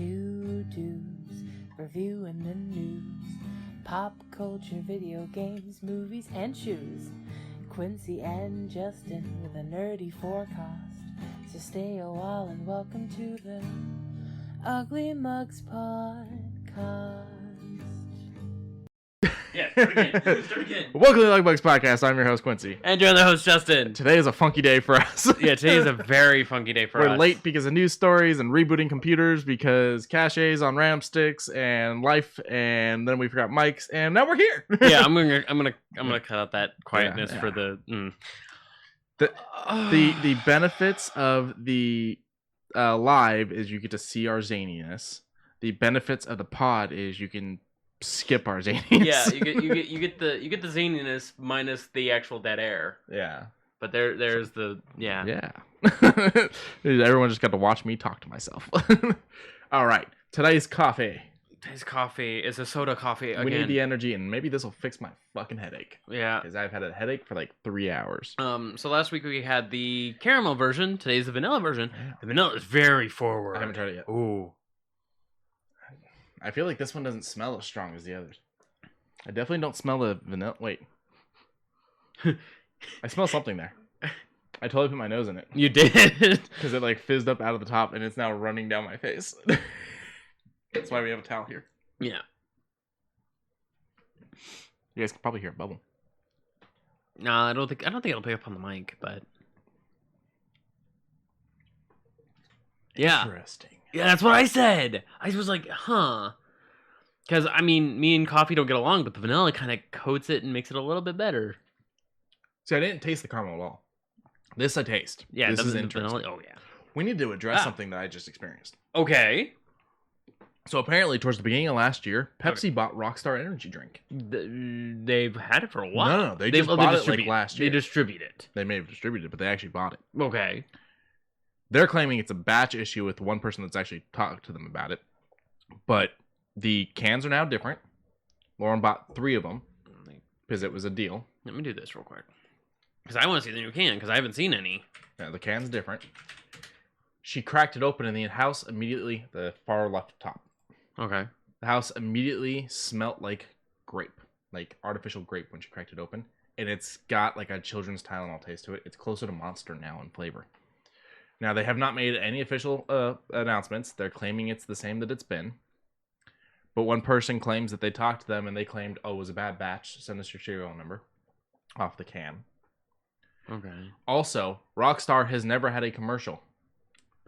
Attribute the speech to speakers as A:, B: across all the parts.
A: Two dudes reviewing the news, pop culture, video games, movies, and shoes. Quincy and Justin with a nerdy forecast. So stay a while and welcome to the Ugly Mugs Podcast.
B: Yeah, start again.
C: Welcome to the TheUglyMugsPodcast. I'm your host, Quincy.
B: And you're the host, Justin.
C: Today is a funky day for us.
B: Yeah, today is a very funky day for us.
C: We're late because of news stories and rebooting computers because caches on RAM sticks and life, and then we forgot mics, and now we're here.
B: Yeah, I'm gonna cut out that quietness for the.
C: The benefits of the live is you get to see our zaniness. The benefits of the pod is you can skip our zaniness.
B: Yeah, you get the zaniness minus the actual dead air.
C: Yeah.
B: But there's the
C: Yeah. Everyone just got to watch me talk to myself. All right. Today's coffee
B: is a soda coffee again.
C: We need the energy, and maybe this will fix my fucking headache.
B: Yeah.
C: Because I've had a headache for like 3 hours.
B: So last week we had the caramel version. Today's the vanilla version. Yeah. The vanilla is very forward.
C: I haven't tried it yet.
B: Ooh.
C: I feel like this one doesn't smell as strong as the others. I definitely don't smell the vanilla. Wait. I smell something there. I totally put my nose in it.
B: You did?
C: Because it like fizzed up out of the top and it's now running down my face. That's why we have a towel here.
B: Yeah.
C: You guys can probably hear a bubble.
B: No, I don't think it'll pick up on the mic, but yeah.
C: Interesting.
B: Yeah, that's what I said. I was like, huh. Because, I mean, me and coffee don't get along, but the vanilla kind of coats it and makes it a little bit better.
C: See, I didn't taste the caramel at all. This I taste.
B: Yeah,
C: this is interesting.
B: Vanilla, oh, yeah.
C: We need to address something that I just experienced.
B: Okay.
C: So apparently, towards the beginning of last year, Pepsi bought Rockstar Energy Drink.
B: They've had it for a while.
C: No, they just bought it like last year.
B: They distribute it.
C: They may have distributed it, but they actually bought it.
B: Okay.
C: They're claiming it's a batch issue with one person that's actually talked to them about it. But the cans are now different. Lauren bought 3 of them because it was a deal.
B: Let me do this real quick. Because I want to see the new can because I haven't seen any.
C: Yeah, the can's different. She cracked it open and the house immediately, the far left top.
B: Okay.
C: The house immediately smelt like grape, like artificial grape when she cracked it open. And it's got like a children's Tylenol taste to it. It's closer to Monster now in flavor. Now, they have not made any official announcements. They're claiming it's the same that it's been. But one person claims that they talked to them and they claimed, oh, it was a bad batch. Send us your serial number off the can.
B: Okay.
C: Also, Rockstar has never had a commercial.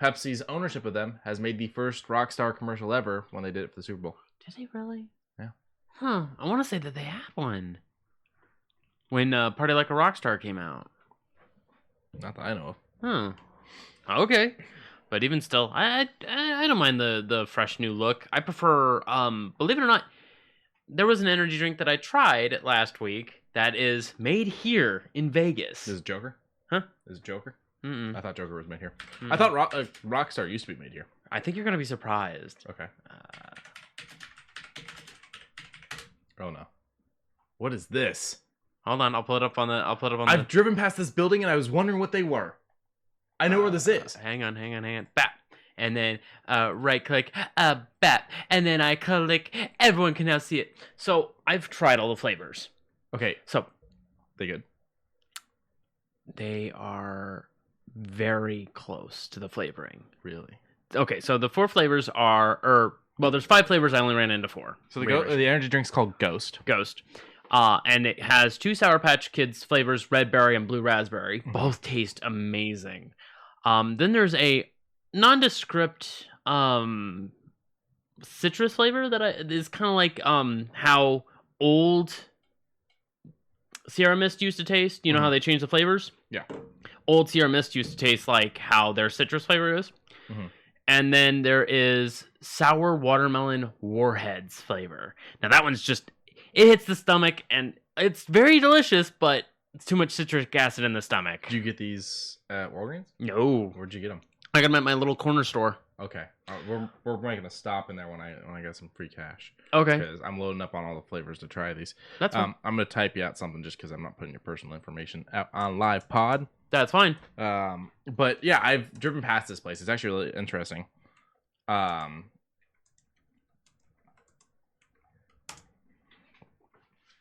C: Pepsi's ownership of them has made the first Rockstar commercial ever when they did it for the Super Bowl.
B: Did they really?
C: Yeah.
B: Huh. I want to say that they had one. When Party Like a Rockstar came out.
C: Not that I know of.
B: Huh. Okay, but even still, I don't mind the fresh new look. I prefer, believe it or not, there was an energy drink that I tried last week that is made here in Vegas.
C: Is it Joker?
B: Huh?
C: Is it Joker?
B: Mm-mm.
C: I thought Joker was made here.
B: Mm-mm.
C: I thought Rockstar used to be made here.
B: I think you're gonna be surprised.
C: Okay. Oh no! What is this?
B: Hold on, I'll pull it up on the.
C: I've driven past this building and I was wondering what they were. I know where this is.
B: Hang on. Bap. And then right click, bap. And then I click. Everyone can now see it. So I've tried all the flavors.
C: Okay.
B: So
C: they good?
B: They are very close to the flavoring.
C: Really?
B: Okay, so the 4 flavors are, there's 5 flavors. I only ran into 4.
C: So the energy drink's called Ghost.
B: And it has 2 Sour Patch Kids flavors, red berry and blue raspberry. Mm-hmm. Both taste amazing. Then there's a nondescript citrus flavor that is kind of like how old Sierra Mist used to taste. You know how they changed the flavors?
C: Yeah.
B: Old Sierra Mist used to taste like how their citrus flavor is. Mm-hmm. And then there is sour watermelon Warheads flavor. Now that one's just, it hits the stomach and it's very delicious, but it's too much citric acid in the stomach.
C: Did you get these at Walgreens?
B: No.
C: Where'd you get them?
B: I got them at my little corner store.
C: Okay. We're making a stop in there when I got some free cash.
B: Okay.
C: Because I'm loading up on all the flavors to try these.
B: That's fine.
C: I'm going to type you out something just because I'm not putting your personal information out on live pod.
B: That's fine.
C: But yeah, I've driven past this place. It's actually really interesting.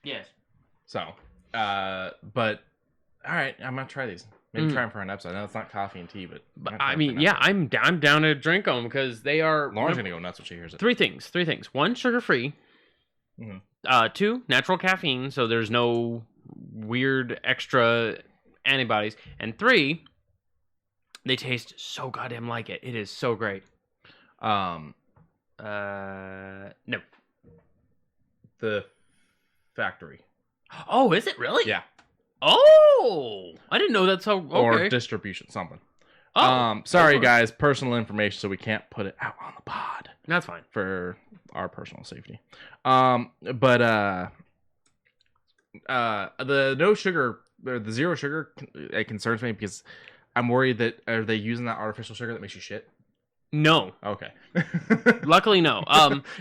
B: Yes.
C: So, but all right, I'm gonna try these. Maybe try them for an episode. I know it's not coffee and tea, but
B: I mean, yeah, I'm down to drink them because they are.
C: Lauren's gonna go nuts when she hears it.
B: Three things. One, sugar free.
C: Mm-hmm.
B: Two, natural caffeine, so there's no weird extra antibodies. And three, they taste so goddamn like it. It is so great. No.
C: The factory.
B: Oh, is it really?
C: Yeah.
B: Oh, I didn't know that's how. Okay.
C: Or distribution, something. Sorry guys, personal information, so we can't put it out on the pod.
B: That's fine
C: for our personal safety. But the no sugar or the zero sugar, it concerns me because I'm worried that are they using that artificial sugar that makes you shit?
B: No.
C: Okay.
B: Luckily, no.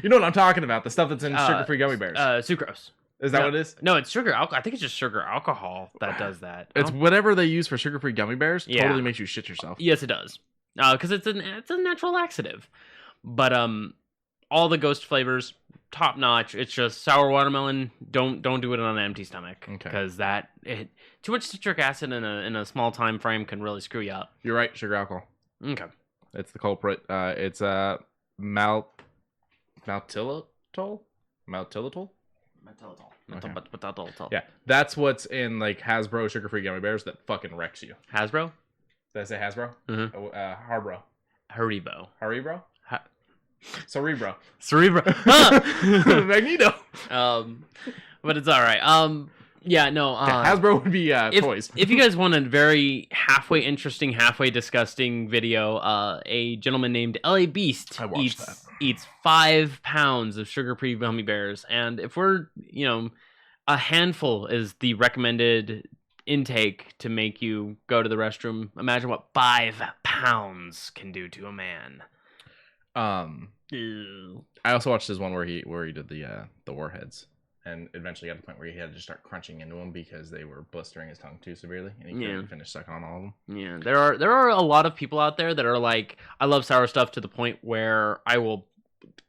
C: You know what I'm talking about? The stuff that's in sugar-free gummy bears.
B: Sucrose.
C: Is that what it is?
B: No, it's sugar alcohol. I think it's just sugar alcohol that does that.
C: It's whatever they use for sugar-free gummy bears.
B: Yeah.
C: Totally makes you shit yourself.
B: Yes, it does. Because it's a natural laxative. But all the ghost flavors, top notch. It's just sour watermelon. Don't do it on an empty stomach.
C: Okay.
B: Because too much citric acid in a small time frame can really screw you up.
C: You're right. Sugar alcohol.
B: Okay.
C: It's the culprit. It's maltitol.
B: Maltitol.
C: Yeah, that's what's in like Hasbro sugar-free gummy bears that fucking wrecks you.
B: Hasbro?
C: Did I say Hasbro?
B: Mm-hmm.
C: Haribo. Cerebro.
B: Magneto. But it's all right. Yeah, no.
C: Hasbro would be toys.
B: If you guys want a very halfway interesting, halfway disgusting video, a gentleman named LA Beast eats 5 pounds of sugar-free gummy bears, and if we're, a handful is the recommended intake to make you go to the restroom. Imagine what 5 pounds can do to a man.
C: Ew. I also watched this one where he did the warheads. And eventually got to the point where he had to start crunching into them because they were blistering his tongue too severely, and he couldn't finish sucking on all of them.
B: Yeah, there are a lot of people out there that are like, I love sour stuff to the point where I will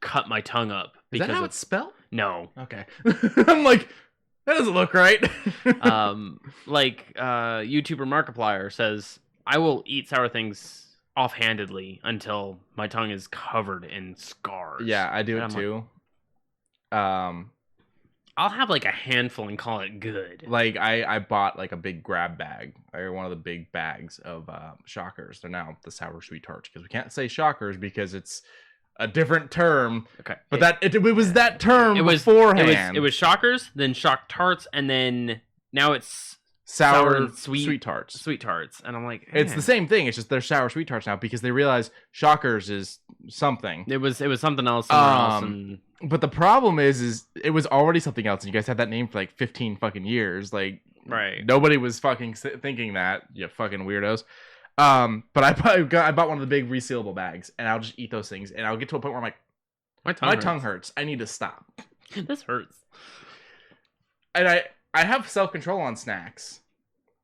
B: cut my tongue up.
C: Is that how it's spelled?
B: No.
C: Okay. I'm like, that doesn't look right.
B: YouTuber Markiplier says, I will eat sour things offhandedly until my tongue is covered in scars.
C: Yeah, I do it too.
B: I'll have like a handful and call it good.
C: Like I bought like a big grab bag, or one of the big bags of Shockers. They're now the sour sweet tarts because we can't say Shockers because it's a different term. Okay, but it was that term beforehand.
B: It was Shockers, then Shock Tarts, and then now it's
C: sour sweet tarts.
B: Sweet tarts, and I'm like,
C: it's the same thing. It's just they're sour sweet tarts now because they realize Shockers is something.
B: It was something else. Else.
C: But the problem is it was already something else, and you guys had that name for like 15 fucking years. Like,
B: right?
C: Nobody was fucking thinking that. You fucking weirdos. But I bought one of the big resealable bags, and I'll just eat those things, and I'll get to a point where I'm like, my tongue hurts. I need to stop.
B: This hurts.
C: And I have self-control on snacks,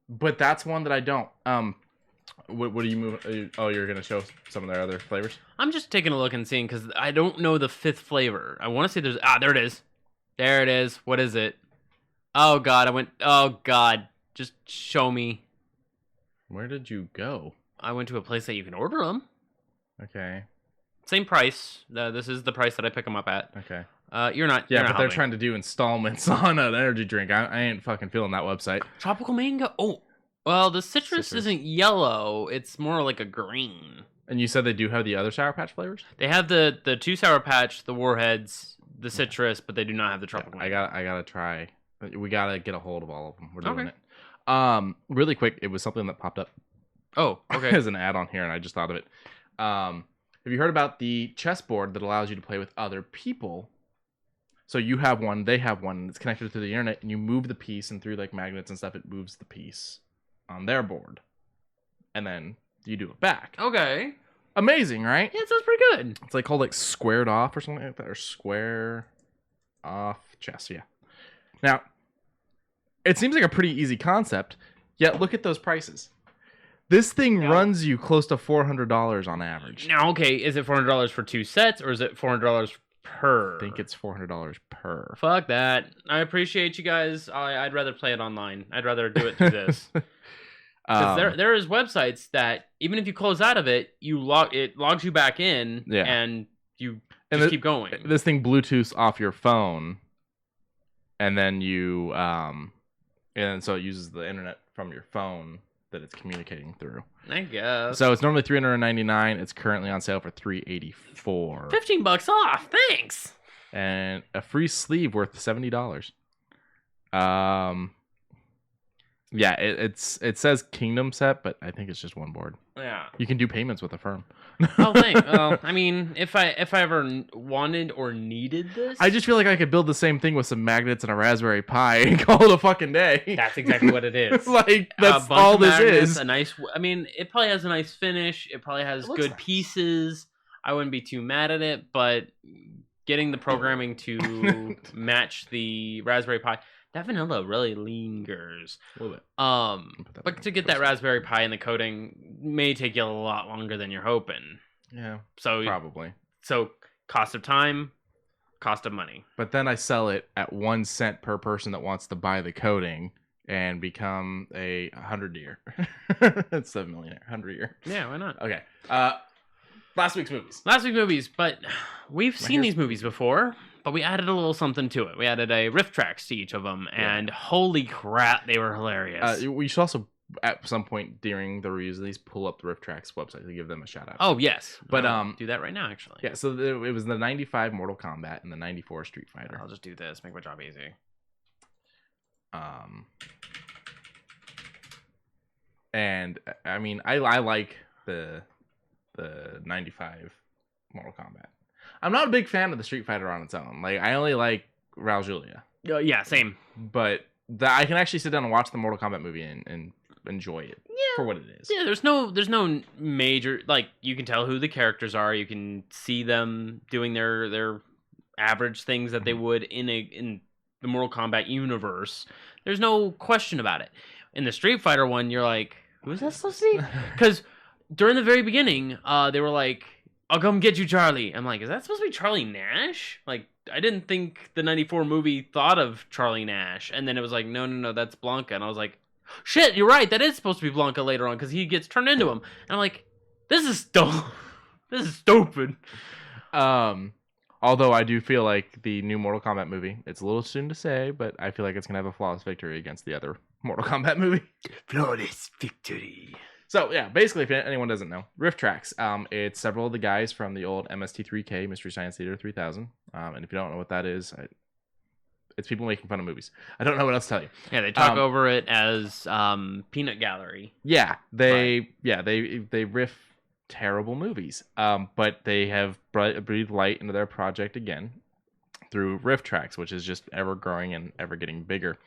C: but that's one that I don't. What do you move? You're gonna show some of their other flavors.
B: I'm just taking a look and seeing because I don't know the 5th flavor. I want to say there's there it is. There it is. What is it? Oh God, just show me.
C: Where did you go?
B: I went to a place that you can order them.
C: Okay.
B: Same price. This is the price that I pick them up at.
C: Okay.
B: You're not.
C: Yeah,
B: you're
C: but they're trying to do installments on an energy drink. I ain't fucking feeling that website.
B: Tropical mango. Oh. Well, the citrus isn't yellow. It's more like a green.
C: And you said they do have the other Sour Patch flavors?
B: They have the 2 Sour Patch, the Warheads, the citrus, but they do not have the tropical.
C: Yeah, I gotta try. We gotta get a hold of all of them. We're doing it. Really quick, it was something that popped up.
B: Oh, okay.
C: As an add-on here, and I just thought of it. Have you heard about the chessboard that allows you to play with other people? So you have one, they have one, it's connected to the internet, and you move the piece, and through like magnets and stuff, it moves the piece on their board, and then you do it back.
B: Okay,
C: amazing, right?
B: Yeah, it sounds pretty good.
C: It's like called like Squared Off or something like that, or Square Off Chess. Yeah. Now, it seems like a pretty easy concept. Yet look at those prices. This thing runs you close to $400 on average.
B: Now, okay, is it $400 for 2 sets, or is it $400 per.
C: I think it's $400 per.
B: Fuck that. I appreciate you guys. I'd rather play it online. I'd rather do it through this. Because there is websites that even if you close out of it, it logs you back in, and you just keep going.
C: This thing Bluetooths off your phone, and then you and so it uses the internet from your phone that it's communicating through.
B: I guess.
C: So it's normally $399. It's currently on sale for $384.
B: $15 off. Thanks.
C: And a free sleeve worth $70. Yeah, it says Kingdom set, but I think it's just one board.
B: Yeah.
C: You can do payments with Affirm.
B: Oh, thanks. Well, I mean, if I ever wanted or needed this,
C: I just feel like I could build the same thing with some magnets and a Raspberry Pi and call it a fucking day.
B: That's exactly what it is.
C: Like that's all this
B: magnets,
C: is.
B: A nice. I mean, it probably has a nice finish. It probably has good pieces. I wouldn't be too mad at it, but getting the programming to match the Raspberry Pi. That vanilla really lingers.
C: A little bit.
B: But to get that Raspberry Pi in the coating may take you a lot longer than you're hoping.
C: Yeah,
B: so
C: probably. So
B: cost of time, cost of money.
C: But then I sell it at 1 cent per person that wants to buy the coating and become a 100-year. It's a millionaire, 100-year.
B: Yeah, why not?
C: Okay. Last week's movies.
B: But we've seen these movies before. But we added a little something to it. We added a riff tracks to each of them, and holy crap, they were hilarious.
C: We should also, at some point during the reviews of these, pull up the riff tracks website to give them a shout out.
B: Oh yes,
C: but
B: I'll do that right now actually.
C: Yeah, so it was the '95 Mortal Kombat and the '94 Street Fighter.
B: I'll just do this, make my job easy.
C: And I mean, I like the '95 Mortal Kombat. I'm not a big fan of the Street Fighter on its own. Like, I only like Raul Julia.
B: Yeah, same.
C: But I can actually sit down and watch the Mortal Kombat movie and enjoy it for what it is.
B: Yeah, there's no major, like, you can tell who the characters are. You can see them doing their average things that they would in the Mortal Kombat universe. There's no question about it. In the Street Fighter one, you're like, who's that supposed to be? Because during the very beginning, they were like, I'll come get you, Charlie. I'm like, is that supposed to be Charlie Nash? Like, I didn't think the 94 movie thought of Charlie Nash. And then it was like, no, that's Blanca. And I was like, shit, you're right. That is supposed to be Blanca later on because he gets turned into him. And I'm like, this is stupid.
C: Although I do feel like the new Mortal Kombat movie, it's a little soon to say, but I feel like it's going to have a flawless victory against the other Mortal Kombat movie.
B: Flawless victory.
C: So, yeah, basically, if anyone doesn't know, riff tracks. It's several of the guys from the old MST3K, Mystery Science Theater 3000. And if you don't know what that is, it's people making fun of movies. I don't know what else to tell you.
B: Yeah, they talk over it as Peanut Gallery.
C: Yeah, they riff terrible movies. But they have breathed light into their project again through riff tracks, which is just ever growing and ever getting bigger.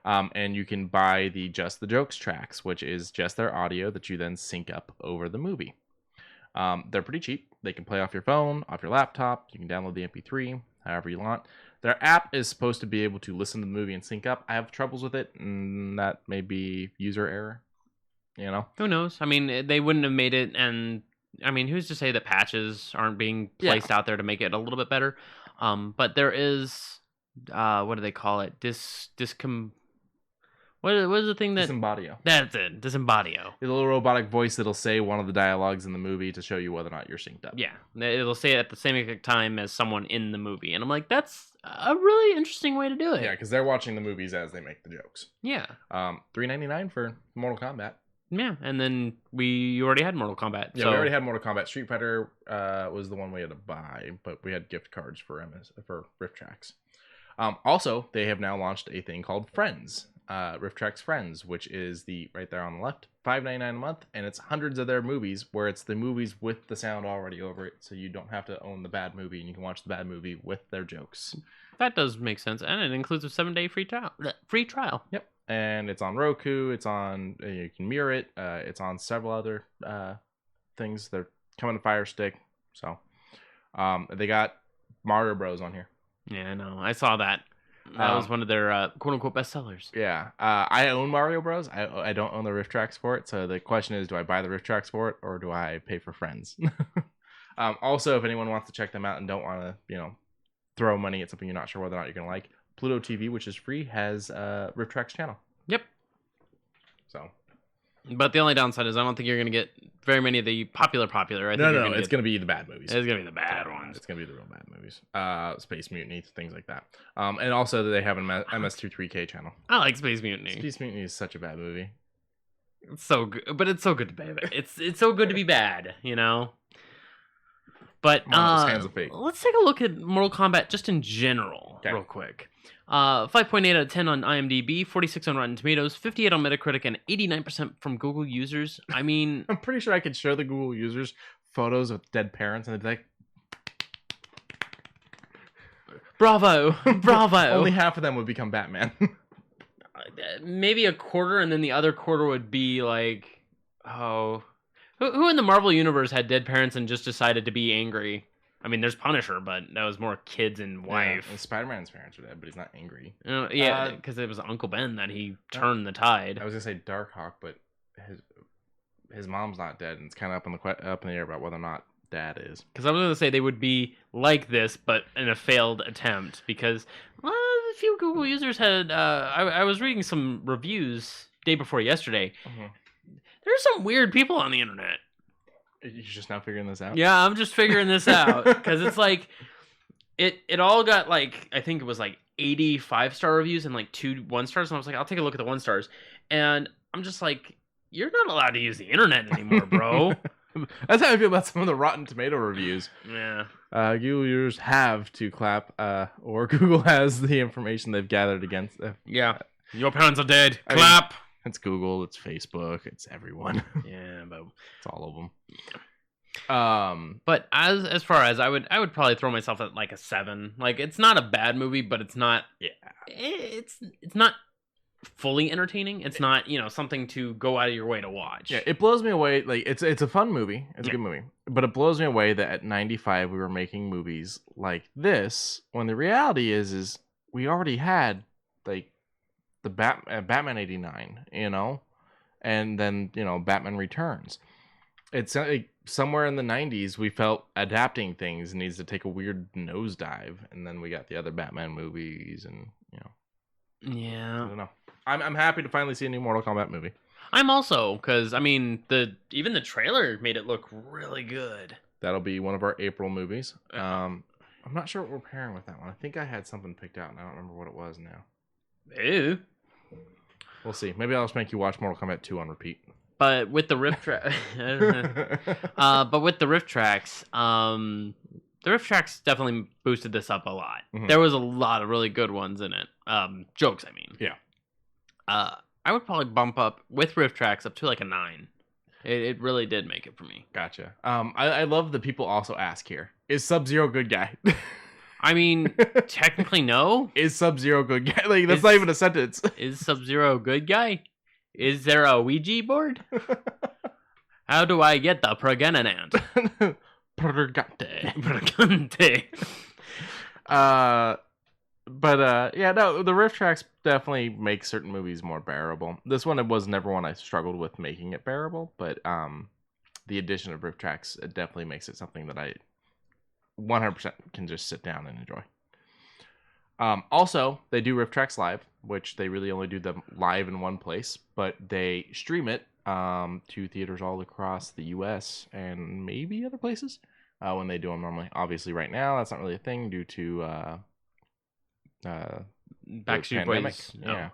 C: And you can buy the Just the Jokes tracks, which is just their audio that you then sync up over the movie. They're pretty cheap. They can play off your phone, off your laptop. You can download the MP3, however you want. Their app is supposed to be able to listen to the movie and sync up. I have troubles with it, and that may be user error. You know?
B: Who knows? I mean, they wouldn't have made it, and I mean, who's to say that patches aren't being placed out there to make it a little bit better? But there is, what do they call it? What is the thing that...
C: Disembodio.
B: That's it. Disembodio.
C: The little robotic voice that'll say one of the dialogues in the movie to show you whether or not you're synced up.
B: Yeah. It'll say it at the same exact time as someone in the movie. And I'm like, that's a really interesting way to do it.
C: Yeah, because they're watching the movies as they make the jokes.
B: Yeah.
C: $3.99 for Mortal Kombat.
B: Yeah, and then you already had Mortal Kombat.
C: Yeah, we already had Mortal Kombat. Street Fighter was the one we had to buy, but we had gift cards for Rift Tracks. Also, they have now launched a thing called Friends. Rift Tracks Friends, which is right there on the left, $5.99 a month, and it's hundreds of their movies where it's the movies with the sound already over it, so you don't have to own the bad movie and you can watch the bad movie with their jokes.
B: That does make sense, and it includes a 7-day free trial.
C: Yep, and it's on Roku. It's on you can mirror it. It's on several other things. They're coming to Fire Stick, so they got Mario Bros on here.
B: Yeah, I know. I saw that. That was one of their quote-unquote bestsellers.
C: Yeah. I own Mario Bros. I don't own the Rift Tracks for it. So the question is, do I buy the Rift Tracks for it or do I pay for Friends? Also, if anyone wants to check them out and don't want to, throw money at something you're not sure whether or not you're going to like, Pluto TV, which is free, has Rift Tracks channel.
B: Yep.
C: So.
B: But the only downside is I don't think you're going to get very many of the popular.
C: No, it's going to be the bad movies.
B: It's going to be the bad ones.
C: It's going to be the real bad movies. Space Mutiny, things like that. And also they have an MS23K channel.
B: I like Space Mutiny.
C: Space Mutiny is such a bad movie.
B: It's so good, but it's so good to be bad. It's so good to be bad, you know? But
C: Hands of Fate.
B: Let's take a look at Mortal Kombat just in general, real quick. 5.8 out of 10 on IMDb, 46 on Rotten Tomatoes, 58 on Metacritic, and 89% from Google users. I mean...
C: I'm pretty sure I could show the Google users photos of dead parents and they'd be like...
B: Bravo! Bravo!
C: Only half of them would become Batman.
B: Maybe a quarter, and then the other quarter would be like... Oh... Who in the Marvel Universe had dead parents and just decided to be angry? I mean, there's Punisher, but that was more kids and wife.
C: Yeah, and Spider-Man's parents are dead, but he's not angry.
B: Yeah, because it was Uncle Ben that he turned the tide.
C: I was gonna say Darkhawk, but his mom's not dead, and it's kind of up in the air about whether or not Dad is.
B: Because I was gonna say they would be like this, but in a failed attempt. Because a few Google users had. I was reading some reviews day before yesterday. Mm-hmm. There's some weird people on the internet.
C: You're just now figuring this out?
B: Yeah, I'm just figuring this out. Because it's like, it all got like, I think it was like 80 5-star reviews and like 2 1-stars. And I was like, I'll take a look at the 1-stars. And I'm just like, you're not allowed to use the internet anymore, bro.
C: That's how I feel about some of the Rotten Tomato reviews.
B: Yeah.
C: Google users have to clap, or Google has the information they've gathered against them.
B: Yeah. Your parents are dead. Clap.
C: It's Google, it's Facebook, it's everyone.
B: Yeah, but
C: it's all of them.
B: But as far as I would probably throw myself at like a 7. Like, it's not a bad movie, but it's not. Yeah. It's not fully entertaining. It's not, something to go out of your way to watch.
C: Yeah, it blows me away. Like, it's a fun movie. It's a good movie, but it blows me away that at 95 we were making movies like this when the reality is we already had like the Batman 89, and then Batman Returns. It's like somewhere in the 90s we felt adapting things needs to take a weird nosedive, and then we got the other Batman movies, and
B: yeah,
C: I don't know. I'm happy to finally see a new Mortal Kombat movie.
B: I'm also, because I mean even the trailer made it look really good.
C: That'll be one of our April movies. I'm not sure what we're pairing with that one. I think I had something picked out, and I don't remember what it was now.
B: Ew.
C: We'll see. Maybe I'll just make you watch Mortal Kombat 2 on repeat.
B: But with the Rift Tracks, the Rift Tracks definitely boosted this up a lot. Mm-hmm. There was a lot of really good ones in it. Jokes, I mean.
C: Yeah.
B: I would probably bump up with Rift Tracks up to like a 9. It really did make it for me.
C: Gotcha. I love that people also ask here: is Sub-Zero good guy?
B: I mean, technically, no.
C: Is Sub-Zero good guy? Like, that's not even a sentence.
B: Is Sub-Zero a good guy? Is there a Ouija board? How do I get the Pregnant?
C: Pregante. But yeah, no, the Rift Tracks definitely make certain movies more bearable. This one, it was never one I struggled with making it bearable, but the addition of Rift Tracks, it definitely makes it something that I 100% can just sit down and enjoy. Also, they do Rift Tracks live, which they really only do them live in one place, but they stream it to theaters all across the U.S. and maybe other places when they do them normally. Obviously, right now, that's not really a thing due to
B: Backstreet Boys.
C: Yeah.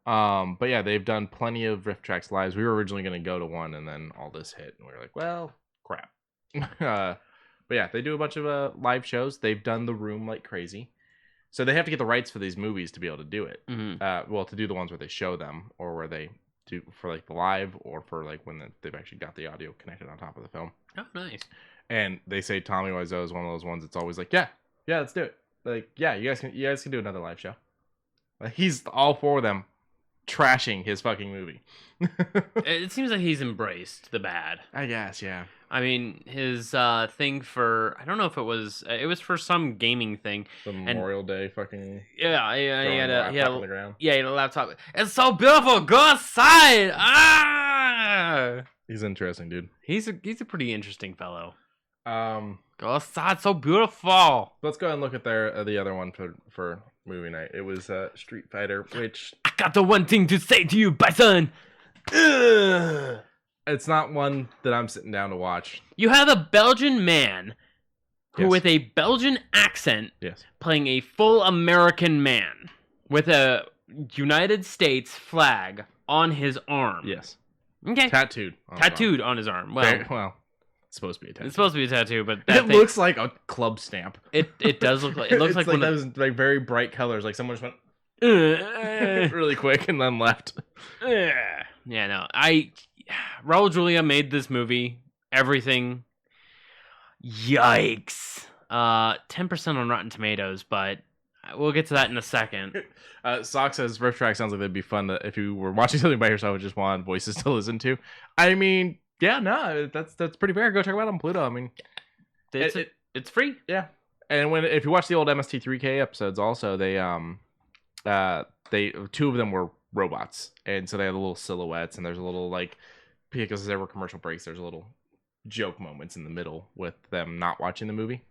C: But yeah, they've done plenty of Rift Tracks lives. We were originally going to go to one, and then all this hit, and we were like, well, crap. But yeah, they do a bunch of live shows. They've done The Room like crazy. So they have to get the rights for these movies to be able to do it. Mm-hmm. Well, to do the ones where they show them, or where they do for like the live, or for like when they've actually got the audio connected on top of the film.
B: Oh, nice.
C: And they say Tommy Wiseau is one of those ones that's always like, yeah, let's do it. Like, yeah, you guys can do another live show. Like, he's all for them trashing his fucking movie.
B: It seems like he's embraced the bad.
C: I guess, yeah.
B: I mean, his thing for, I don't know if it was for some gaming thing.
C: The Memorial Day fucking.
B: Yeah, he had a
C: on the ground.
B: Yeah, he had a laptop. It's so beautiful. Go outside. Ah.
C: He's interesting, dude.
B: He's a pretty interesting fellow. Oh, it's so beautiful.
C: Let's go ahead and look at the other one for movie night. It was Street Fighter, which
B: I got the one thing to say to you, Bison. Ugh.
C: It's not one that I'm sitting down to watch.
B: You have a Belgian man who,
C: Yes.
B: with a Belgian accent,
C: Yes.
B: playing a full American man with a United States flag on his arm.
C: Yes.
B: Okay.
C: Tattooed.
B: On his arm. Well,
C: It's supposed to be a tattoo.
B: it's supposed to be a tattoo, but that
C: It looks like a club stamp.
B: It does look like it looks
C: It's
B: like
C: those like very bright colors. Like someone just went
B: yeah,
C: really quick and then left.
B: no. Raul Julia made this movie. Everything. Yikes. 10% on Rotten Tomatoes, but we'll get to that in a second.
C: Sock says Riff Track sounds like that'd be fun if you were watching something by yourself and just wanted voices to listen to. I mean, yeah, no, that's pretty fair. Go check them out on Pluto. I mean,
B: It's free.
C: Yeah, and if you watch the old MST3K episodes, also they two of them were robots, and so they had little silhouettes, and there's a little because there were commercial breaks, there's a little joke moments in the middle with them not watching the movie.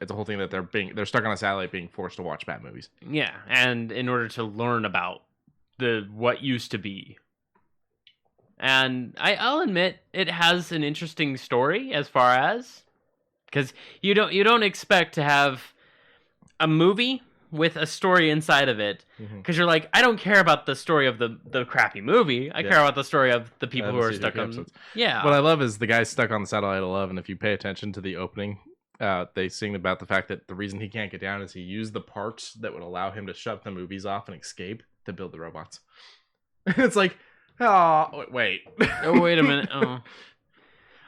C: It's a whole thing that they're stuck on a satellite being forced to watch bad movies.
B: Yeah, and in order to learn about what used to be. And I'll admit it has an interesting story as far as, because you don't expect to have a movie with a story inside of it, because you're like, I don't care about the story of the crappy movie. I care about the story of the people who are stuck on episodes. Yeah.
C: What I love is the guy's stuck on the satellite of love, and if you pay attention to the opening, they sing about the fact that the reason he can't get down is he used the parts that would allow him to shut the movies off and escape to build the robots. It's like, oh, wait.
B: Oh, wait a minute. Oh.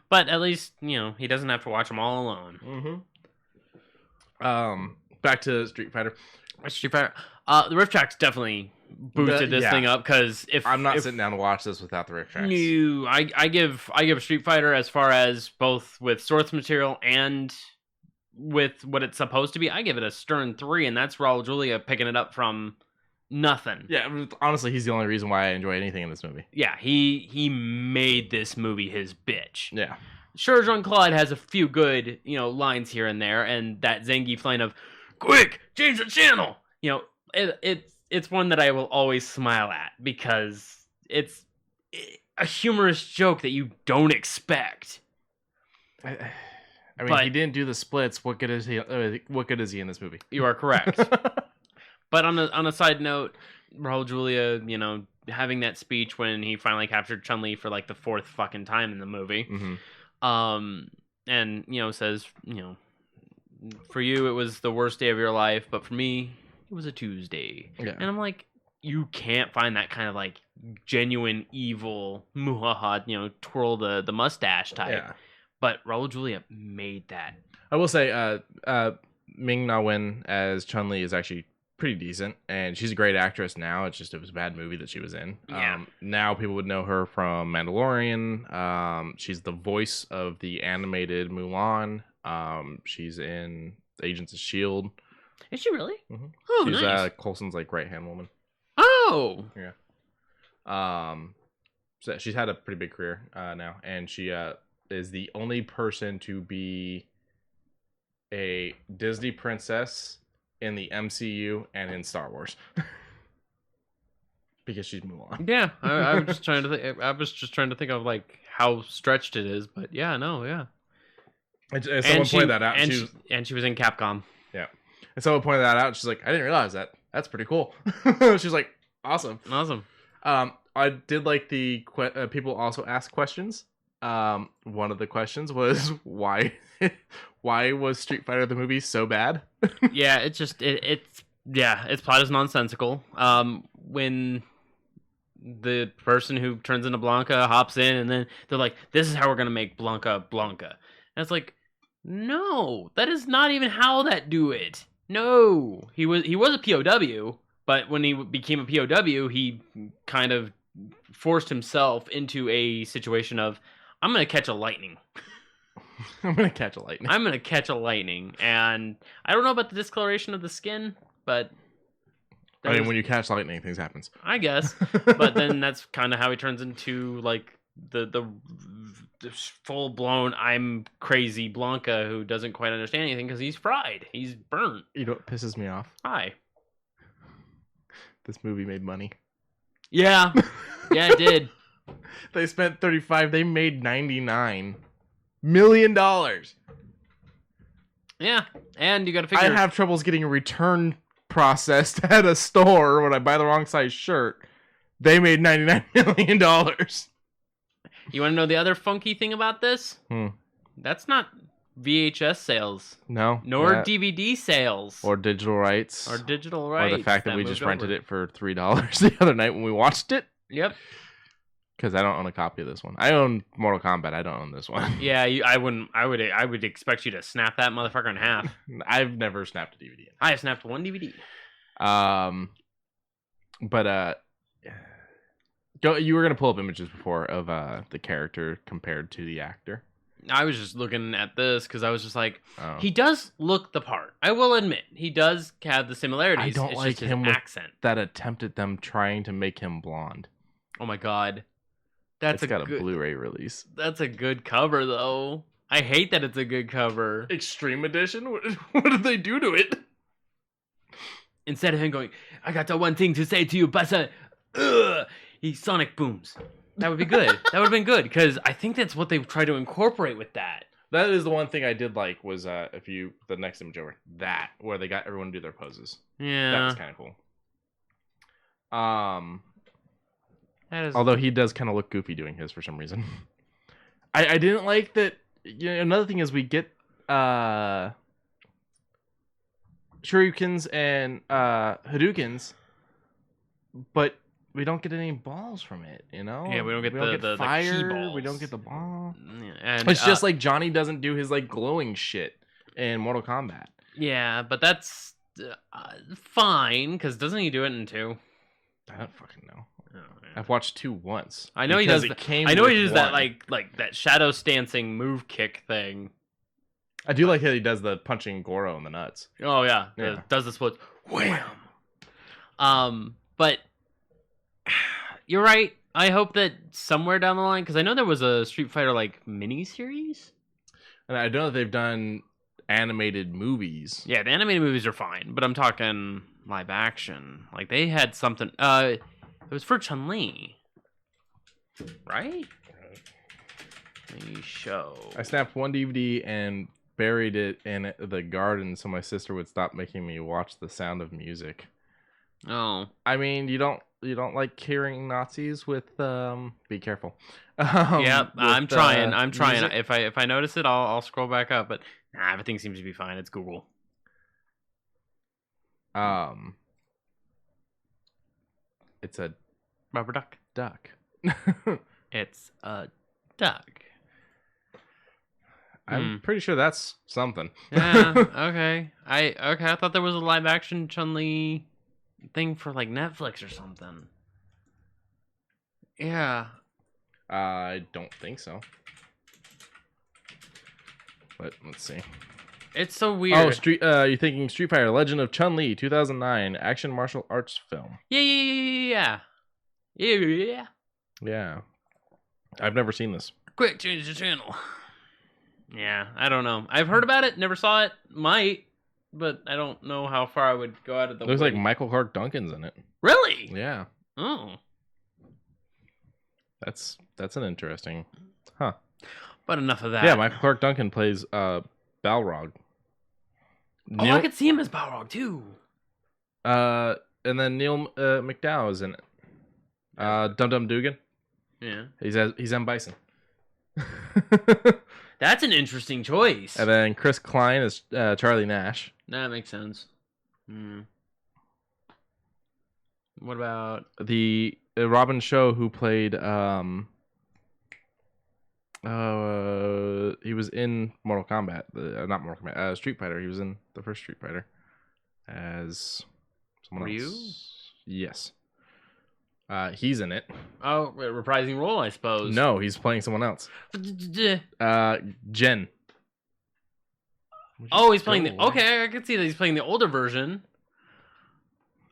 B: But at least, he doesn't have to watch them all alone.
C: Back to Street Fighter.
B: The riff tracks definitely boosted this thing up, because
C: I'm not sitting down to watch this without the riff tracks.
B: No, I give Street Fighter, as far as both with source material and with what it's supposed to be, I give it a stern 3, and that's Raul Julia picking it up from nothing.
C: Yeah, honestly, he's the only reason why I enjoy anything in this movie.
B: Yeah, he made this movie his bitch.
C: Yeah.
B: Sure, Jean-Claude has a few good, lines here and there, and that Zangief line of, "Quick, change the channel!" It's one that I will always smile at, because it's a humorous joke that you don't expect.
C: I mean, he didn't do the splits. What good is he? What good is he in this movie?
B: You are correct. But on a side note, Raul Julia, having that speech when he finally captured Chun-Li for the 4th fucking time in the movie, and says, for you it was the worst day of your life, but for me it was a Tuesday. Yeah. And I'm like, you can't find that kind of genuine evil muhaha, twirl the mustache type. Yeah. But Raul Julia made that.
C: I will say, Ming Na Wen as Chun-Li is actually pretty decent, and she's a great actress now. It was a bad movie that she was in.
B: Yeah.
C: Now people would know her from Mandalorian. She's the voice of the animated Mulan. She's in Agents of S.H.I.E.L.D.
B: Is she really?
C: Mm-hmm.
B: Oh,
C: she's
B: nice.
C: Coulson's right-hand woman.
B: Oh!
C: Yeah. So she's had a pretty big career now, and she is the only person to be a Disney princess in the MCU and in Star Wars. Because she's Mulan.
B: Yeah, I was just trying to think. I was just trying to think of how stretched it is, but yeah, no, yeah.
C: And someone pointed that out.
B: And she was in Capcom.
C: Yeah, and someone pointed that out. She's like, I didn't realize that. That's pretty cool. She's like, awesome. I did like the people also ask questions. One of the questions was why was Street Fighter the movie so bad?
B: Yeah, its plot is nonsensical. When the person who turns into Blanca hops in, and then they're like, "This is how we're gonna make Blanca." And it's like, no, that is not even how that do it. No, he was a POW, but when he became a POW, he kind of forced himself into a situation of, I'm gonna catch a lightning.
C: I'm gonna catch a lightning,
B: and I don't know about the discoloration of the skin, but
C: when you catch lightning, things happens.
B: I guess, but then that's kind of how he turns into the full blown I'm crazy Blanca who doesn't quite understand anything because he's fried. He's burnt.
C: You know what pisses me off?
B: Hi.
C: This movie made money.
B: Yeah. Yeah, it did.
C: They spent 35. They made $99 million.
B: Yeah, and you got to figure.
C: I have troubles getting a return processed at a store when I buy the wrong size shirt. They made $99 million.
B: You want to know the other funky thing about this? That's not VHS sales.
C: No.
B: Nor DVD sales.
C: Or digital rights.
B: Or digital rights.
C: Or the fact that we just rented it for $3 the other night when we watched it.
B: Yep.
C: Because I don't own a copy of this one. I own Mortal Kombat. I don't own this one.
B: Yeah, I wouldn't. I would expect you to snap that motherfucker in half.
C: I've never snapped a DVD.
B: I have snapped one DVD.
C: But you were gonna pull up images before of the character compared to the actor.
B: I was just looking at this because I was just like, he does look the part. I will admit, he does have the similarities.
C: I don't
B: it's
C: like
B: just his
C: him with
B: accent.
C: that attempt at them trying to make him blonde.
B: Oh my god.
C: It's got a Blu-ray release.
B: That's a good cover, though. I hate that it's a good cover.
C: Extreme Edition? What did they do to it?
B: Instead of him going, I got the one thing to say to you, Bassa, he sonic booms. That would be good. That would have been good, because I think that's what they try to incorporate with that.
C: That is the one thing I did like was the next image over that, where they got everyone to do their poses.
B: Yeah.
C: That was kind of cool. Although he does kind of look goofy doing his for some reason. I didn't like that. You know, another thing is we get shurikens and Hadoukens, but we don't get any balls from it. You know?
B: Yeah, we don't get the
C: fire.
B: key balls.
C: We don't get the ball.
B: Yeah, and
C: it's just like Johnny doesn't do his like glowing shit in Mortal Kombat.
B: Yeah, but that's fine, because doesn't he do it in 2?
C: I don't fucking know.
B: Oh,
C: I've watched 2 once.
B: I know he does. I know he does
C: 1.
B: that like that shadow stancing move kick thing.
C: I do like how he does the punching Goro in the nuts.
B: Oh yeah,
C: Yeah.
B: Does the splits. Wham. But you're right. I hope that somewhere down the line, because I know there was a Street Fighter like mini series,
C: and I know that they've done animated movies.
B: Yeah, the animated movies are fine, but I'm talking live action. Like they had something. It was for Chun-Li, right? Show.
C: I snapped one DVD and buried it in the garden so my sister would stop making me watch The Sound of Music.
B: Oh.
C: I mean, you don't like hearing Nazis with be careful.
B: Yep, I'm trying.
C: Music.
B: If I notice it, I'll scroll back up, but everything seems to be fine. It's Google.
C: It's a
B: rubber
C: duck.
B: It's a duck.
C: I'm pretty sure that's something.
B: Yeah, okay. I thought there was a live action Chun-Li thing for like Netflix or something. Yeah.
C: I don't think so. But let's see.
B: It's so weird.
C: Oh, you're thinking Street Fighter Legend of Chun-Li 2009 action martial arts film.
B: Yeah.
C: Yeah. I've never seen this.
B: Quick, change the channel. Yeah, I don't know. I've heard about it, never saw it. Might, but I don't know how far I would go out of the way.
C: Looks like Michael Clark Duncan's in it.
B: Really?
C: Yeah.
B: Oh.
C: That's an interesting. Huh.
B: But enough of that.
C: Yeah, Michael Clark Duncan plays Balrog.
B: I could see him as Balrog too.
C: And then Neil McDowell is in it. Dum Dum Dugan.
B: Yeah.
C: He's M. Bison.
B: That's an interesting choice.
C: And then Chris Klein is Charlie Nash.
B: That makes sense. What about
C: the Robin Show, who played he was in Mortal Kombat, not Mortal Kombat, Street Fighter. He was in the first Street Fighter as someone
B: Ryu?
C: else. Yes. He's in it.
B: Oh, a reprising role, I suppose.
C: No, he's playing someone else. Jen.
B: Oh, he's playing the... Okay, I can see that he's playing the older version.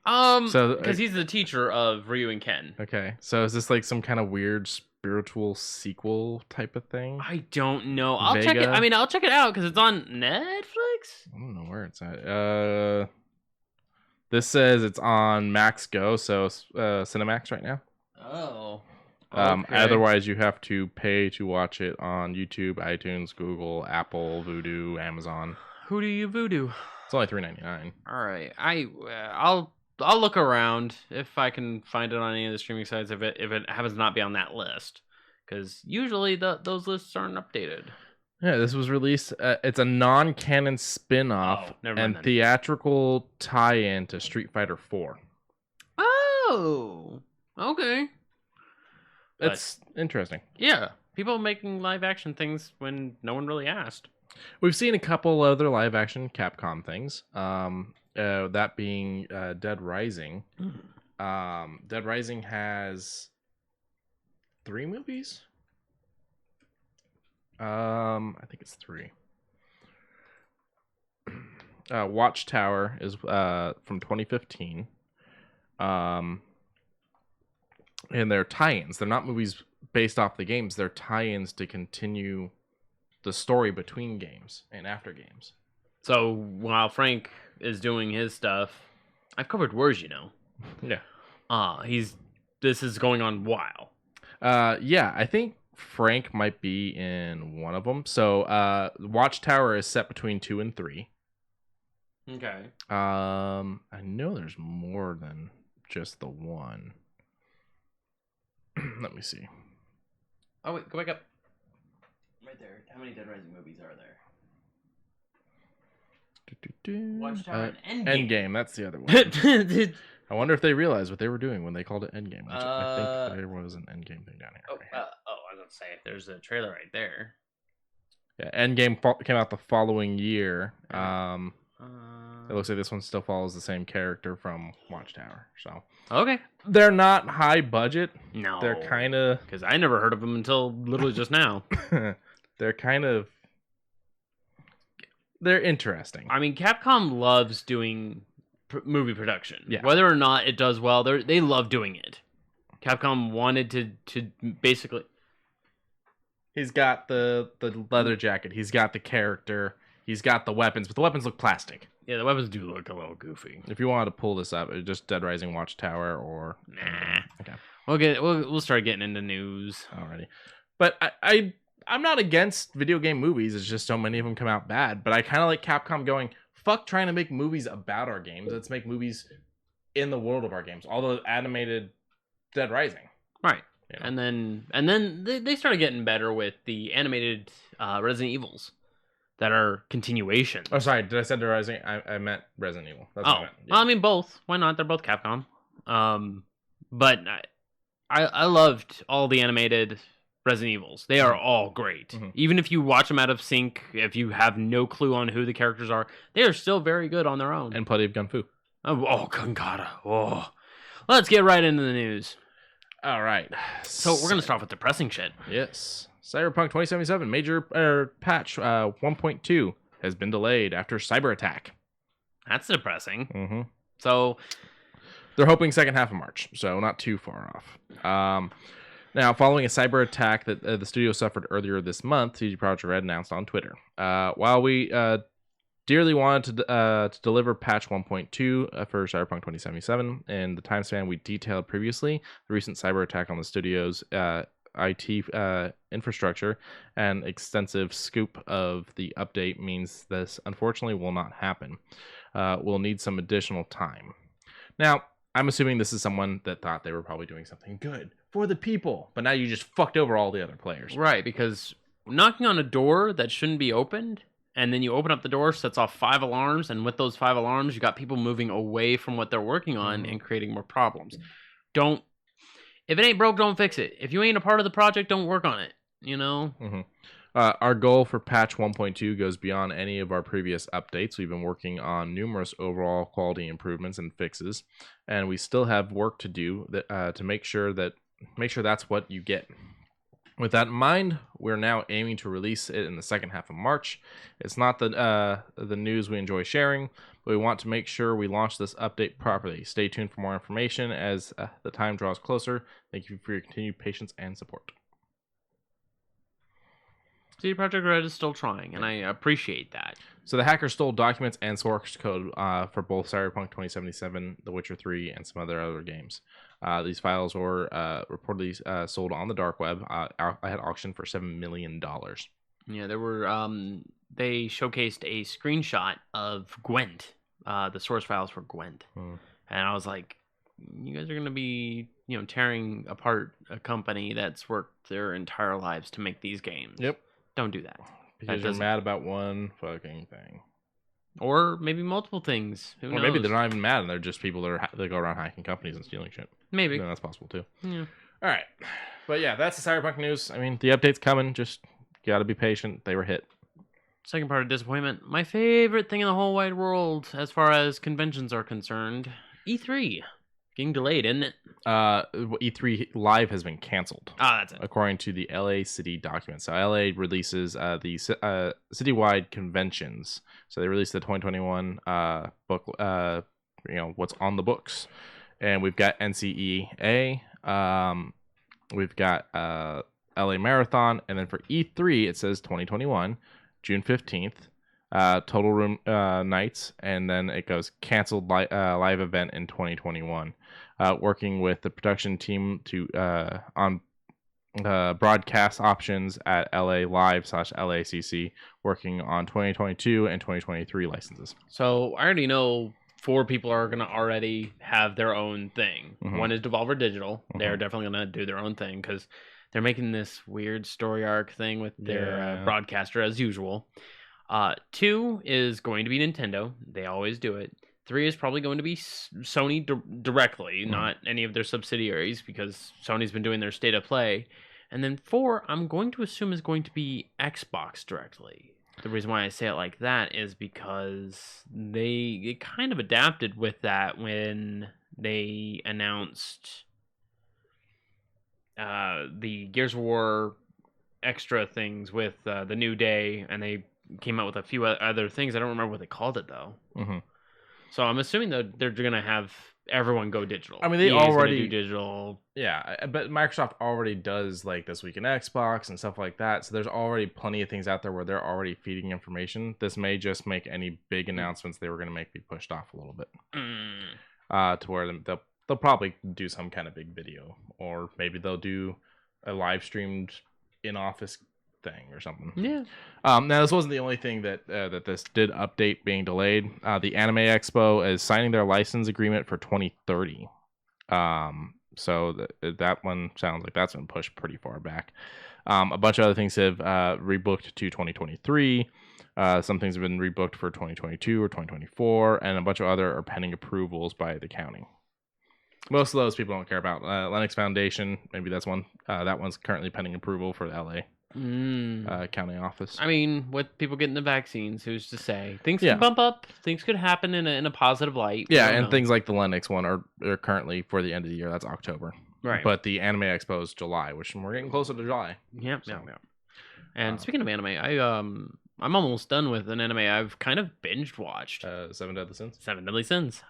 C: So,
B: because he's the teacher of Ryu and Ken.
C: Okay, so is this like some kind of weird spiritual sequel type of thing?
B: I don't know. I'll check it.
C: Vega?
B: I mean, I'll check it out because it's on Netflix.
C: I don't know where it's at. This says it's on Max Go, so Cinemax right now.
B: Oh.
C: Otherwise, you have to pay to watch it on YouTube, iTunes, Google, Apple, Vudu, Amazon.
B: Who do you voodoo?
C: It's only $3.99.
B: All right, I'll look around if I can find it on any of the streaming sites if it happens to not be on that list, because usually those lists aren't updated.
C: Yeah, this was released. It's a non-canon spin-off and theatrical tie-in to Street Fighter 4.
B: Oh, okay.
C: That's interesting.
B: Yeah, people making live-action things when no one really asked.
C: We've seen a couple other live-action Capcom things. That being Dead Rising. Dead Rising has 3 movies. I think it's 3. Watchtower is from 2015. And they're tie-ins. They're not movies based off the games. They're tie-ins to continue the story between games and after games.
B: So while Frank is doing his stuff, I've covered Wars, you know.
C: Yeah.
B: This is going on while.
C: Yeah, I think Frank might be in one of them. So Watchtower is set between 2 and 3.
B: Okay.
C: I know there's more than just the one. Let me see.
B: Oh wait, go back up. Right there. How many Dead Rising movies are there? Watchtower and Endgame.
C: Endgame, that's the other one. I wonder if they realized what they were doing when they called it Endgame. Which I think there was an Endgame thing down here.
B: I was gonna say there's a trailer right there.
C: Yeah, Endgame came out the following year. It looks like this one still follows the same character from Watchtower. So
B: okay,
C: they're not high budget.
B: No,
C: they're kind of
B: because I never heard of them until literally just now.
C: They're interesting.
B: I mean, Capcom loves doing movie production.
C: Yeah.
B: Whether or not it does well, they love doing it. Capcom wanted to basically.
C: He's got the leather jacket. He's got the character. He's got the weapons, but the weapons look plastic.
B: Yeah, the weapons do look a little goofy.
C: If you wanted to pull this up, it's just Dead Rising Watchtower or...
B: Nah.
C: Okay.
B: We'll start getting into news.
C: Alrighty. But I'm not against video game movies. It's just so many of them come out bad. But I kind of like Capcom going, fuck trying to make movies about our games. Let's make movies in the world of our games. All the animated Dead Rising.
B: Right.
C: You know?
B: And then they started getting better with the animated Resident Evils that are continuations.
C: Oh, sorry. Did I say Dead Rising? I meant Resident Evil. That's what I meant. Yeah.
B: Well, I mean, both. Why not? They're both Capcom. But I loved all the animated Resident Evils. They are all great. Mm-hmm. Even if you watch them out of sync, if you have no clue on who the characters are, they are still very good on their own.
C: And plenty of gun fu.
B: Oh, Gangara. Oh. Let's get right into the news.
C: All right.
B: So we're going to start with depressing shit.
C: Yes. Cyberpunk 2077 major patch 1.2 has been delayed after cyber attack.
B: That's depressing.
C: Mm-hmm.
B: So
C: they're hoping second half of March, so not too far off. Now, following a cyber attack that the studio suffered earlier this month, CD Projekt Red announced on Twitter, while we dearly wanted to deliver patch 1.2 for Cyberpunk 2077 in the time span we detailed previously, the recent cyber attack on the studio's IT infrastructure and extensive scoop of the update means this unfortunately will not happen. We'll need some additional time. Now, I'm assuming this is someone that thought they were probably doing something good for the people, but now you just fucked over all the other players.
B: Right, because knocking on a door that shouldn't be opened, and then you open up the door, sets off 5 alarms, and with those 5 alarms, you got people moving away from what they're working on and creating more problems. If it ain't broke, don't fix it. If you ain't a part of the project, don't work on it. You know?
C: Mm-hmm. Our goal for patch 1.2 goes beyond any of our previous updates. We've been working on numerous overall quality improvements and fixes, and we still have work to do to make sure that's what you get. With that in mind, we're now aiming to release it in the second half of March. It's not the news we enjoy sharing, but we want to make sure we launch this update properly. Stay tuned for more information as the time draws closer. Thank you for your continued patience and support.
B: CD Projekt Red is still trying, and I appreciate that.
C: So the hacker stole documents and source code for both Cyberpunk 2077, The Witcher 3, and some other games. These files were reportedly sold on the dark web. I had auctioned for $7 million.
B: Yeah, there were. They showcased a screenshot of Gwent, the source files for Gwent, and I was like, "You guys are going to be, tearing apart a company that's worked their entire lives to make these games.
C: Yep.
B: Don't do that.
C: Because you're mad about one fucking thing."
B: Or maybe multiple things. Who knows?
C: Maybe they're not even mad and they're just people that go around hacking companies and stealing shit.
B: Maybe.
C: No, that's possible too.
B: Yeah.
C: All right. But yeah, that's the Cyberpunk news. I mean, the update's coming. Just got to be patient. They were hit.
B: Second part of disappointment. My favorite thing in the whole wide world as far as conventions are concerned. E3. Getting delayed, isn't it?
C: E3 Live has been canceled.
B: That's it.
C: According to the LA City documents. So LA releases the citywide conventions. So they released the 2021 book, what's on the books. And we've got NCEA. We've got LA Marathon. And then for E3, it says 2021, June 15th. Total room nights. And then it goes canceled live event in 2021. Working with the production team to on broadcast options at LA Live /LACC, working on 2022 and 2023 licenses.
B: So I already know 4 people are going to already have their own thing. Mm-hmm. One is Devolver Digital. Mm-hmm. They're definitely going to do their own thing because they're making this weird story arc thing with their broadcaster as usual. 2 is going to be Nintendo. They always do it. 3 is probably going to be Sony directly, not any of their subsidiaries, because Sony's been doing their state of play. And then 4, I'm going to assume is going to be Xbox directly. The reason why I say it like that is because they kind of adapted with that when they announced the Gears of War extra things with the New Day, and they came out with a few other things. I don't remember what they called it, though. Mm-hmm. So I'm assuming that they're going to have everyone go digital.
C: I mean, they already
B: do digital.
C: Yeah, but Microsoft already does like This Week in Xbox and stuff like that. So there's already plenty of things out there where they're already feeding information. This may just make any big announcements they were going to make be pushed off a little bit. To where they'll probably do some kind of big video, or maybe they'll do a live streamed in-office thing or something.
B: Yeah.
C: Now this wasn't the only thing that this did update being delayed. The Anime Expo is signing their license agreement for 2030. So that one sounds like that's been pushed pretty far back. A bunch of other things have rebooked to 2023. Some things have been rebooked for 2022 or 2024, and a bunch of other are pending approvals by the county. Most of those people don't care about. Linux Foundation, maybe that's one. That one's currently pending approval for the LA county office.
B: I mean, with people getting the vaccines, who's to say? Things can bump up. Things could happen in a positive light.
C: Yeah, and things like the Linux one are currently for the end of the year. That's October.
B: Right.
C: But the Anime Expo is July, which we're getting closer to July.
B: Yep. So. Yeah. And speaking of anime, I'm almost done with an anime I've kind of binged watched.
C: Seven Deadly Sins.
B: Seven Deadly Sins.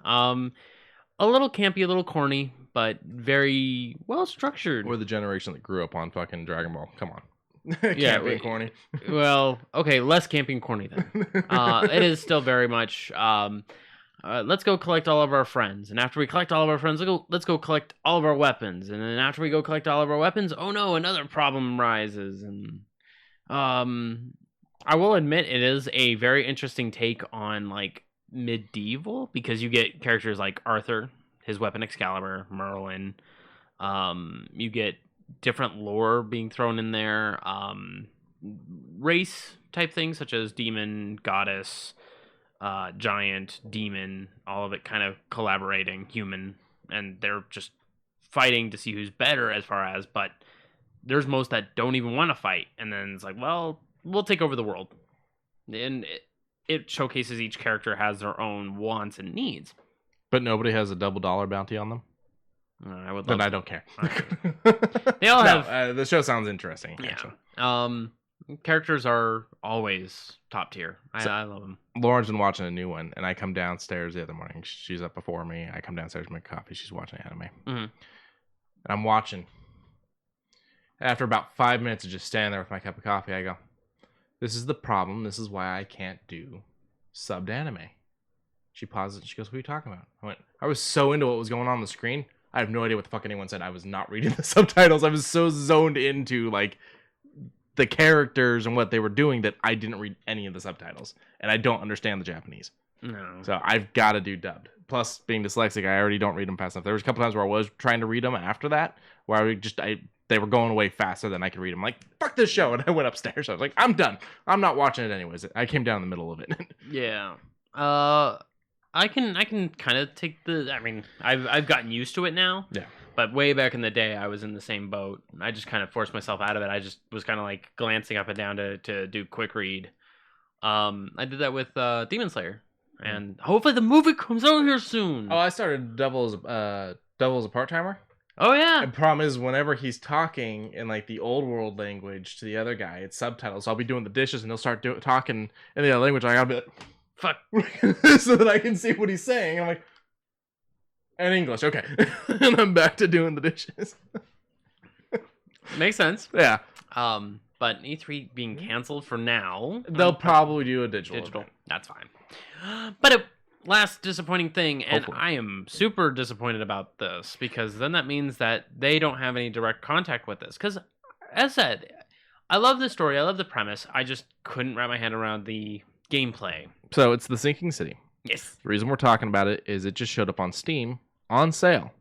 B: A little campy, a little corny, but very well structured.
C: We're the generation that grew up on fucking Dragon Ball. Come on. Campy and corny.
B: Well, okay, less campy and corny then. It is still very much. Let's go collect all of our friends, and after we collect all of our friends, let's go collect all of our weapons, and then after we go collect all of our weapons, oh no, another problem rises, and I will admit it is a very interesting take on like medieval, because you get characters like Arthur, his weapon Excalibur, Merlin. You get different lore being thrown in there, race type things such as demon, goddess, giant, demon, all of it kind of collaborating, human, and they're just fighting to see who's better as far as, but there's most that don't even want to fight, and then it's like, well, we'll take over the world. And it showcases each character has their own wants and needs.
C: But nobody has a $double bounty on them?
B: I would
C: then
B: love
C: I don't care.
B: They all have...
C: the show sounds interesting.
B: Yeah.
C: Actually.
B: Characters are always top tier. I love them.
C: Lauren's been watching a new one, and I come downstairs the other morning. She's up before me. I come downstairs to make coffee. She's watching anime.
B: Mm-hmm.
C: And I'm watching. After about 5 minutes of just standing there with my cup of coffee, I go, this is the problem. This is why I can't do subbed anime. She pauses and she goes, what are you talking about? I went, I was so into what was going on the screen. I have no idea what the fuck anyone said. I was not reading the subtitles. I was so zoned into like the characters and what they were doing that I didn't read any of the subtitles. And I don't understand the Japanese.
B: No.
C: So I've got to do dubbed. Plus, being dyslexic, I already don't read them fast enough. There was a couple times where I was trying to read them after that, where they were going away faster than I could read them. Like, fuck this show. And I went upstairs. I was like, I'm done. I'm not watching it anyways. I came down in the middle of it.
B: Yeah. I can kind of take the... I mean, I've gotten used to it now.
C: Yeah.
B: But way back in the day, I was in the same boat. I just kind of forced myself out of it. I just was kind of like glancing up and down to do quick read. I did that with Demon Slayer. And hopefully the movie comes out here soon.
C: Oh, I started Devil as a part-timer.
B: Oh, yeah.
C: The problem is whenever he's talking in like the old world language to the other guy, it's subtitles. So I'll be doing the dishes and he'll start talking in the other language. I gotta be like,
B: fuck.
C: so that I can see what he's saying. I'm like, and English, okay. And I'm back to doing the dishes.
B: Makes sense.
C: Yeah.
B: But E3 being canceled for now.
C: They'll probably do a digital. Event.
B: That's fine. But last disappointing thing, and
C: Hopefully.
B: I am super disappointed about this, because then that means that they don't have any direct contact with this. Because, as said, I love the story, I love the premise, I just couldn't wrap my head around the gameplay.
C: So it's The Sinking City.
B: Yes.
C: The reason we're talking about it is it just showed up on Steam on sale.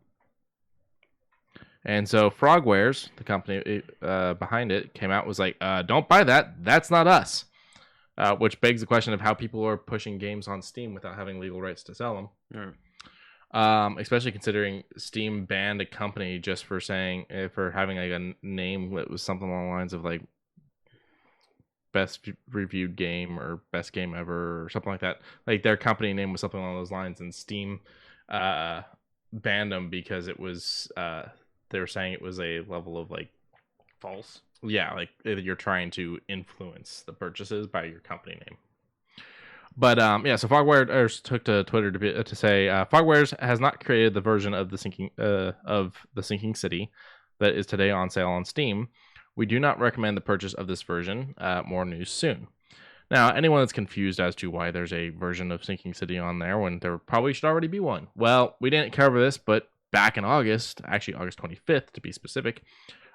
C: And so Frogwares, the company behind it, came out and was like, don't buy that. That's not us. Which begs the question of how people are pushing games on Steam without having legal rights to sell them. Especially considering Steam banned a company just for having like a name that was something along the lines of like best reviewed game or best game ever or something like that. Like their company name was something along those lines, and Steam banned them because it was they were saying it was a level of like
B: false.
C: Yeah, like you're trying to influence the purchases by your company name. But so Frogwares took to Twitter to say Frogwares has not created the version of the Sinking City that is today on sale on Steam. We do not recommend the purchase of this version. More news soon. Now, anyone that's confused as to why there's a version of Sinking City on there when there probably should already be one. Well, we didn't cover this, but back in August, actually August 25th to be specific,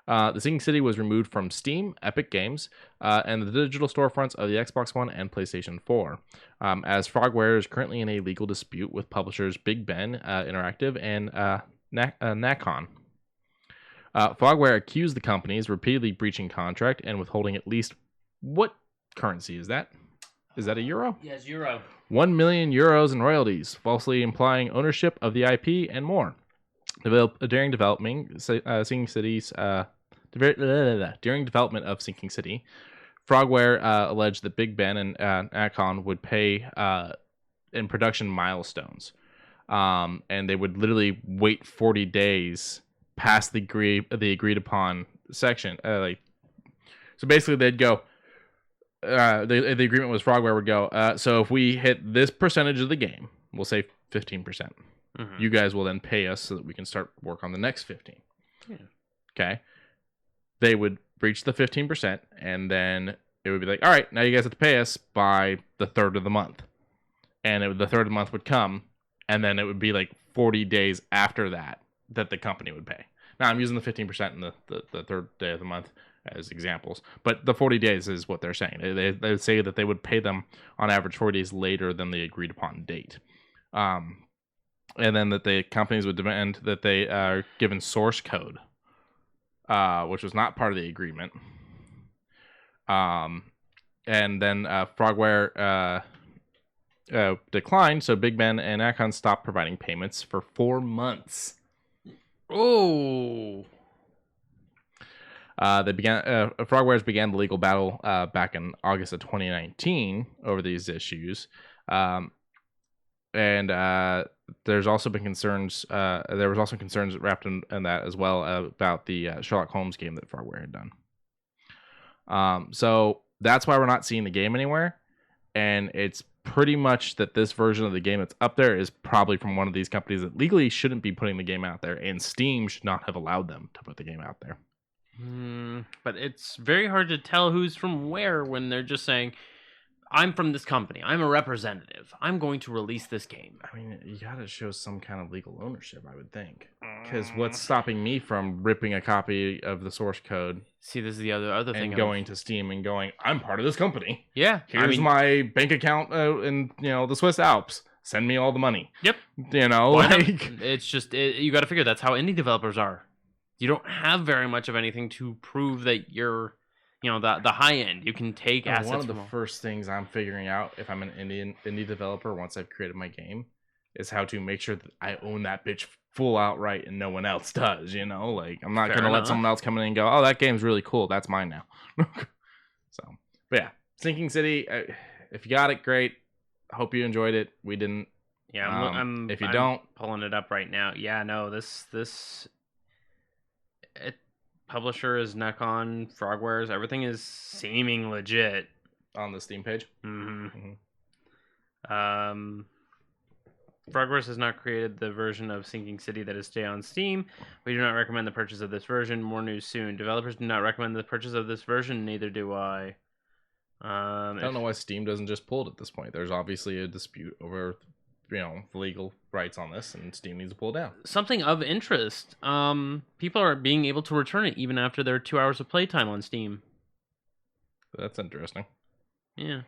C: the Sinking City was removed from Steam, Epic Games, and the digital storefronts of the Xbox One and PlayStation 4, as Frogware is currently in a legal dispute with publishers Big Ben Interactive and Nacon. Frogware accused the companies of repeatedly breaching contract and withholding at least... What currency is that? Is that a euro?
B: Yes, euro.
C: 1 million euros in royalties, falsely implying ownership of the IP and more. During development of Sinking City, Frogware alleged that Big Ben and Nacon would pay in production milestones, and they would literally wait 40 days past the agreed upon section. So basically, they'd go. The agreement was Frogware would go. So if we hit this percentage of the game, we'll say 15%. Mm-hmm. You guys will then pay us so that we can start work on the next 15. Yeah. Okay. They would reach the 15%, and then it would be like, all right, now you guys have to pay us by the third of the month. And the third of the month would come, and then it would be like 40 days after that the company would pay. Now, I'm using the 15% in the third day of the month as examples, but the 40 days is what they're saying. They would say that they would pay them on average 40 days later than the agreed upon date. And then that the companies would demand that they are given source code, which was not part of the agreement. And then Frogware declined, so Big Ben and Nacon stopped providing payments for 4 months.
B: Oh.
C: Frogwares began the legal battle back in August of 2019 over these issues. And there's also been concerns. There was also concerns wrapped in that as well about the Sherlock Holmes game that Frogware had done. So that's why we're not seeing the game anywhere. And it's pretty much that this version of the game that's up there is probably from one of these companies that legally shouldn't be putting the game out there, and Steam should not have allowed them to put the game out there.
B: But it's very hard to tell who's from where when they're just saying, I'm from this company. I'm a representative. I'm going to release this game.
C: I mean, you gotta show some kind of legal ownership, I would think. Because what's stopping me from ripping a copy of the source code?
B: See, this is the other thing.
C: And going to Steam and going, I'm part of this company.
B: Yeah.
C: Here's my bank account in the Swiss Alps. Send me all the money.
B: Yep. It's just you got to figure that's how indie developers are. You don't have very much of anything to prove that you're. The high end. You can take assets.
C: One of the first things I'm figuring out if I'm an indie developer once I've created my game is how to make sure that I own that bitch full outright and no one else does. Like I'm not going to let someone else come in and go, oh, that game's really cool. That's mine now. So, but yeah, Sinking City. If you got it, great. Hope you enjoyed it. We didn't.
B: Yeah,
C: if you don't,
B: pulling it up right now. Yeah, no, this. Publisher is Necon, Frogwares, everything is seeming legit
C: on the Steam page.
B: Frogwares has not created the version of Sinking City that is stay on Steam. We do not recommend the purchase of this version. More news soon. Developers do not recommend the purchase of this version. Neither do I.
C: I don't know why Steam doesn't just pull it at this point. There's obviously a dispute over the legal rights on this, and Steam needs to pull it down.
B: Something of interest. People are being able to return it even after their 2 hours of playtime on Steam.
C: That's interesting.
B: Yeah.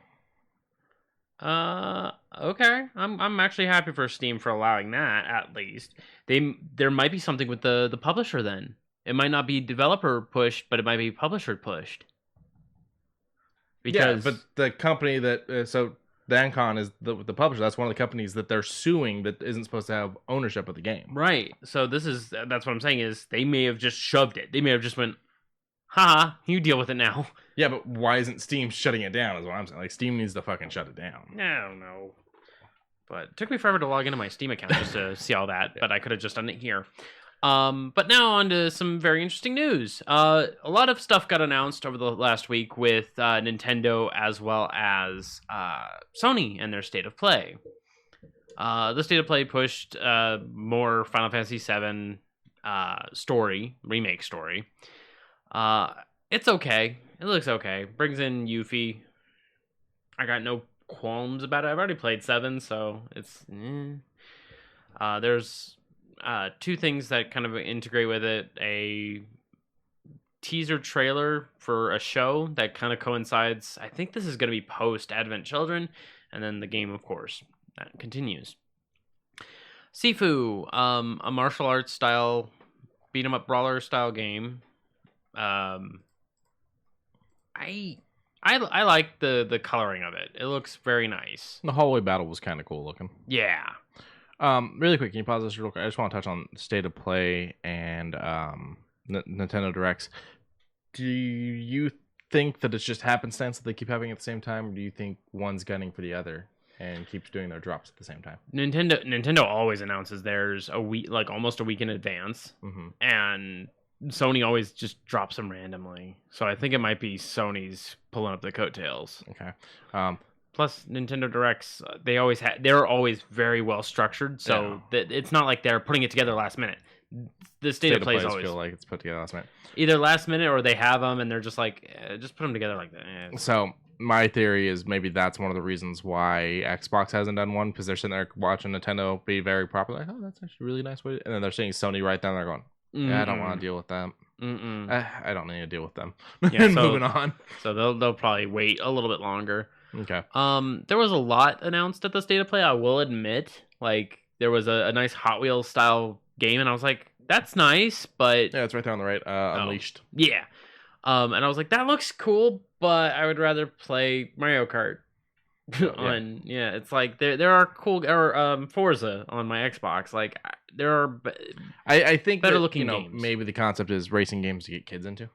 B: Okay. I'm actually happy for Steam for allowing that, at least. There might be something with the publisher then. It might not be developer pushed, but it might be publisher pushed.
C: Because but the company that Dancon is the publisher. That's one of the companies that they're suing that isn't supposed to have ownership of the game.
B: Right. So that's what I'm saying is they may have just shoved it. They may have just went, ha, you deal with it now.
C: Yeah, but why isn't Steam shutting it down is what I'm saying. Like, Steam needs to fucking shut it down.
B: I don't know. But it took me forever to log into my Steam account just to see all that, but I could have just done it here. But now on to some very interesting news. A lot of stuff got announced over the last week with Nintendo as well as Sony and their State of Play. The State of Play pushed more Final Fantasy VII remake story. It's okay. It looks okay. Brings in Yuffie. I got no qualms about it. I've already played 7, so it's... There's... two things that kind of integrate with it: a teaser trailer for a show that kind of coincides. I think this is going to be post Advent Children, and then the game, of course, that continues. Sifu, a martial arts style beat 'em up brawler style game. I like the coloring of it. It looks very nice.
C: The hallway battle was kind of cool looking.
B: Yeah.
C: Really quick, can you pause this real quick? I just want to touch on State of Play and Nintendo Directs. Do you think that it's just happenstance that they keep having at the same time, or do you think one's gunning for the other and keeps doing their drops at the same time?
B: Nintendo always announces theirs a week, like almost a week in advance, and Sony always just drops them randomly. So I think it might be Sony's pulling up the coattails.
C: Okay.
B: Plus, Nintendo Directs, they're always very well structured, so that it's not like they're putting it together last minute. The State of Play is always
C: feel like it's put together last minute.
B: Either last minute or they have them and they're just like, just put them together like that.
C: So my theory is maybe that's one of the reasons why Xbox hasn't done one, because they're sitting there watching Nintendo be very proper, like, oh, that's actually a really nice way. And then they're seeing Sony right there, and they're going, I don't want to deal with them. I don't need to deal with them.
B: Yeah,
C: and moving on.
B: So they'll probably wait a little bit longer.
C: Okay.
B: There was a lot announced at the State of Play, I will admit. Like, there was a nice Hot Wheels style game, and I was like, that's nice, but...
C: Yeah, it's right there on the right. Unleashed.
B: Yeah. And I was like, that looks cool, but I would rather play Mario Kart. It's like, there are cool... Or Forza on my Xbox. Like, there are...
C: I think
B: better looking games.
C: Maybe the concept is racing games to get kids into.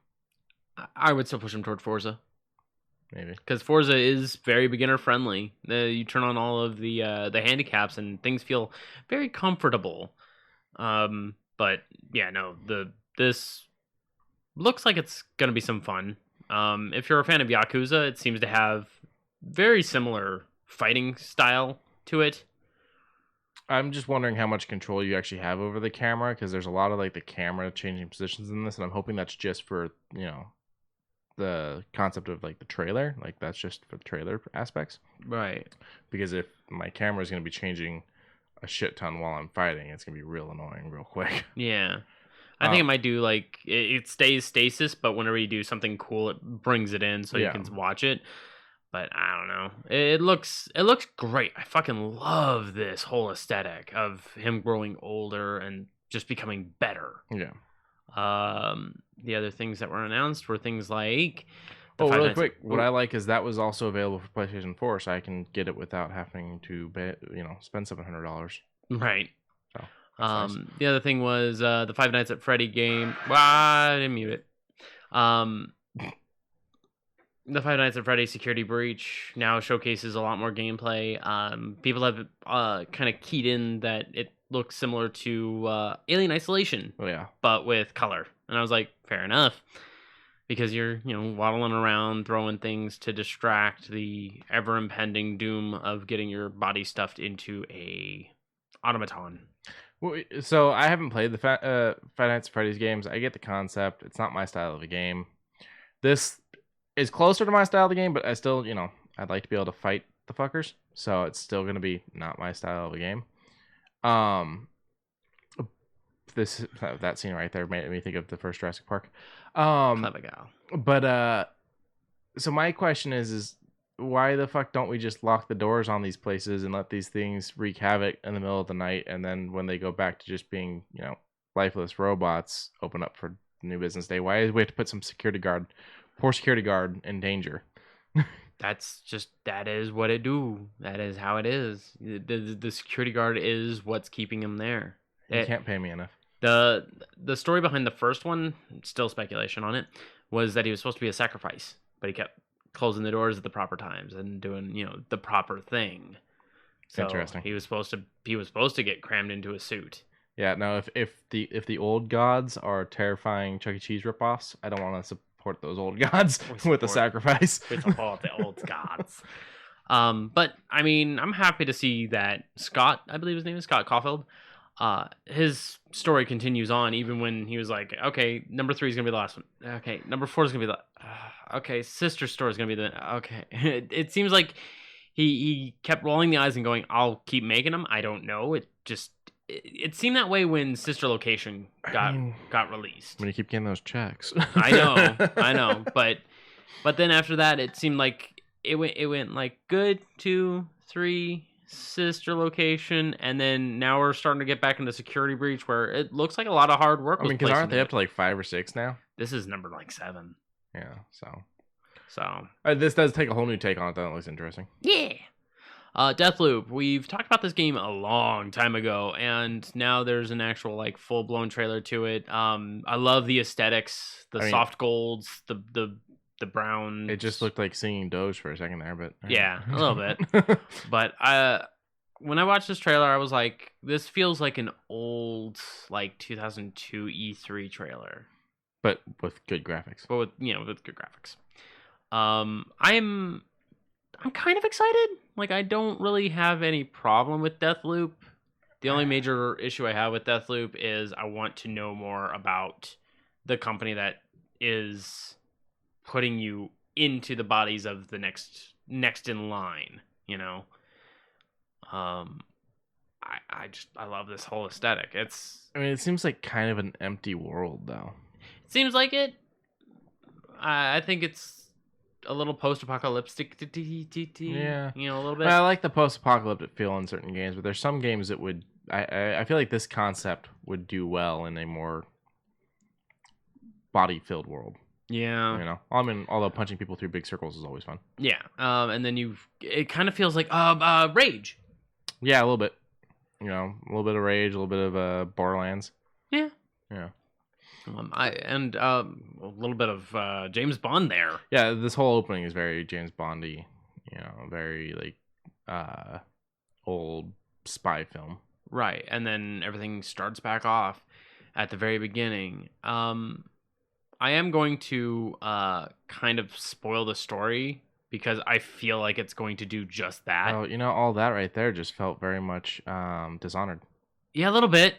B: I would still push them toward Forza.
C: maybe.
B: Because Forza is very beginner friendly. You turn on all of the handicaps and things feel very comfortable. But yeah, no, this looks like it's gonna be some fun. If you're a fan of Yakuza, it seems to have very similar fighting style to it.
C: I'm just wondering how much control you actually have over the camera, because there's a lot of like the camera changing positions in this, and I'm hoping that's just for the concept of like the trailer, like that's just for the trailer aspects.
B: Right.
C: Because if my camera is going to be changing a shit ton while I'm fighting, it's going to be real annoying real quick.
B: Yeah. I think it might do like it stays stasis, but whenever you do something cool, it brings it in so you can watch it. But I don't know. It looks great. I fucking love this whole aesthetic of him growing older and just becoming better.
C: Yeah.
B: The other things that were announced were things like
C: really quick, what I like is that was also available for PlayStation 4, so I can get it without having to spend $700.
B: Right.
C: So nice.
B: The other thing was the Five Nights at Freddy game. Well, I didn't mute it. The Five Nights at Freddy Security Breach now showcases a lot more gameplay. People have kind of keyed in that it looks similar to Alien Isolation.
C: Oh yeah,
B: but with color. And I was like, fair enough, because you're waddling around throwing things to distract the ever impending doom of getting your body stuffed into a automaton.
C: Well, so I haven't played the Five Nights at Freddy's games. I get the concept. It's not my style of a game. This is closer to my style of the game, but I still, I'd like to be able to fight the fuckers. So it's still going to be not my style of a game. That scene right there made me think of the first Jurassic Park.
B: Clever gal.
C: But so my question is why the fuck don't we just lock the doors on these places and let these things wreak havoc in the middle of the night, and then when they go back to just being lifeless robots, open up for new business day? Why do we have to put some poor security guard in danger?
B: That is what it do. That is how it is. The security guard is what's keeping him there.
C: You can't pay me enough.
B: The story behind the first one, still speculation on it, was that he was supposed to be a sacrifice, but he kept closing the doors at the proper times and doing the proper thing. So
C: interesting.
B: He was supposed to get crammed into a suit.
C: Yeah, no. If the old gods are terrifying Chuck E. Cheese ripoffs, I don't want to support those old gods with the sacrifice.
B: We support the old gods. But I mean, I'm happy to see that Scott, I believe his name is Scott Caulfield. His story continues on even when he was like, okay, number 3 is gonna be the last one. Okay, number 4 is gonna be okay, Sister Store is gonna be the okay. It seems like he kept rolling the eyes and going, I'll keep making them. I don't know. It seemed that way when Sister Location got released.
C: When you keep getting those checks.
B: I know, but then after that, it seemed like it went like good 2, 3. Sister Location, and then now we're starting to get back into Security Breach, where it looks like a lot of hard work.
C: I mean, because aren't they up to like 5 or 6 now?
B: This is number like 7.
C: Yeah, so
B: this
C: does take a whole new take on it. That looks interesting.
B: Yeah. Deathloop. We've talked about this game a long time ago, and now there's an actual like full blown trailer to it. I love the aesthetics, soft golds, the brown.
C: It just looked like singing Doge for a second there, but
B: yeah, a little bit. But when I watched this trailer, I was like, this feels like an old like 2002 E3 trailer,
C: but with good graphics.
B: But with good graphics. I'm kind of excited. Like, I don't really have any problem with Deathloop. The only major issue I have with Deathloop is I want to know more about the company that is putting you into the bodies of the next in line, I love this whole aesthetic. It
C: seems like kind of an empty world though.
B: It seems like it. I think it's a little post-apocalyptic.
C: Yeah.
B: A little bit.
C: I like the post-apocalyptic feel in certain games, but there's some games that would I feel like this concept would do well in a more body-filled world.
B: Yeah.
C: Although punching people through big circles is always fun.
B: Yeah. And then it kind of feels like Rage.
C: Yeah, a little bit. A little bit of Rage, a little bit of Borderlands.
B: Yeah.
C: Yeah.
B: A little bit of James Bond there.
C: Yeah, this whole opening is very James Bondy, very like old spy film.
B: Right, and then everything starts back off at the very beginning. I am going to kind of spoil the story because I feel like it's going to do just that.
C: Oh, all that right there just felt very much Dishonored.
B: Yeah, a little bit.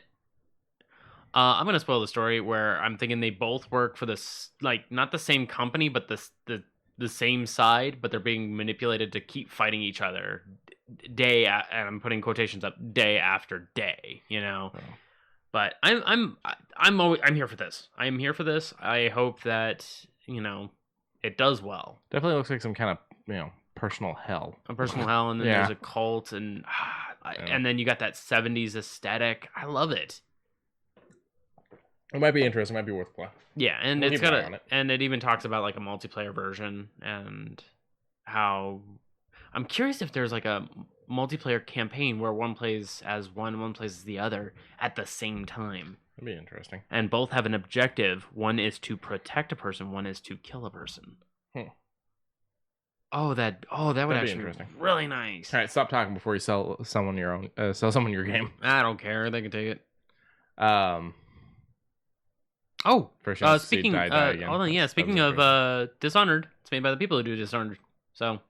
B: I'm gonna spoil the story where I'm thinking they both work for this, like, not the same company, but the same side, but they're being manipulated to keep fighting each other and I'm putting quotations up, day after day.
C: Oh.
B: But I'm here for this. I am here for this. I hope that it does well.
C: Definitely looks like some kind of personal hell.
B: A personal hell, and then
C: Yeah.
B: there's a cult, and then you got that 70s aesthetic. I love it.
C: It might be interesting. It might be worth playing.
B: Yeah, and
C: We'll
B: it's
C: keep an
B: got
C: eye on it.
B: and it even talks about like a multiplayer version and how I'm curious if there's like a multiplayer campaign where one plays as one plays as the other at the same time.
C: That'd be interesting.
B: And both have an objective. One is to protect a person, one is to kill a person. Oh, that would
C: That'd be
B: actually be
C: interesting.
B: really nice.
C: All right, stop talking before you sell someone your game.
B: I don't care. They can take it.
C: First chance to see
B: Speaking
C: Die again.
B: hold on, yeah,
C: That's
B: speaking of Dishonored, it's made by the people who do Dishonored. So,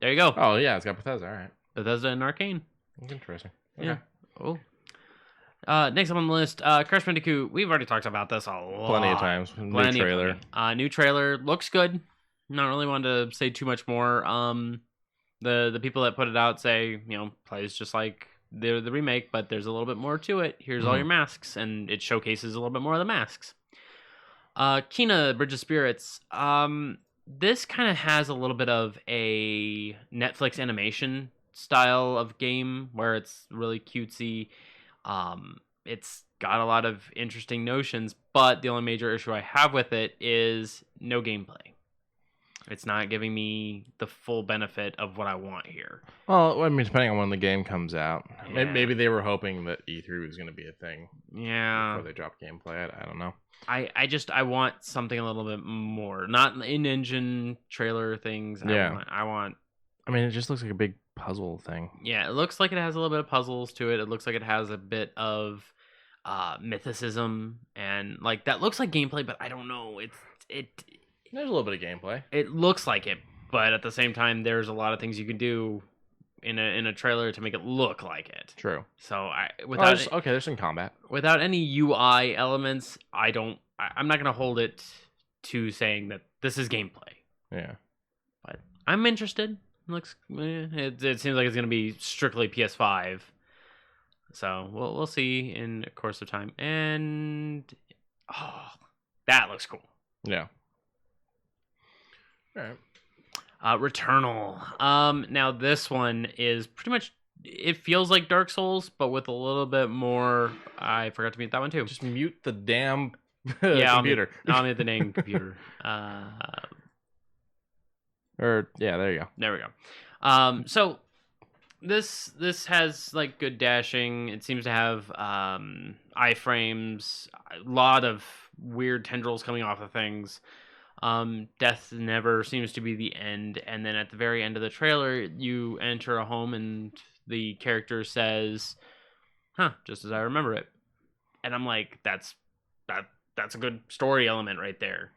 B: there you go.
C: Oh yeah, it's got Bethesda. All right,
B: Bethesda and Arcane.
C: that's interesting. Okay.
B: Yeah. Oh. Next up on the list, Crash Bandicoot. We've already talked about this a lot.
C: Plenty of times. New trailer.
B: New trailer looks good. Not really wanting to say too much more. The people that put it out say plays just like the remake, but there's a little bit more to it. Here's all your masks, and it showcases a little bit more of the masks. Kena Bridge of Spirits. This kind of has a little bit of a Netflix animation style of game where it's really cutesy. It's got a lot of interesting notions, but the only major issue I have with it is no gameplay. It's not giving me the full benefit of what I want here.
C: Well, I mean, depending on when the game comes out,
B: Yeah.
C: maybe they were hoping that E3 was going to be a thing.
B: Yeah.
C: Before they drop gameplay, I don't know.
B: I want something a little bit more, not in-engine trailer things.
C: Yeah.
B: I want.
C: I mean, it just looks like a big puzzle thing.
B: Yeah, it looks like it has a little bit of puzzles to it. It looks like it has a bit of mythicism, and like that looks like gameplay, but I don't know.
C: There's a little bit of gameplay.
B: It looks like it, but at the same time, there's a lot of things you can do in a trailer to make it look like it.
C: True.
B: So
C: there's some combat.
B: Without any UI elements, I'm not gonna hold it to saying that this is gameplay.
C: Yeah.
B: But I'm interested. It seems like it's gonna be strictly PS5. So we'll see in the course of time. And that looks cool.
C: Yeah. All right.
B: Returnal. Now this one is pretty much. It feels like Dark Souls, but with a little bit more. I forgot to mute that one too.
C: Just mute the damn
B: computer.
C: computer.
B: I'll mute the name computer.
C: There you go.
B: There we go. So this has like good dashing. It seems to have iframes. A lot of weird tendrils coming off of things. Death never seems to be the end, and then at the very end of the trailer, you enter a home and the character says, just as I remember it. And I'm like, that's a good story element right there.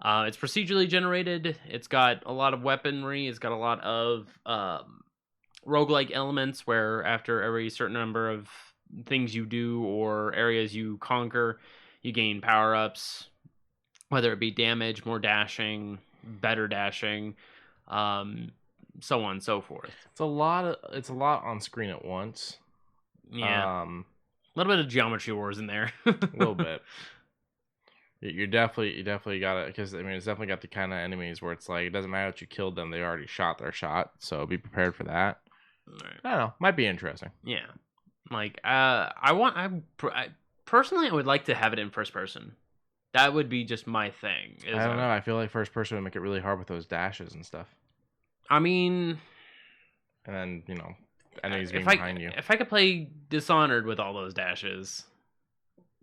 B: It's procedurally generated. It's got a lot of weaponry. It's got a lot of roguelike elements where after every certain number of things you do or areas you conquer, you gain power-ups, whether it be damage, more dashing, better dashing, so on and so forth.
C: It's a lot on screen at once.
B: Yeah. A little bit of Geometry Wars in there.
C: A little bit. You definitely got it, because I mean it's definitely got the kind of enemies where it's like it doesn't matter that you killed them, they already shot their shot, so be prepared for that.
B: Right.
C: I don't know, might be interesting.
B: Yeah, like personally, I would like to have it in first person. That would be just my thing.
C: I don't know. I feel like first person would make it really hard with those dashes and stuff.
B: I mean,
C: and then enemies being behind you.
B: If I could play Dishonored with all those dashes.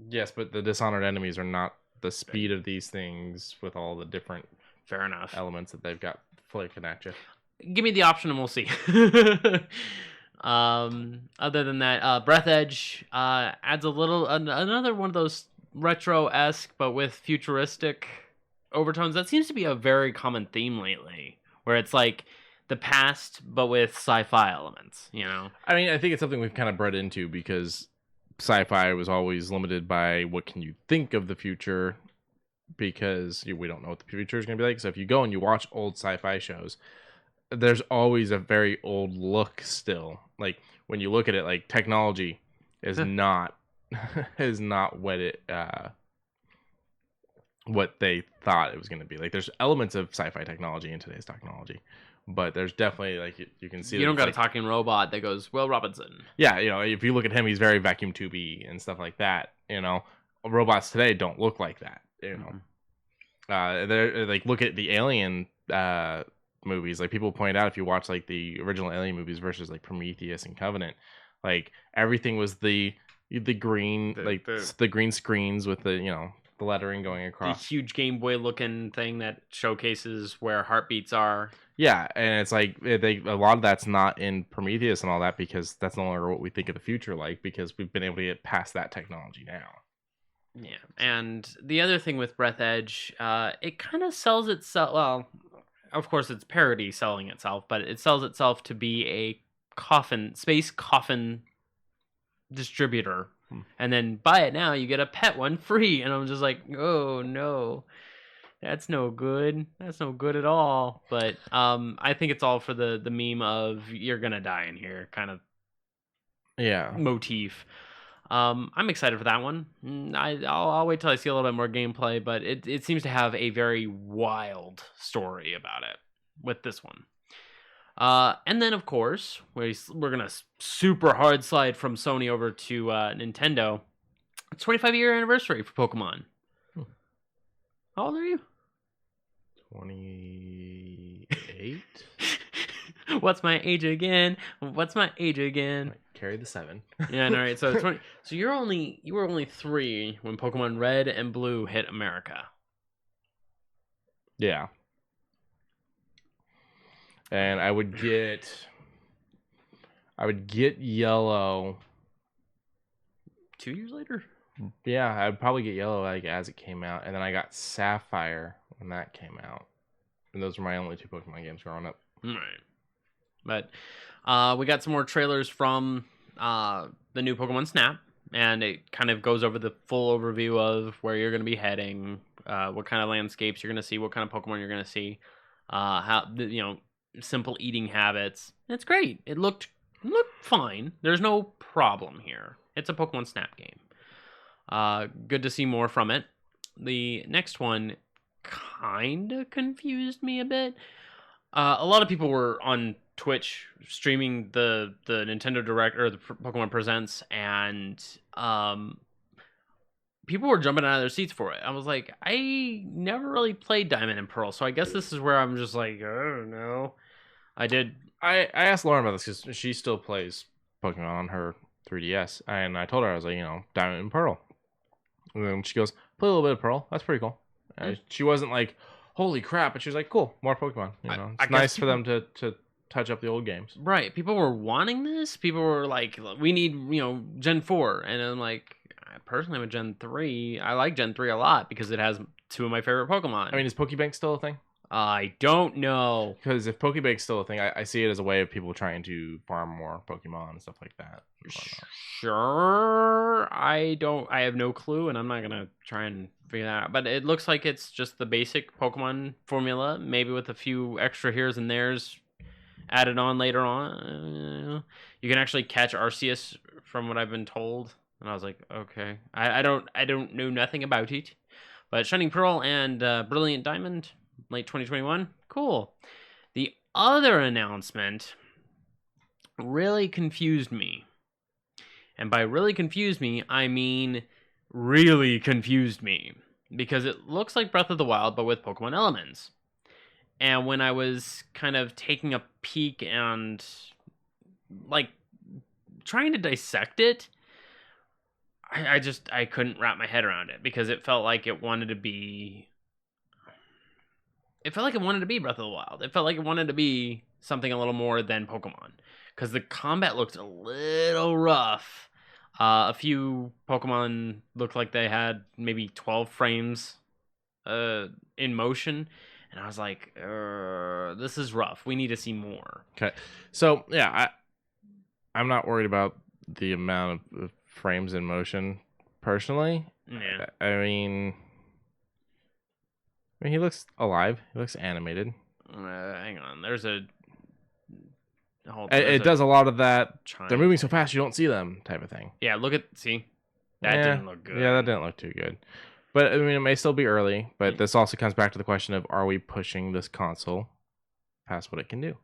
C: Yes, but the Dishonored enemies are not the speed of these things with all the different
B: Fair enough.
C: elements that they've got flicking at you.
B: Give me the option and we'll see. Other than that, Breath Edge adds a little another one of those retro-esque but with futuristic overtones. That seems to be a very common theme lately, where it's like the past but with sci-fi elements, you know?
C: I mean, I think it's something we've kind of bred into because sci-fi was always limited by what can you think of the future, because we don't know what the future is going to be like. So if you go and you watch old sci-fi shows, there's always a very old look still. Like when you look at it, like technology is not is not what they thought it was going to be. Like there's elements of sci-fi technology in today's technology, but there's definitely like you can see.
B: You don't got
C: like,
B: a talking robot that goes, Will Robinson.
C: Yeah, if you look at him, he's very vacuum tubey and stuff like that. Robots today don't look like that. They're like, look at the Alien movies. Like people point out, if you watch like the original Alien movies versus like Prometheus and Covenant, like everything was the green, the green screens with the the lettering going across.
B: The huge Game Boy looking thing that showcases where heartbeats are.
C: Yeah, and it's like a lot of that's not in Prometheus and all that, because that's no longer what we think of the future like, because we've been able to get past that technology now.
B: Yeah, and the other thing with Breath Edge, it kind of sells itself. Well, of course, it's parody selling itself, but it sells itself to be a space coffin distributor. And then buy it now, you get a pet one free. And I'm just like, oh no, that's no good. That's no good at all. But I think it's all for the meme of you're gonna die in here kind of motif. I'm excited for that one. I'll wait till I see a little bit more gameplay, but it seems to have a very wild story about it with this one. And then, of course, we're going to super hard slide from Sony over to Nintendo. It's 25-year anniversary for Pokemon. How old are you?
C: 28.
B: What's my age again? What's my age again?
C: Right, carry the 7.
B: Yeah, all right. So 20. So you were only 3 when Pokemon Red and Blue hit America.
C: Yeah. And I would get Yellow
B: 2 years later.
C: Yeah, I'd probably get Yellow like as it came out, and then I got Sapphire when that came out. And those were my only 2 Pokemon games growing up.
B: All right. But we got some more trailers from the new Pokemon Snap, and it kind of goes over the full overview of where you're going to be heading, what kind of landscapes you're going to see, what kind of Pokemon you're going to see, how simple eating habits. It's great. It looked fine. There's no problem here. It's a Pokemon Snap game. Good to see more from it. The next one kind of confused me a bit. A lot of people were on Twitch streaming the Nintendo Direct or the Pokemon Presents, and people were jumping out of their seats for it. I was like, I never really played Diamond and Pearl, so I guess this is where I'm just like, I don't know. I
C: asked Lauren about this because she still plays Pokemon on her 3DS, and I told her, I was like, Diamond and Pearl. And then she goes, play a little bit of Pearl. That's pretty cool. She wasn't like, holy crap, but she was like, cool, more Pokemon. It's nice for them to touch up the old games.
B: Right. People were wanting this. People were like, we need, Gen 4. And I'm like, personally, I'm a Gen 3. I like Gen 3 a lot because it has 2 of my favorite Pokemon.
C: I mean, is Pokebank still a thing?
B: I don't know.
C: Because if Pokebank's still a thing, I see it as a way of people trying to farm more Pokemon and stuff like that.
B: Sure. I have no clue, and I'm not going to try and figure that out. But it looks like it's just the basic Pokemon formula, maybe with a few extra here's and there's added on later on. You can actually catch Arceus from what I've been told. And I was like, okay. I don't know nothing about it. But Shining Pearl and Brilliant Diamond, late 2021, cool. The other announcement really confused me. And by really confused me, I mean really confused me. Because it looks like Breath of the Wild, but with Pokemon elements. And when I was kind of taking a peek and, like, trying to dissect it, I couldn't wrap my head around it because it felt like it wanted to be. It felt like it wanted to be Breath of the Wild. It felt like it wanted to be something a little more than Pokemon because the combat looked a little rough. A few Pokemon looked like they had maybe 12 frames in motion, and I was like, this is rough. We need to see more.
C: Okay, so yeah, I'm not worried about the amount of frames in motion personally.
B: Yeah.
C: I mean, he looks alive. He looks animated.
B: Hang on. There's a.
C: It does a lot of that.
B: Chime.
C: They're moving so fast you don't see them type of thing.
B: Yeah, see? That didn't look good.
C: Yeah, that didn't look too good. But I mean, it may still be early. But this also comes back to the question of: are we pushing this console past what it can do?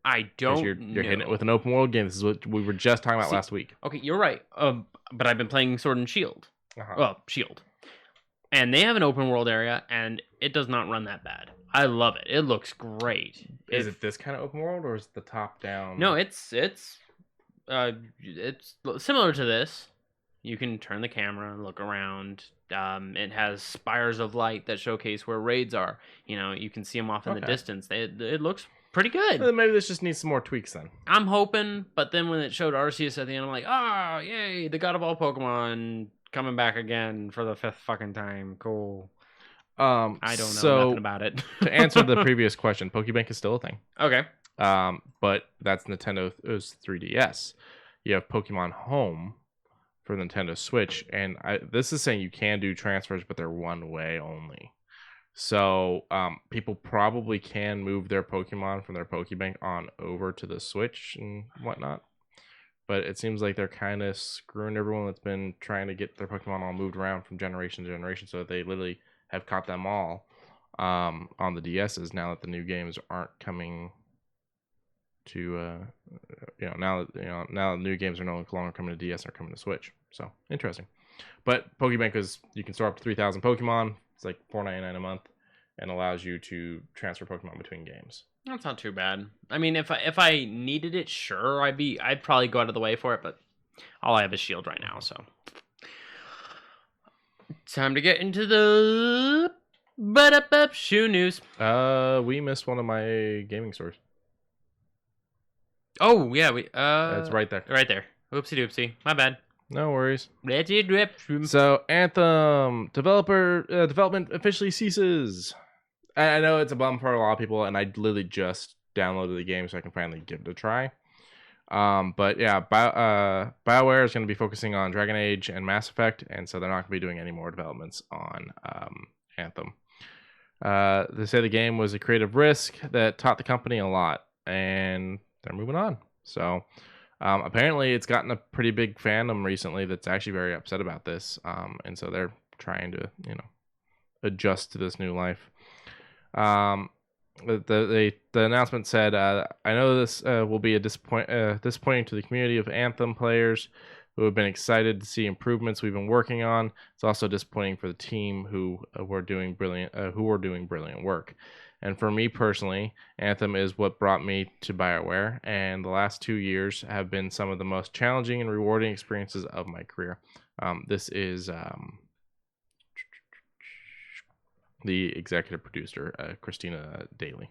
B: I don't.
C: You're hitting it with an open world game. This is what we were just talking about last week.
B: Okay, you're right. But I've been playing Sword and Shield.
C: Uh-huh.
B: Well, Shield, and they have an open world area, and it does not run that bad. I love it. It looks great.
C: Is it this kind of open world, or is it the top down?
B: No, it's similar to this. You can turn the camera and look around. It has spires of light that showcase where raids are. You can see them off in the distance. It looks pretty good.
C: Well, maybe this just needs some more tweaks then.
B: I'm hoping, but then when it showed Arceus at the end, I'm like, oh, yay, the god of all Pokemon coming back again for the 5th fucking time. Cool. I don't know nothing about it.
C: To answer the previous question, Pokebank is still a thing.
B: Okay.
C: But that's Nintendo's 3DS. You have Pokemon Home for Nintendo Switch, and this is saying you can do transfers, but they're one way only. So people probably can move their Pokemon from their Pokebank on over to the Switch and whatnot. But it seems like they're kind of screwing everyone that's been trying to get their Pokemon all moved around from generation to generation, so that they literally have caught them all on the DSs now that the new games aren't coming to now the new games are no longer coming to DS, are coming to Switch. So interesting. But Pokebank is, you can store up to 3,000 Pokemon. It's like $4.99 a month, and allows you to transfer Pokemon between games.
B: That's not too bad. I mean, if I needed it, sure, I'd probably go out of the way for it, but all I have is Shield right now, so. Time to get into the shoe news.
C: We missed one of my gaming stores.
B: Oh yeah,
C: it's right there.
B: Right there. Oopsie doopsie. My bad.
C: No worries. So Anthem development officially ceases. I know it's a bum for a lot of people, and I literally just downloaded the game so I can finally give it a try. But yeah, BioWare is going to be focusing on Dragon Age and Mass Effect, and so they're not going to be doing any more developments on Anthem. They say the game was a creative risk that taught the company a lot, and they're moving on. So apparently it's gotten a pretty big fandom recently that's actually very upset about this, and so they're trying to adjust to this new life. The announcement said, I know this will be disappointing to the community of Anthem players who have been excited to see improvements we've been working on. It's also disappointing for the team who were doing brilliant work. And for me personally, Anthem is what brought me to BioWare, and the last 2 years have been some of the most challenging and rewarding experiences of my career. This is the executive producer, Christina Daly.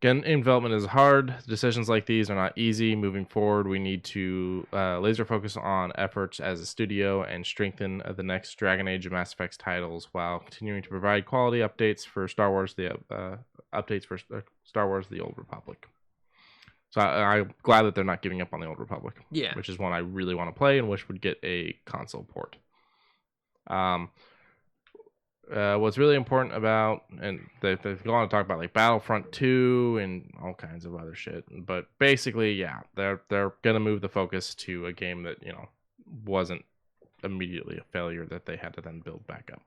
C: Again, development is hard. Decisions like these are not easy. Moving forward, we need to laser focus on efforts as a studio and strengthen the next Dragon Age and Mass Effect titles while continuing to provide quality updates for Star Wars: The Old Republic. So I'm glad that they're not giving up on the Old Republic.
B: Yeah,
C: which is one I really want to play and wish would get a console port. What's really important about, and they've gone on to talk about like Battlefront 2 and all kinds of other shit, but basically, yeah, they're gonna move the focus to a game that wasn't immediately a failure that they had to then build back up.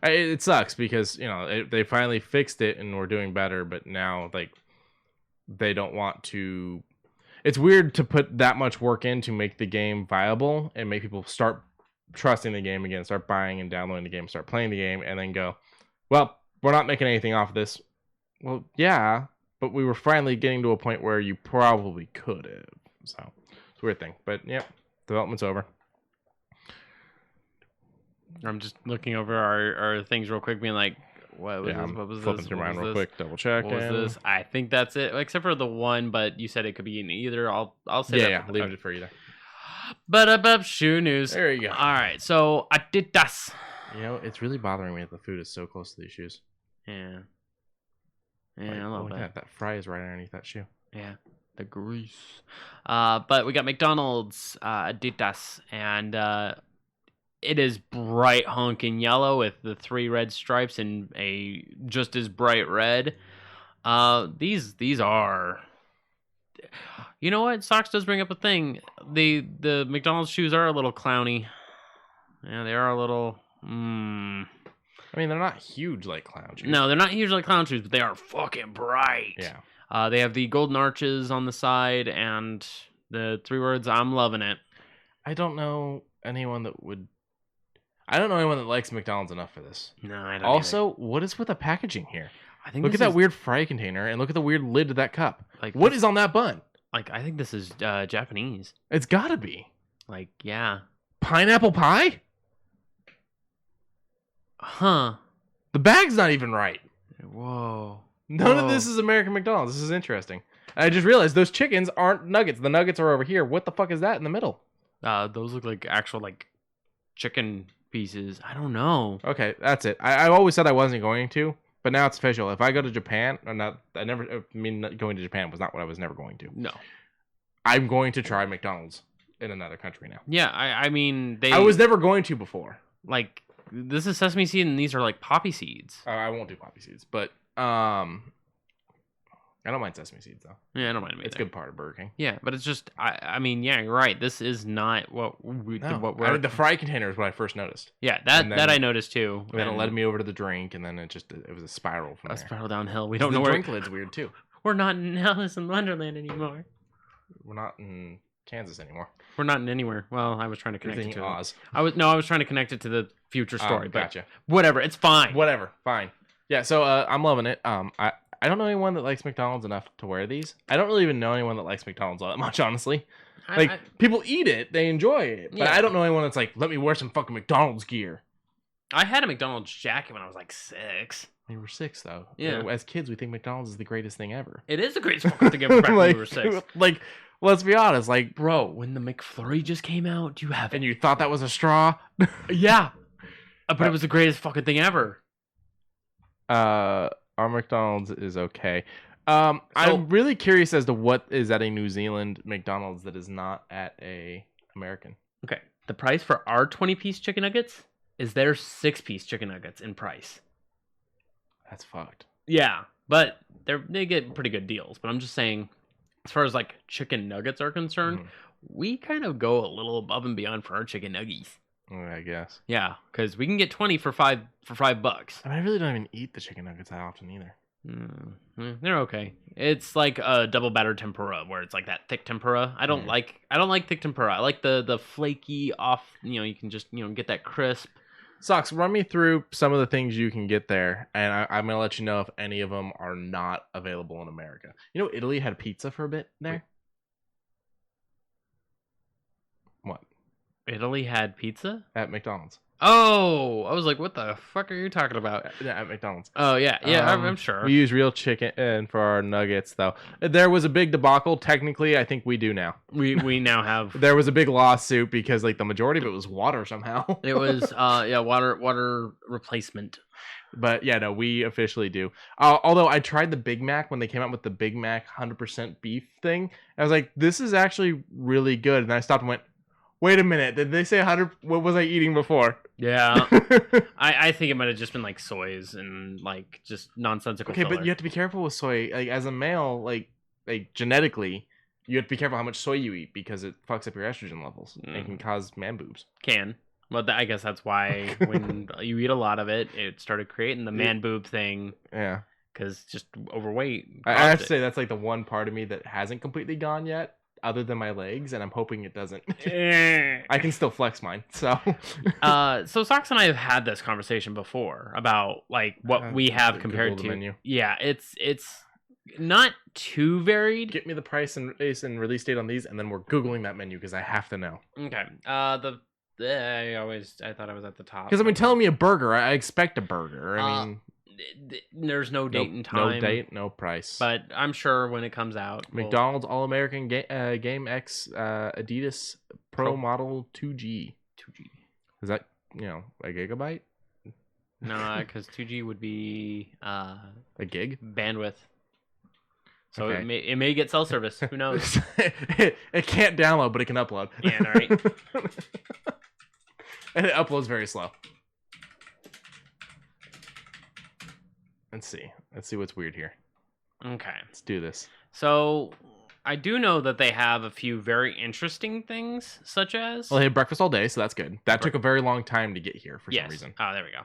C: It sucks because they finally fixed it and we're doing better, but now like they don't want to. It's weird to put that much work in to make the game viable and make people start trusting the game again, start buying and downloading the game, start playing the game, and then go, well, we're not making anything off of this. Well, yeah, but we were finally getting to a point where you probably could have. So it's a weird thing. But yep, development's over.
B: I'm just looking over our things real quick, being like, what was this? What was
C: flipping
B: this?
C: through
B: What
C: mine
B: was
C: real
B: this?
C: quick, double check.
B: What was this? I think that's it, except for the one. But you said it could be in either. I'll say that.
C: Yeah, leave it for either.
B: But shoe news.
C: There you go.
B: All right, so Adidas.
C: You know, it's really bothering me that the food is so close to these shoes.
B: Yeah,
C: Like,
B: a little
C: look
B: bit.
C: at that fry is right underneath that shoe.
B: Yeah, the grease. But we got McDonald's, Adidas, and it is bright honking yellow with the 3 red stripes and a just as bright red. These are. You know what? Socks does bring up a thing. The McDonald's shoes are a little clowny. Yeah, they are a little.
C: I mean, they're not huge like clown shoes.
B: No, they're not huge like clown shoes, but they are fucking bright.
C: Yeah.
B: They have the golden arches on the side and the 3 words. I'm loving it.
C: I don't know anyone that likes McDonald's enough for this.
B: No, I don't.
C: Also, what is with the packaging here?
B: I think
C: look at that weird fry container and look at the weird lid to that cup.
B: Like,
C: what is on that bun?
B: Like, I think this is Japanese.
C: It's gotta be.
B: Like, yeah.
C: Pineapple pie?
B: Huh.
C: The bag's not even right.
B: Whoa.
C: None of this is American McDonald's. This is interesting. I just realized those chickens aren't nuggets. The nuggets are over here. What the fuck is that in the middle?
B: Those look like actual, like, chicken pieces. I don't know.
C: Okay, that's it. I always said I wasn't going to, but now it's official. If I go to Japan, going to Japan was not what I was never going to.
B: No.
C: I'm going to try McDonald's in another country now.
B: Yeah, I mean,
C: I was never going to before.
B: Like, this is sesame seed and these are, like, poppy seeds.
C: I won't do poppy seeds, but I don't mind sesame seeds though.
B: Yeah, I don't mind.
C: It's a good part of Burger King.
B: Yeah, but it's just, I mean, yeah, you're right. This is not what
C: the fry container is what I first noticed.
B: Yeah, that I noticed too.
C: And then it led me over to the drink, and then it was a spiral from there.
B: Spiral downhill. We don't know
C: the
B: where.
C: Drink lid's weird too.
B: We're not in Alice in Wonderland anymore.
C: We're not in Kansas anymore.
B: We're not in anywhere. Well, I was trying to connect it to
C: Oz.
B: I was trying to connect it to the future story.
C: Gotcha.
B: But whatever, it's fine.
C: Whatever, fine. Yeah, so I'm loving it. I don't know anyone that likes McDonald's enough to wear these. I don't really even know anyone that likes McDonald's all that much, honestly. People eat it, they enjoy it, but I don't know anyone that's like, let me wear some fucking McDonald's gear.
B: I had a McDonald's jacket when I was like 6.
C: We were 6 though.
B: Yeah.
C: You know, as kids, we think McDonald's is the greatest thing ever.
B: It is the greatest fucking thing ever back when we were 6.
C: Like, let's be honest, like,
B: bro, when the McFlurry just came out, do you have it?
C: And you thought that was a straw?
B: Yeah. But it was the greatest fucking thing ever.
C: Our McDonald's is okay. I'm really curious as to what is at a New Zealand McDonald's that is not at a American.
B: Okay. The price for our 20-piece chicken nuggets is their 6-piece chicken nuggets in price.
C: That's fucked.
B: Yeah, but they get pretty good deals. But I'm just saying, as far as like chicken nuggets are concerned, we kind of go a little above and beyond for our chicken nuggies.
C: I guess.
B: Yeah, because we can get 20 for $5.
C: I mean, I really don't even eat the chicken nuggets that often either.
B: They're okay. It's like a double battered tempura, where it's like that thick tempura. I don't like thick tempura. I like the flaky off. You can just get that crisp.
C: Socks, run me through some of the things you can get there, and I'm gonna let you know if any of them are not available in America. You know, Italy had pizza for a bit there. What?
B: Italy had pizza
C: at McDonald's.
B: Oh, I was like, what the fuck are you talking about?
C: At McDonald's.
B: Oh, yeah. Yeah, I'm sure.
C: We use real chicken for our nuggets, though. There was a big debacle. Technically, I think we do now.
B: We now have...
C: There was a big lawsuit because, like, the majority of it was water somehow.
B: It was, water replacement.
C: But, yeah, no, we officially do. Although I tried the Big Mac when they came out with the Big Mac 100% beef thing. I was like, this is actually really good. And I stopped and went, wait a minute, did they say 100? What was I eating before?
B: Yeah. I think it might have just been like soys and like just nonsensical filler.
C: But you have to be careful with soy. Like as a male, like genetically, you have to be careful how much soy you eat because it fucks up your estrogen levels and can cause man boobs.
B: Well, I guess that's why when you eat a lot of it, it started creating the man boob thing.
C: Yeah.
B: Because just overweight.
C: I have to say that's like the one part of me that hasn't completely gone yet. Other than my legs, and I'm hoping it doesn't. I can still flex mine. So
B: Socks and I have had this conversation before about like what we have compared to
C: menu.
B: Yeah, it's Not too varied.
C: Get me the price and release date on these, and then we're Googling that menu because I have to know.
B: Okay. I thought I was at the top.
C: Because telling me a burger, I expect a burger. I mean,
B: there's no date and time.
C: No date, no price.
B: But I'm sure when it comes out,
C: McDonald's All-American Game X Adidas Pro Model 2G. 2G. Is that a gigabyte?
B: No, because 2G would be
C: a gig
B: bandwidth. So
C: okay.
B: it may get cell service. Who knows?
C: It can't download, but it can upload.
B: Yeah, all right.
C: And it uploads very slow. Let's see what's weird here.
B: Okay.
C: Let's do this.
B: So I do know that they have a few very interesting things, such as...
C: Well, they had breakfast all day, so that's good. That took a very long time to get here for some reason.
B: Oh, there we go.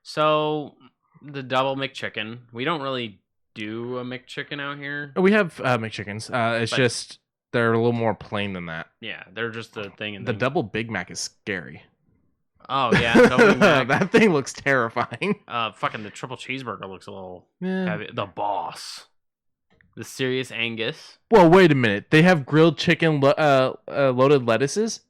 B: So the double McChicken. We don't really do a McChicken out here.
C: We have McChickens. But just they're a little more plain than that.
B: Yeah, they're just a thing. In
C: the double Big Mac is scary.
B: Oh yeah, double Big Mac.
C: That thing looks terrifying.
B: Fucking the triple cheeseburger looks a little heavy. The boss, the serious Angus.
C: Well, wait a minute. They have grilled chicken loaded lettuces.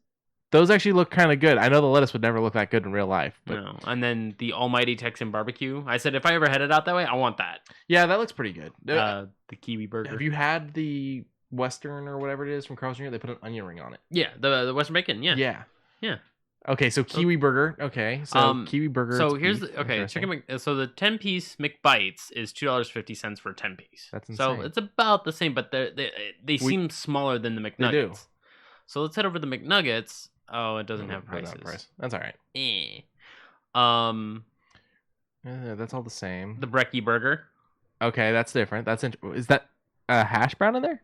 C: Those actually look kind of good. I know the lettuce would never look that good in real life. But...
B: No. And then the almighty Texan barbecue. I said if I ever headed out that way, I want that.
C: Yeah, that looks pretty good.
B: The kiwi burger.
C: Have you had the Western or whatever it is from Carl's Jr.? They put an onion ring on it.
B: Yeah, the Western bacon. Yeah.
C: Okay, so kiwi burger. Okay, so kiwi burger.
B: So here's chicken. So the 10-piece McBites is $2.50 for a 10-piece.
C: That's insane.
B: So it's about the same, but they seem smaller than the McNuggets.
C: They do.
B: So let's head over to the McNuggets. Oh, it doesn't have prices.
C: Price. That's all right. That's all the same.
B: The Brekkie burger.
C: Okay, that's different. Is that a hash brown in there?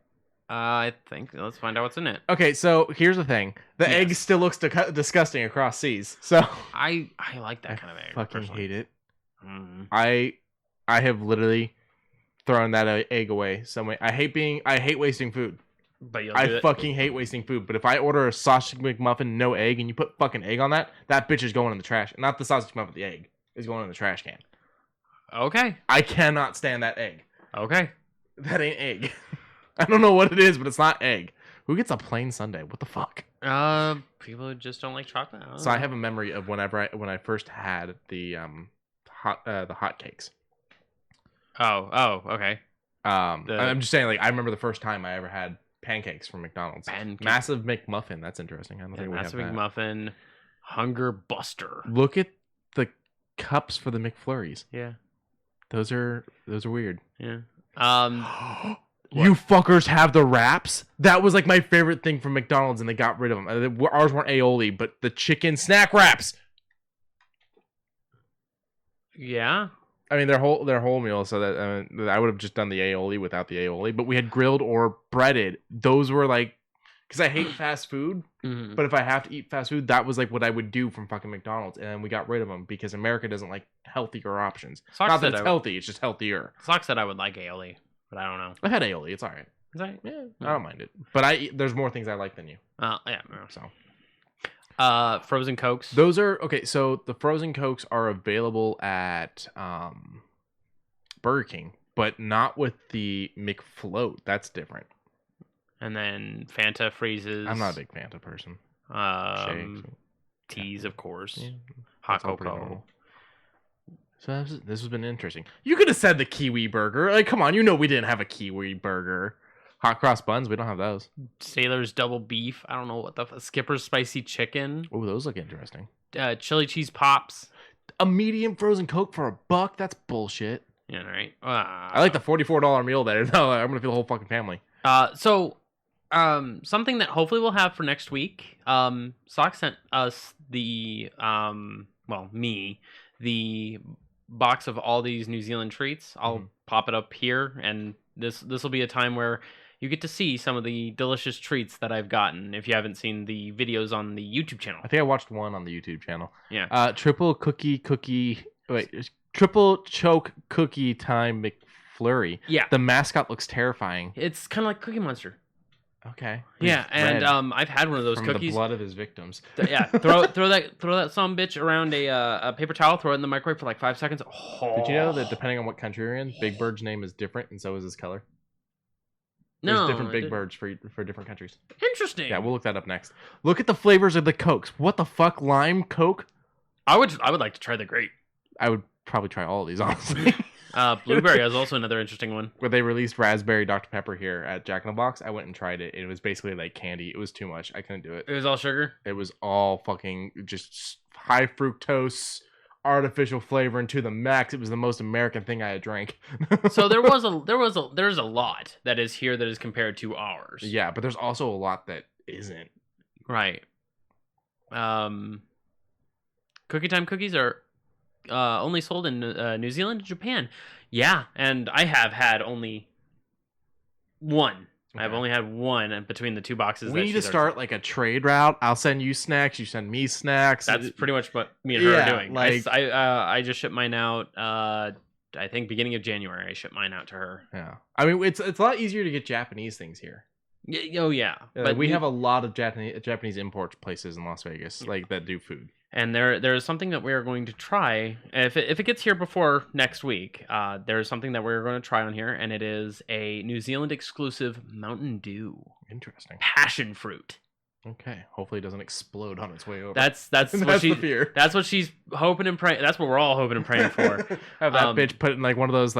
B: I think. Let's find out what's in it.
C: Okay, so here's the thing. The egg still looks disgusting across seas. So
B: I like that kind of egg.
C: Fucking hate it.
B: Mm.
C: I have literally thrown that egg away. I hate wasting food.
B: But
C: I fucking hate wasting food. But if I order a sausage McMuffin, no egg, and you put fucking egg on that bitch is going in the trash. Not the sausage McMuffin, the egg is going in the trash can.
B: Okay.
C: I cannot stand that egg.
B: Okay.
C: That ain't egg. I don't know what it is, but it's not egg. Who gets a plain sundae? What the fuck?
B: People who just don't like chocolate.
C: I have a memory of when I first had the hot cakes.
B: Oh, okay.
C: I'm just saying, like, I remember the first time I ever had pancakes from McDonald's. Massive McMuffin. That's interesting. I don't think we have that.
B: Massive McMuffin, Hunger Buster.
C: Look at the cups for the McFlurries.
B: Yeah,
C: those are weird.
B: Yeah.
C: You fuckers have the wraps? That was like my favorite thing from McDonald's, and they got rid of them. Ours weren't aioli, but the chicken snack wraps.
B: Yeah.
C: I mean, their whole meal, so that I would have just done the aioli without the aioli. But we had grilled or breaded. Those were like, because I hate fast food.
B: Mm-hmm.
C: But if I have to eat fast food, that was like what I would do from fucking McDonald's. And we got rid of them because America doesn't like healthier options. Not that it's healthy, it's just healthier.
B: Sock said I would like aioli, but I don't know.
C: I had aioli. It's all right.
B: Is that?
C: Yeah, I don't mind it. But there's more things I like than you.
B: Yeah.
C: So.
B: Frozen Cokes.
C: Those are okay. So the frozen Cokes are available at Burger King, but not with the McFloat. That's different.
B: And then Fanta freezes.
C: I'm not a big Fanta person.
B: Teas, of course.
C: Yeah,
B: hot cocoa.
C: So this has been interesting. You could have said the kiwi burger. Like, come on, we didn't have a kiwi burger. Hot cross buns, we don't have those.
B: Sailor's double beef. I don't know what Skipper's spicy chicken.
C: Oh, those look interesting.
B: Chili cheese pops.
C: A medium frozen Coke for $1? That's bullshit.
B: Yeah, right.
C: I like the $44 meal there. No, I'm gonna feel the whole fucking family.
B: Something that hopefully we'll have for next week. Sock sent us the box of all these New Zealand treats. I'll pop it up here, and this will be a time where you get to see some of the delicious treats that I've gotten. If you haven't seen the videos on the YouTube channel,
C: I think I watched one on the YouTube channel.
B: Yeah.
C: Triple choke cookie time McFlurry.
B: Yeah.
C: The mascot looks terrifying.
B: It's kind of like Cookie Monster.
C: Okay.
B: Yeah, and
C: Red
B: I've had one of those
C: from
B: cookies.
C: the blood of his victims.
B: Yeah, throw that some bitch around a paper towel, throw it in the microwave for like 5 seconds. Oh.
C: Did you know that depending on what country you're in, Big Bird's name is different, and so is his color? There's
B: No,
C: different
B: I
C: Big
B: didn't.
C: Birds for different countries.
B: Interesting.
C: Yeah, we'll look that up next. Look at the flavors of the Cokes. What the fuck? Lime Coke?
B: I would like to try the grape.
C: I would probably try all of these, honestly.
B: Blueberry is also another interesting one.
C: Where they released raspberry Dr. Pepper here at Jack in the Box, I went and tried it. It was basically like candy. It was too much. I couldn't do it.
B: It was all sugar.
C: It was all fucking just high fructose, artificial flavoring to the max. It was the most American thing I had drank.
B: So there's a lot that is here that is compared to ours.
C: Yeah, but there's also a lot that isn't.
B: Right. Cookie Time cookies are only sold in New Zealand and Japan. Yeah, and I have had only one.
C: Okay.
B: I've only had one between the two boxes.
C: We need to start like a trade route. I'll send you snacks. You send me snacks.
B: That's pretty much what me and her are doing.
C: Like,
B: I just shipped mine out. I think beginning of January. I shipped mine out to her.
C: yeah. I mean, it's a lot easier to get Japanese things here.
B: Oh yeah,
C: But we have a lot of Japanese import places in Las Vegas, like that do food.
B: And there is something that we are going to try. If it gets here before next week, there is something that we're going to try on here, and it is a New Zealand exclusive Mountain Dew
C: Interesting.
B: passion fruit.
C: Okay. Hopefully, it doesn't explode on its way over.
B: That's
C: That's
B: what
C: the fear.
B: That's what she's hoping and praying. That's what we're all hoping and praying for.
C: Have that bitch put in like one of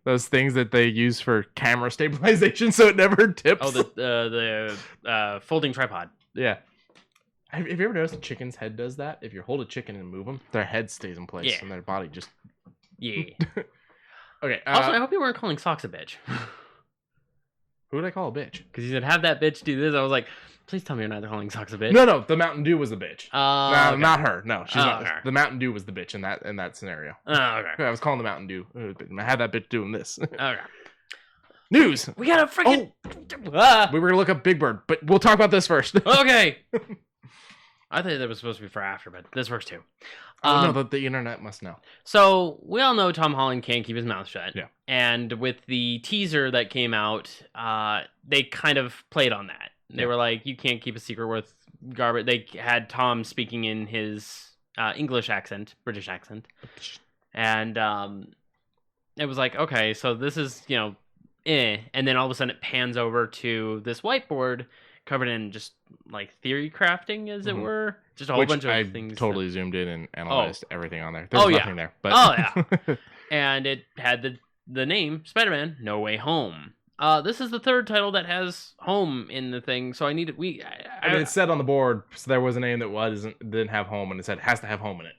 C: those things that they use for camera stabilization, so it never tips.
B: Oh, the folding tripod.
C: Yeah. Have you ever noticed a chicken's head does that? If you hold a chicken and move them, their head stays in place,
B: Yeah.
C: and their body just.
B: Yeah.
C: Okay.
B: Also, I hope you weren't calling Socks a bitch.
C: Who would I call a bitch?
B: Because you said, have that bitch do this. I was like, please tell me you're not calling Socks a bitch.
C: No, the Mountain Dew was the bitch. No,
B: Okay.
C: not her. No, she's not.
B: Okay.
C: The Mountain Dew was the bitch in that scenario.
B: Oh, okay.
C: I was calling the Mountain Dew. I had that bitch doing this.
B: Okay.
C: News.
B: We gotta freaking. Ah!
C: We were gonna look up Big Bird, but we'll talk about this first.
B: Okay. I thought that was supposed to be for after, but this works too.
C: No, the internet must know.
B: So we all know Tom Holland can't keep his mouth shut.
C: Yeah.
B: And with the teaser that came out, they kind of played on that. They were like, "You can't keep a secret with garbage." They had Tom speaking in his English accent, British accent, and it was like, okay, so this is and then all of a sudden it pans over to this whiteboard covered in just like theory crafting, as it were, just a whole bunch of things.
C: Totally zoomed in and analyzed everything on there. There's nothing there, but
B: yeah, and it had the name Spider-Man: No Way Home. This is the third title that has home in the thing, so I mean, it
C: said on the board, so there was a name that didn't have home, and it said has to have home in it.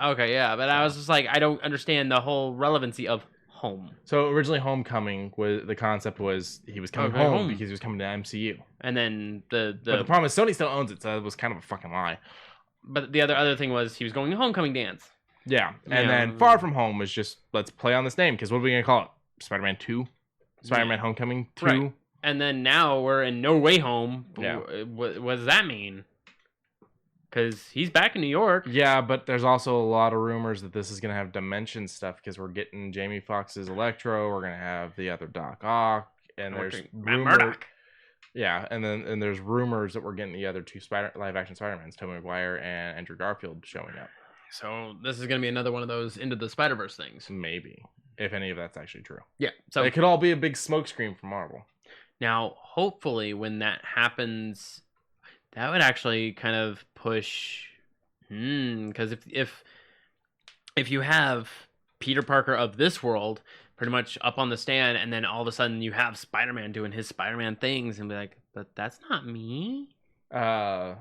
B: Okay, yeah, but I was just like, I don't understand the whole relevancy of home.
C: So originally, Homecoming the concept was he was coming home because he was coming to MCU,
B: and then
C: but the problem is Sony still owns it, so it was kind of a fucking lie.
B: But the other thing was he was going to Homecoming dance.
C: Yeah, and then Far From Home was just let's play on this name because what are we gonna call it? Spider-Man 2, Spider-Man Homecoming 2.
B: Right. And then now we're in No Way Home.
C: Yeah.
B: What does that mean? Because he's back in New York.
C: Yeah, but there's also a lot of rumors that this is going to have Dimension stuff because we're getting Jamie Foxx's Electro. We're going to have the other Doc Ock. And there's
B: Murdock.
C: Yeah, and there's rumors that we're getting the other two live-action Spider-Mans, Tobey Maguire and Andrew Garfield, showing up.
B: So this is going to be another one of those Into the Spider-Verse things.
C: Maybe, if any of that's actually true.
B: Yeah. So
C: it could all be a big smokescreen from Marvel.
B: Now, hopefully, when that happens, that would actually kind of push. Because if you have Peter Parker of this world pretty much up on the stand, and then all of a sudden you have Spider-Man doing his Spider-Man things, and be like, but that's not me.
C: Yeah,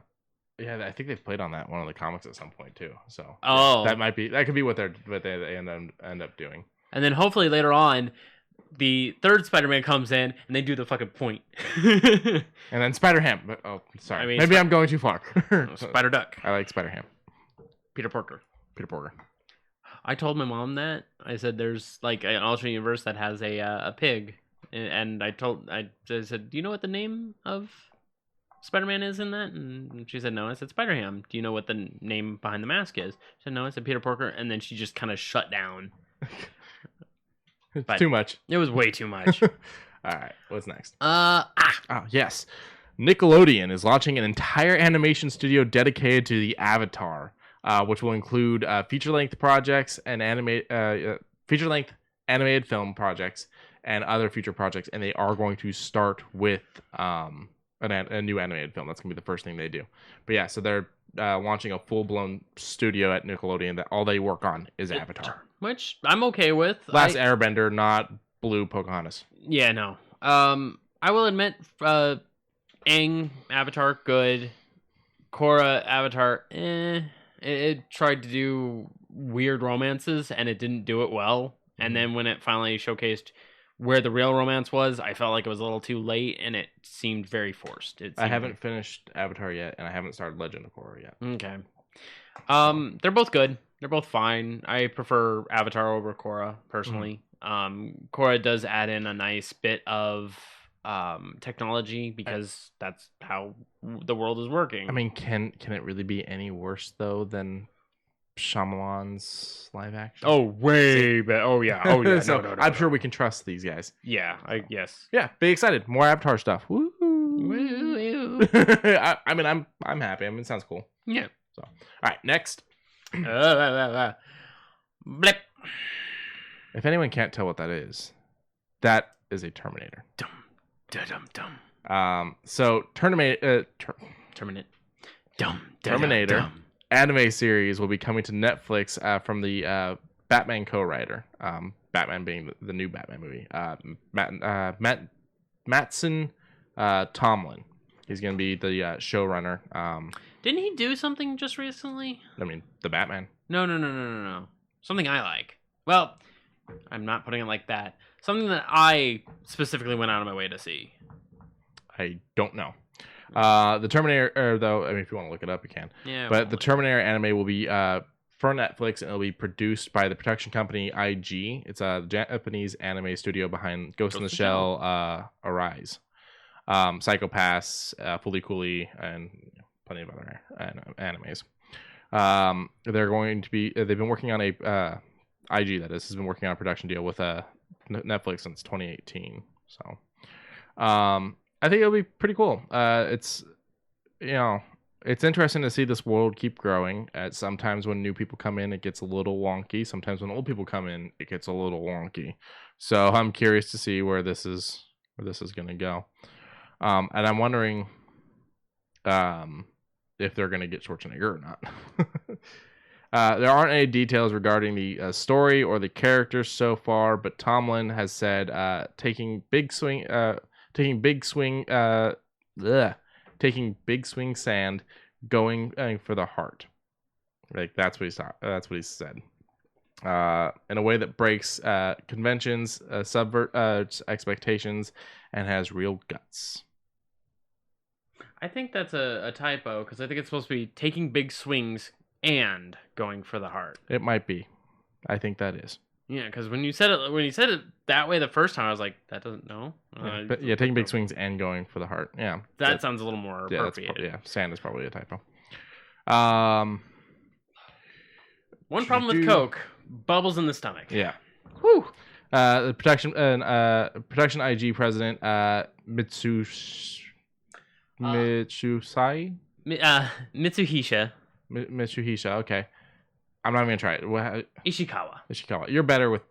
C: I think they've played on that in one of the comics at some point too. So that could be what they end up doing.
B: And then hopefully later on, the third Spider-Man comes in and they do the fucking point.
C: And then Spider-Ham. Oh, sorry. Maybe I'm going too far.
B: Spider-Duck.
C: I like Spider-Ham.
B: Peter Parker.
C: Porker.
B: I told my mom that. I said there's like an alternate universe that has a pig, and I said, do you know what the name of Spider-Man is in that? And she said no. I said Spider-Ham. Do you know what the name behind the mask is? She said no. I said Peter Parker, and then she just kind of shut down.
C: It's too much.
B: It was way too much.
C: All right, what's next? Oh yes, Nickelodeon is launching an entire animation studio dedicated to the Avatar, which will include feature-length projects and feature-length animated film projects and other future projects. And they are going to start with a new animated film. That's going to be the first thing they do. But yeah, so they're launching a full-blown studio at Nickelodeon that all they work on is Avatar.
B: Which I'm okay with.
C: Last Airbender, not Blue Pocahontas.
B: Yeah, no. I will admit, Aang, Avatar, good. Korra, Avatar, It tried to do weird romances, and it didn't do it well. And then when it finally showcased where the real romance was, I felt like it was a little too late, and it seemed very forced.
C: I haven't finished Avatar yet, and I haven't started Legend of Korra yet.
B: Okay. They're both good. They're both fine. I prefer Avatar over Korra, personally. Korra does add in a nice bit of technology because that's how the world is working.
C: I mean, can it really be any worse though than Shyamalan's live action?
B: Oh, way better. Oh yeah.
C: So
B: no,
C: I'm sure we can trust these guys.
B: Yeah. Yes.
C: Yeah. Be excited. More Avatar stuff. Woo. I mean, I'm happy. I mean, it sounds cool.
B: Yeah.
C: So, all right. Next.
B: Blip.
C: If anyone can't tell what that is a Terminator. So Terminator anime series will be coming to Netflix from the Batman co-writer. Batman being the new Batman movie. Mattson Tomlin. He's going to be the showrunner.
B: Didn't he do something just recently?
C: I mean, the Batman.
B: No. Something I like. Well, I'm not putting it like that. Something that I specifically went out of my way to see.
C: I don't know. The Terminator, though, I mean, if you want to look it up, you can.
B: Yeah.
C: But the Terminator anime will be for Netflix, and it'll be produced by the production company IG. It's a Japanese anime studio behind Ghost in the Shell, Arise, Psycho Pass, Fully Cooley, and plenty of other animes. They're going to be. They've been working on a IG has been working on a production deal with Netflix since 2018. So, I think it'll be pretty cool. It's interesting to see this world keep growing. Sometimes when new people come in, it gets a little wonky. Sometimes when old people come in, it gets a little wonky. So I'm curious to see where this is going to go. And I'm wondering if they're going to get Schwarzenegger or not. There aren't any details regarding the story or the characters so far, but Tomlin has said taking big swing sand, going for the heart. Like that's what he said. In a way that breaks conventions, subverts expectations, and has real guts.
B: I think that's a typo because I think it's supposed to be taking big swings and going for the heart.
C: It might be. I think that is.
B: Yeah, because when you said it that way the first time, I was like, that doesn't know.
C: Taking big swings and going for the heart. Yeah,
B: that sounds a little more appropriate.
C: Sand is probably a typo.
B: One problem with Coke: bubbles in the stomach.
C: Yeah.
B: Whew.
C: The production IG president Mitsuhisha. Mitsuhisha. Okay. I'm not even gonna try it. Ishikawa. You're better with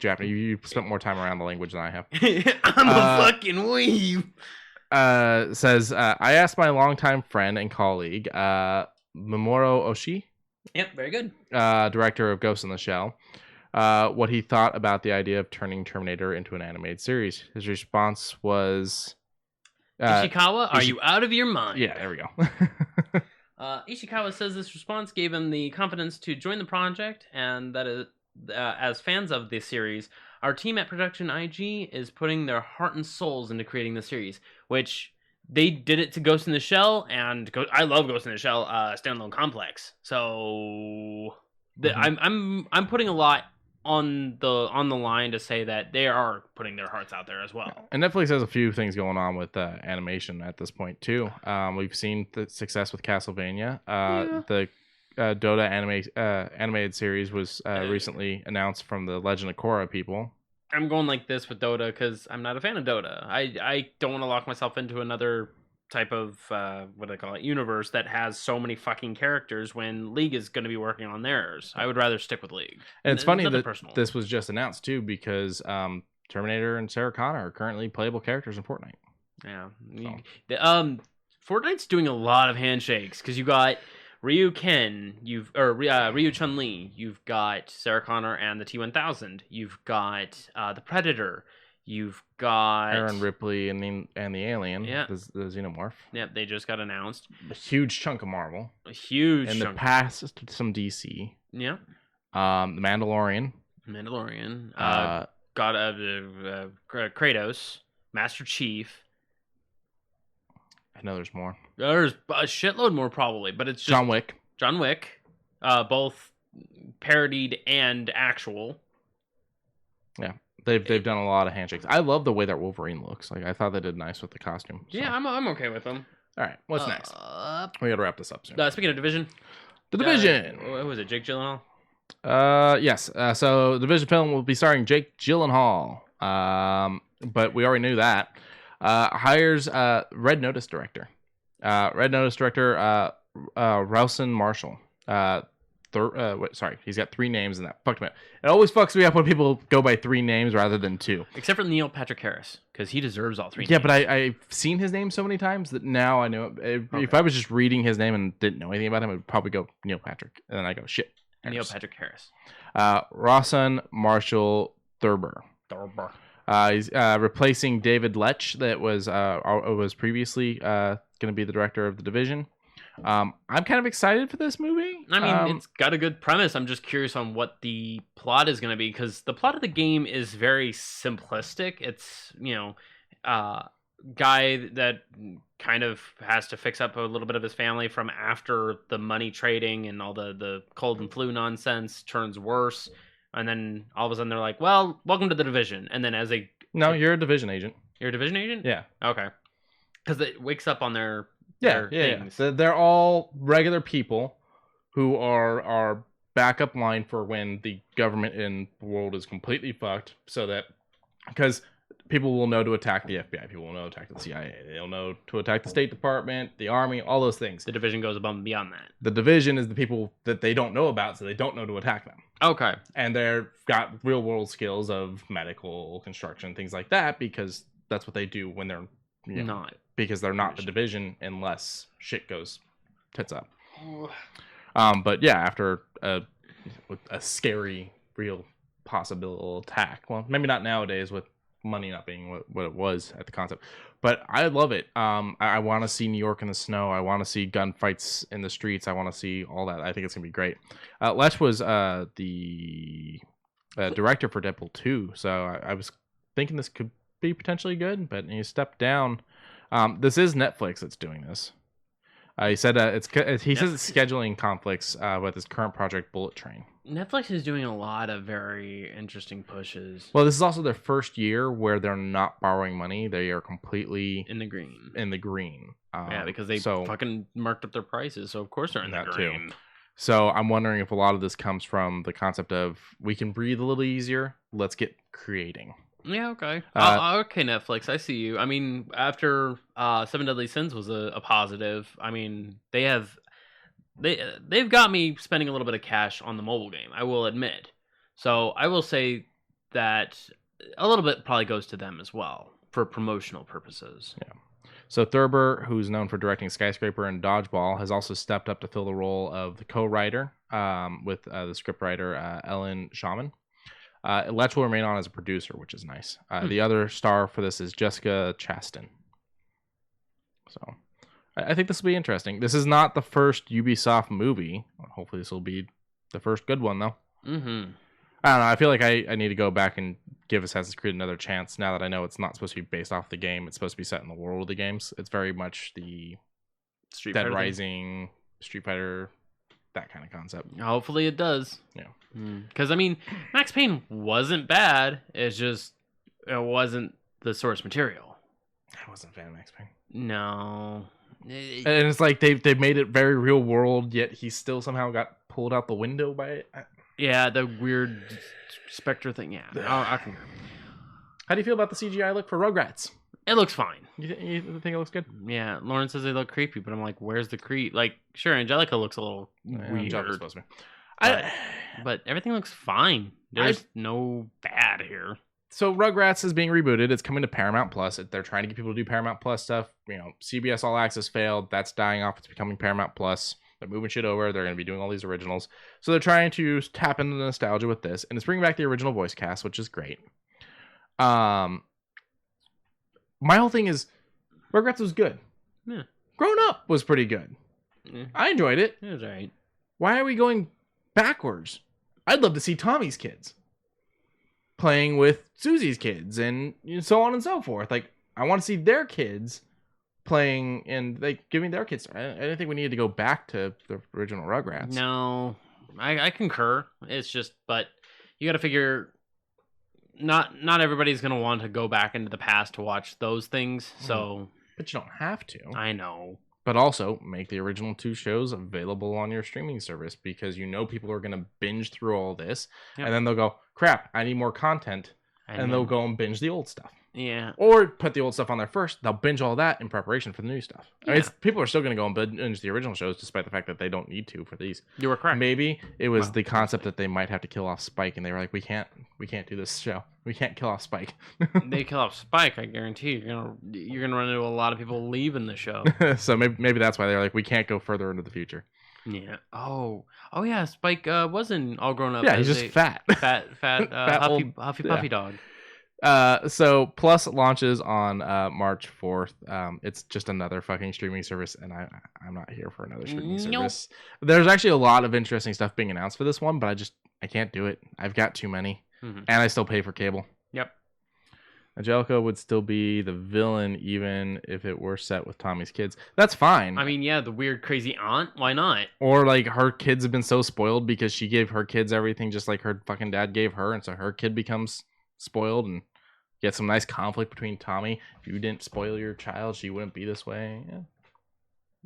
C: Japanese. You spent more time around the language than I have.
B: I'm a fucking weeb.
C: Says I asked my longtime friend and colleague Mamoru Oshii.
B: Yep, very good.
C: Director of Ghost in the Shell. What he thought about the idea of turning Terminator into an animated series. His response was,
B: Ishikawa, are you out of your mind?
C: Yeah, there we go.
B: Ishikawa says this response gave him the confidence to join the project, and that is, as fans of this series, our team at Production IG is putting their heart and souls into creating the series, which they did it to Ghost in the Shell, and I love Ghost in the Shell standalone complex. So I'm putting a lot on the line to say that they are putting their hearts out there as well.
C: And Netflix has a few things going on with animation at this point too. We've seen the success with Castlevania. The Dota animated series was recently announced from the Legend of Korra people.
B: I'm going like this with Dota because I'm not a fan of Dota. I don't want to lock myself into another type of what do they call it, universe that has so many fucking characters when League is going to be working on theirs. I would rather stick with League.
C: And it's funny that
B: personal.
C: This was just announced too, because Terminator and Sarah Connor are currently playable characters in Fortnite.
B: Yeah.
C: So.
B: Fortnite's doing a lot of handshakes because you got Ryu Ken, Ryu Chun-Li, you've got Sarah Connor and the T-1000, you've got the Predator, you've got
C: Aaron Ripley and the alien,
B: yeah,
C: the xenomorph.
B: Yep, they just got announced.
C: A huge chunk of Marvel.
B: A huge
C: in
B: chunk.
C: The past, some DC.
B: Yeah.
C: The Mandalorian.
B: Got Kratos, Master Chief.
C: I know there's more.
B: There's a shitload more probably, but it's just John Wick, both parodied and actual.
C: Yeah, they've done a lot of handshakes. I love the way that Wolverine looks. Like, I thought they did nice with the costume. So.
B: Yeah, I'm okay with them.
C: All right, what's next? We got to wrap this up soon.
B: Speaking of Division,
C: The Division.
B: What was it? Jake Gyllenhaal.
C: Yes. So the Division film will be starring Jake Gyllenhaal. But we already knew that. Hires Red Notice director. Rawson Marshall. He's got 3 names in that. Fucked me up. It always fucks me up when people go by 3 names rather than 2.
B: Except for Neil Patrick Harris, because he deserves all 3
C: Yeah,
B: names.
C: but I've seen his name so many times that now I know it. If I was just reading his name and didn't know anything about him, I would probably go Neil Patrick. And then I go, shit. Harris.
B: Neil Patrick Harris.
C: Rawson Marshall Thurber. He's replacing David Lech, that was previously going to be the director of The Division. I'm kind of excited for this movie.
B: I mean, it's got a good premise. I'm just curious on what the plot is going to be, because the plot of the game is very simplistic. It's, guy that kind of has to fix up a little bit of his family from after the money trading and all the cold and flu nonsense turns worse. And then all of a sudden they're like, well, welcome to The Division. And then
C: you're a Division agent.
B: You're a Division agent?
C: Yeah.
B: Okay. Because it wakes up on their
C: things. So they're all regular people who are backup line for when the government in the world is completely fucked, so that because people will know to attack the FBI, people will know to attack the CIA, they'll know to attack the State Department, the Army, all those things.
B: The Division goes above and beyond that.
C: The Division is the people that they don't know about, so they don't know to attack them.
B: Okay.
C: And they've got real world skills of medical, construction, things like that, because that's what they do when they're because they're not the Division unless shit goes tits up. But yeah, after a scary real possible attack, well, maybe not nowadays with money not being what it was at the concept, but I love it. I want to see New York in the snow. I want to see gunfights in the streets. I want to see all that. I think it's gonna be great. Lech was the director for Deadpool 2, so I was thinking this could be potentially good, but he stepped down. This is Netflix that's doing this. He said says it's scheduling conflicts with his current project Bullet Train.
B: Netflix is doing a lot of very interesting pushes.
C: Well, this is also their first year where they're not borrowing money. They are completely
B: in the green.
C: Because
B: they fucking marked up their prices, so of course they're in the green.
C: Too. So I'm wondering if a lot of this comes from the concept of we can breathe a little easier. Let's get creating.
B: Yeah, okay. Okay, Netflix, I see you. I mean, after 7 Deadly Sins was a positive, I mean, they've got me spending a little bit of cash on the mobile game, I will admit. So I will say that a little bit probably goes to them as well for promotional purposes.
C: Yeah. So Thurber, who's known for directing Skyscraper and Dodgeball, has also stepped up to fill the role of the co-writer with the scriptwriter Ellen Shaman. Lech will remain on as a producer, which is nice. The other star for this is Jessica Chastain. So I think this will be interesting. This is not the first Ubisoft movie. Hopefully this will be the first good one, though.
B: Mm-hmm.
C: I don't know. I feel like I need to go back and give Assassin's Creed another chance now that I know it's not supposed to be based off the game. It's supposed to be set in the world of the games. It's very much the Dead Rising, Street Fighter, that kind of concept.
B: Hopefully it does.
C: Yeah.
B: Because, I mean, Max Payne wasn't bad. It's just, it wasn't the source material.
C: I wasn't a fan of Max Payne.
B: No.
C: And it's like they made it very real world, yet he still somehow got pulled out the window by it.
B: Yeah, the weird Spectre thing. Yeah. I can.
C: How do you feel about the CGI look for Rugrats?
B: It looks fine.
C: You think it looks good?
B: Yeah, Lauren says they look creepy, but I'm like, where's the creep? Like, sure, Angelica looks a little
C: Angelica's
B: weird,
C: supposed to be.
B: but everything looks fine. There's no bad here.
C: So Rugrats is being rebooted. It's coming to Paramount Plus. They're trying to get people to do Paramount Plus stuff. You know, CBS All Access failed. That's dying off. It's becoming Paramount Plus. They're moving shit over. They're going to be doing all these originals. So they're trying to tap into the nostalgia with this, and it's bringing back the original voice cast, which is great. My whole thing is Rugrats was good.
B: Yeah.
C: Grown Up was pretty good.
B: Yeah.
C: I enjoyed it.
B: It was alright.
C: Why are we going backwards? I'd love to see Tommy's kids playing with Susie's kids and so on and so forth. Like, I want to see their kids playing and like giving their kids. I didn't think we needed to go back to the original Rugrats.
B: No, I concur. It's just, but you got to figure, not everybody's gonna want to go back into the past to watch those things. So,
C: but you don't have to.
B: I know.
C: But also make the original 2 shows available on your streaming service, because people are going to binge through all this. Yep. And then they'll go, crap, I need more content. And they'll go and binge the old stuff.
B: Yeah.
C: Or put the old stuff on there first. They'll binge all that in preparation for the new stuff.
B: Yeah.
C: I mean, people are still going to go and binge the original shows, despite the fact that they don't need to for these.
B: You were correct.
C: Maybe it was the concept that they might have to kill off Spike, and they were like, we can't do this show. We can't kill off Spike.
B: They kill off Spike, I guarantee you're gonna run into a lot of people leaving the show.
C: So maybe that's why they're like, we can't go further into the future.
B: Yeah. Oh yeah. Spike wasn't all grown up.
C: Yeah, he's just fat.
B: Fat, huffy puffy dog.
C: So Plus launches on March 4th. It's just another fucking streaming service, and I'm not here for another streaming service. There's actually a lot of interesting stuff being announced for this one, but I can't do it. I've got too many, and I still pay for cable.
B: Yep.
C: Angelica would still be the villain even if it were set with Tommy's kids. That's fine.
B: I mean, yeah, the weird crazy aunt. Why not?
C: Or like her kids have been so spoiled because she gave her kids everything just like her fucking dad gave her, and so her kid becomes spoiled and get some nice conflict between Tommy. If you didn't spoil your child, she wouldn't be this way. Yeah.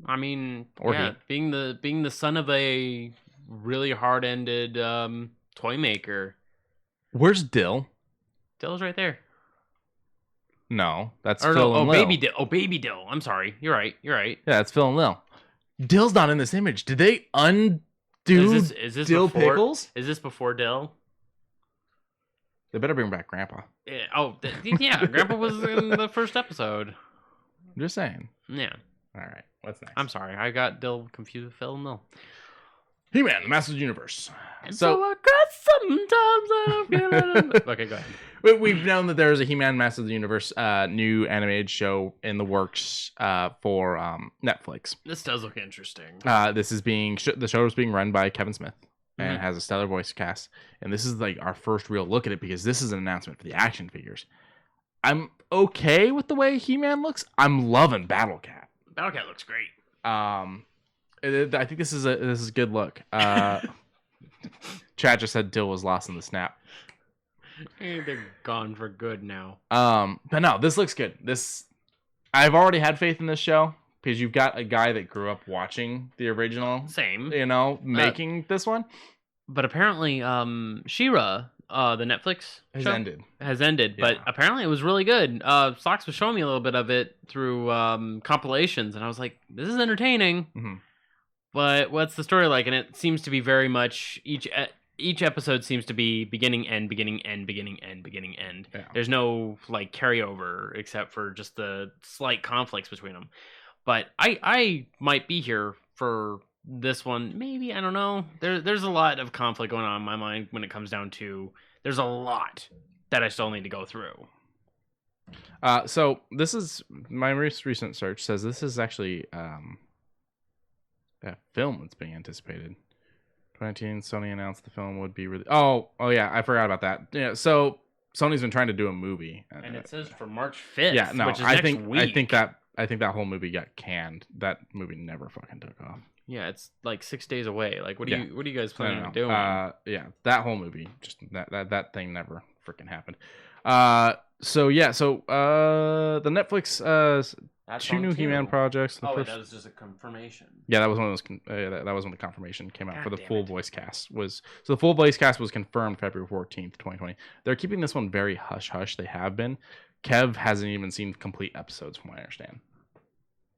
B: I mean,
C: or
B: yeah, being the son of a really hard-ended toy maker.
C: Where's Dill?
B: Dill's right there.
C: No, that's Phil and Lil.
B: Baby Dill. Oh, Baby Dill. I'm sorry. You're right. Yeah,
C: that's Phil and Lil. Dill's not in this image. Did they undo
B: is this
C: Dill
B: before,
C: Pickles?
B: Is this before Dill?
C: They better bring back Grandpa.
B: Yeah, Grandpa was in the first episode.
C: I'm just saying.
B: Yeah.
C: All right. What's next?
B: I'm sorry. I got Dill confused with Phil and Lil.
C: He-Man, the Masters of the Universe.
B: And so I guess sometimes I don't feel it. Okay, go ahead.
C: We've known that there is a He-Man Masters of the Universe new animated show in the works for Netflix.
B: This does look interesting.
C: This is the show is being run by Kevin Smith and it has a stellar voice cast. And this is like our first real look at it because this is an announcement for the action figures. I'm okay with the way He-Man looks. I'm loving Battle Cat.
B: Battle Cat looks great.
C: I think this is a good look. Chad just said Dill was lost in the snap.
B: They're gone for good now.
C: But no, this looks good. I've already had faith in this show because you've got a guy that grew up watching the original.
B: Same.
C: Making this one.
B: But apparently, She-Ra, the Netflix show, has ended. Yeah. But apparently, it was really good. Sox was showing me a little bit of it through compilations, and I was like, "This is entertaining." Mm-hmm. But what's the story like? And it seems to be very much each episode seems to be beginning, end, beginning, end, beginning, end, beginning, end. Yeah. There's no like carryover except for just the slight conflicts between them. But I might be here for this one. Maybe, I don't know. There's a lot of conflict going on in my mind when it comes down to there's a lot that I still need to go through.
C: So this is my most recent search says this is actually a film that's being anticipated. 2019, Sony announced the film would be released. Oh yeah, I forgot about that. Yeah, so Sony's been trying to do a movie,
B: and it says for March 5th.
C: Yeah, no,
B: which is
C: next
B: week.
C: I think that whole movie got canned. That movie never fucking took off.
B: Yeah, it's like 6 days away. Like, what are you guys planning on doing?
C: Yeah, that whole movie, just that thing never freaking happened. So the Netflix 2 new He-Man projects.
B: That was just a confirmation.
C: Yeah, that was one of those. That was when the confirmation came out for the full voice cast. So the full voice cast was confirmed February 14th, 2020. They're keeping this one very hush hush. They have been Kev hasn't even seen complete episodes, from what I understand.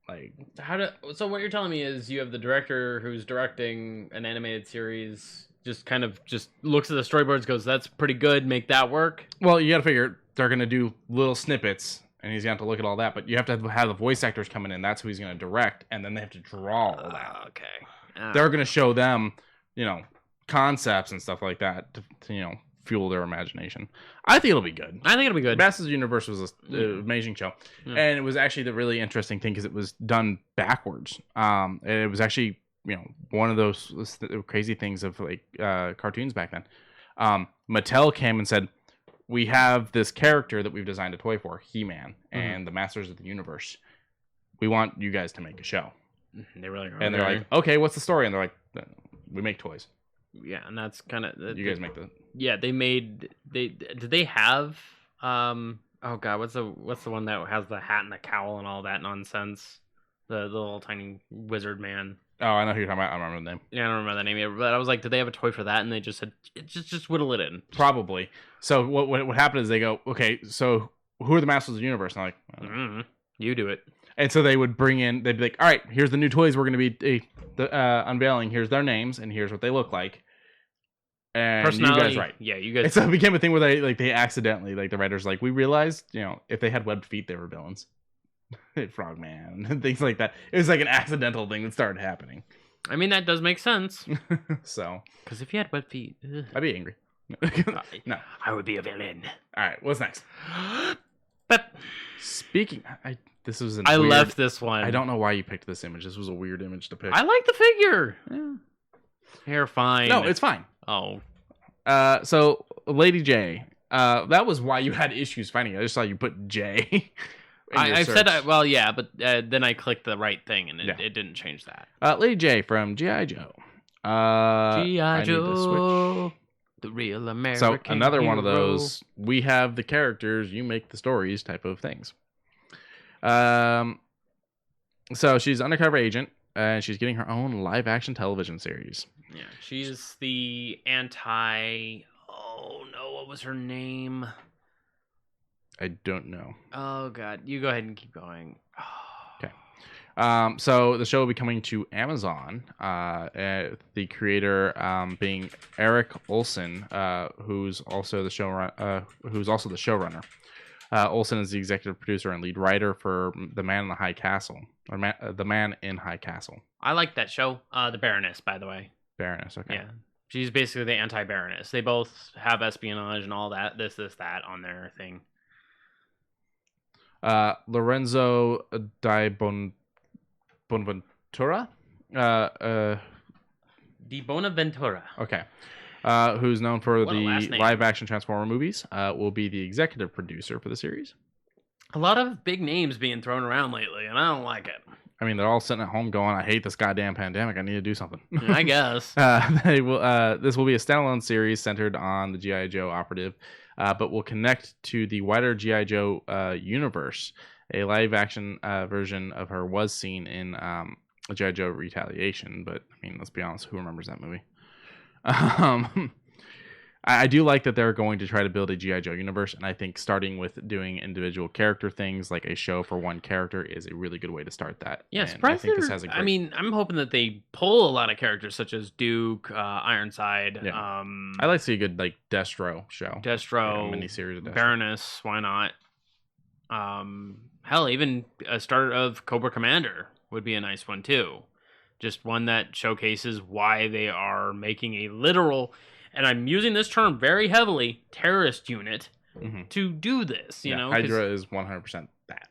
C: Like,
B: so what you're telling me is you have the director who's directing an animated series, just kind of just looks at the storyboards, goes, "That's pretty good, make that work."
C: well, you got to figure they're gonna do little snippets, and he's gonna have to look at all that. But you have to have the voice actors coming in. That's who he's gonna direct, and then they have to draw all that.
B: Okay.
C: They're gonna show them, concepts and stuff like that to fuel their imagination. I think it'll be good.
B: I think it'll be good.
C: Masters of the Universe was an amazing show, and it was actually the really interesting thing because it was done backwards. And it was actually one of those crazy things of like cartoons back then. Mattel came and said, "We have this character that we've designed a toy for, He-Man, and the Masters of the Universe. We want you guys to make a show."
B: They really are.
C: And they're like, "Okay, what's the story?" And they're like, "We make toys."
B: Yeah, and that's kind of
C: You guys make the.
B: Yeah, did they have oh god, what's the one that has the hat and the cowl and all that nonsense? The little tiny wizard man.
C: Oh, I know who you're talking about. I don't remember the name.
B: Yeah, I don't remember the name either, but I was like, did they have a toy for that? And they just said, just whittle it in.
C: Probably. So what happened is they go, "Okay, so who are the Masters of the Universe?" And I'm like,
B: you do it.
C: And so they would they'd be like, "All right, here's the new toys we're going to be unveiling. Here's their names, and here's what they look like." And you guys write.
B: Yeah, you guys.
C: And so it became a thing where they accidentally, like the writers, like, we realized, if they had webbed feet, they were villains. Frogman and things like that. It was like an accidental thing that started happening.
B: I mean, that does make sense.
C: So,
B: because if you had web feet,
C: I'd be angry. No,
B: I would be a villain.
C: All right, what's next?
B: But
C: speaking,
B: I left this one.
C: I don't know why you picked this image. This was a weird image to pick.
B: I like the figure. Yeah. You're fine.
C: No, it's fine.
B: Oh.
C: So Lady J. That was why you had issues finding it. I just saw you put J.
B: I said, well, yeah, but then I clicked the right thing and it didn't change that.
C: Lady J from G.I. Joe.
B: G.I. Joe, the real American.
C: So another
B: hero.
C: one of those. We have the characters, you make the stories type of things. So she's undercover agent, and she's getting her own live action television series.
B: Yeah, she's the anti. Oh no, what was her name?
C: I don't know.
B: Oh god, you go ahead and keep going.
C: Okay. So the show will be coming to Amazon. The creator being Eric Olson, who's also the showrunner. Olson is the executive producer and lead writer for The Man in the High Castle, or The Man in High Castle.
B: I like that show. The Baroness, by the way.
C: Baroness, okay.
B: Yeah, she's basically the anti-Baroness. They both have espionage and all that, this, that on their thing.
C: Lorenzo Di Bonaventura?
B: Di Bonaventura.
C: Okay. Who's known for
B: What a last
C: the
B: name.
C: live-action Transformer movies, will be the executive producer for the series.
B: A lot of big names being thrown around lately, and I don't like it.
C: I mean, they're all sitting at home going, "I hate this goddamn pandemic. I need to do something."
B: I guess.
C: They will. This will be a standalone series centered on the G.I. Joe operative, but will connect to the wider G.I. Joe universe. A live-action version of her was seen in G.I. Joe Retaliation, but I mean, let's be honest, who remembers that movie? I do like that they're going to try to build a G.I. Joe universe, and I think starting with doing individual character things like a show for one character is a really good way to start that.
B: Yeah,
C: and
B: surprised.
C: I think this has a great...
B: I mean, I'm hoping that they pull a lot of characters such as Duke, Ironside.
C: Yeah. I like to see a good like Destro show.
B: Destro,
C: like a miniseries of Destro.
B: Baroness. Why not? Hell, even a start of Cobra Commander would be a nice one too. Just one that showcases why they are making a literal, and I'm using this term very heavily, terrorist unit to do this. You know,
C: Hydra is 100% that.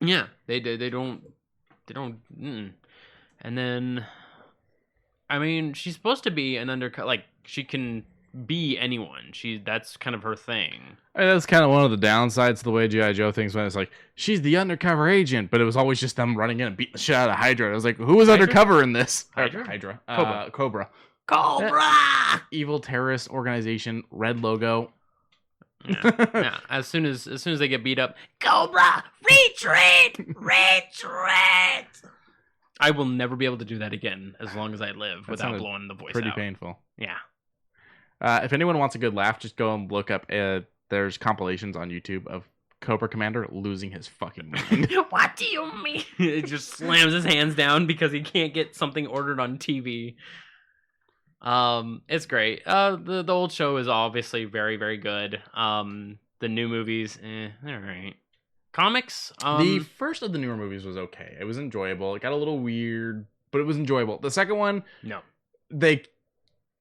B: Yeah, they don't. And then, I mean, she's supposed to be an undercut. Like she can be anyone. That's kind of her thing.
C: And that's kind of one of the downsides of the way G.I. Joe thinks when it's like, she's the undercover agent, but it was always just them running in and beating the shit out of Hydra. I was like, who was undercover in this?
B: Hydra?
C: Cobra. Evil terrorist organization, red logo.
B: Yeah. As soon as they get beat up, Cobra, retreat! I will never be able to do that again as long as I live without blowing the voice
C: pretty
B: out.
C: Painful.
B: Yeah.
C: If anyone wants a good laugh, just go and look up. There's compilations on YouTube of Cobra Commander losing his fucking mind.
B: What do you mean? It just slams his hands down because he can't get something ordered on TV. It's great. The old show is obviously very, very good. The new movies, all right. Comics,
C: the first of the newer movies was okay. It was enjoyable. It got a little weird, but it was enjoyable. The second one,
B: no,
C: they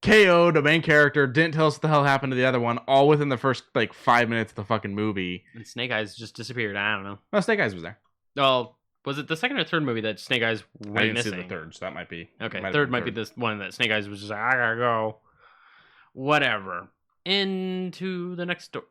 C: KO'd the main character, didn't tell us what the hell happened to the other one, all within the first 5 minutes of the fucking movie.
B: And Snake Eyes just disappeared. I don't know.
C: No, Snake Eyes was there.
B: Oh, was it the second or third movie that Snake Eyes went
C: I didn't
B: missing?
C: see the third, so that might be
B: okay. Third might be this one that Snake Eyes was just like, I gotta go. Whatever. Into the next door.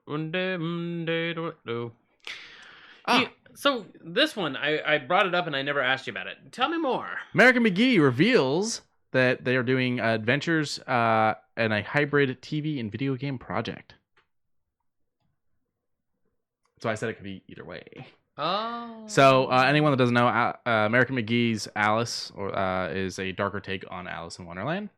B: So this one, I brought it up and I never asked you about it. Tell me more.
C: American McGee reveals that they are doing adventures in a hybrid TV and video game project. So I said it could be either way.
B: Oh.
C: So anyone that doesn't know, American McGee's Alice is a darker take on Alice in Wonderland.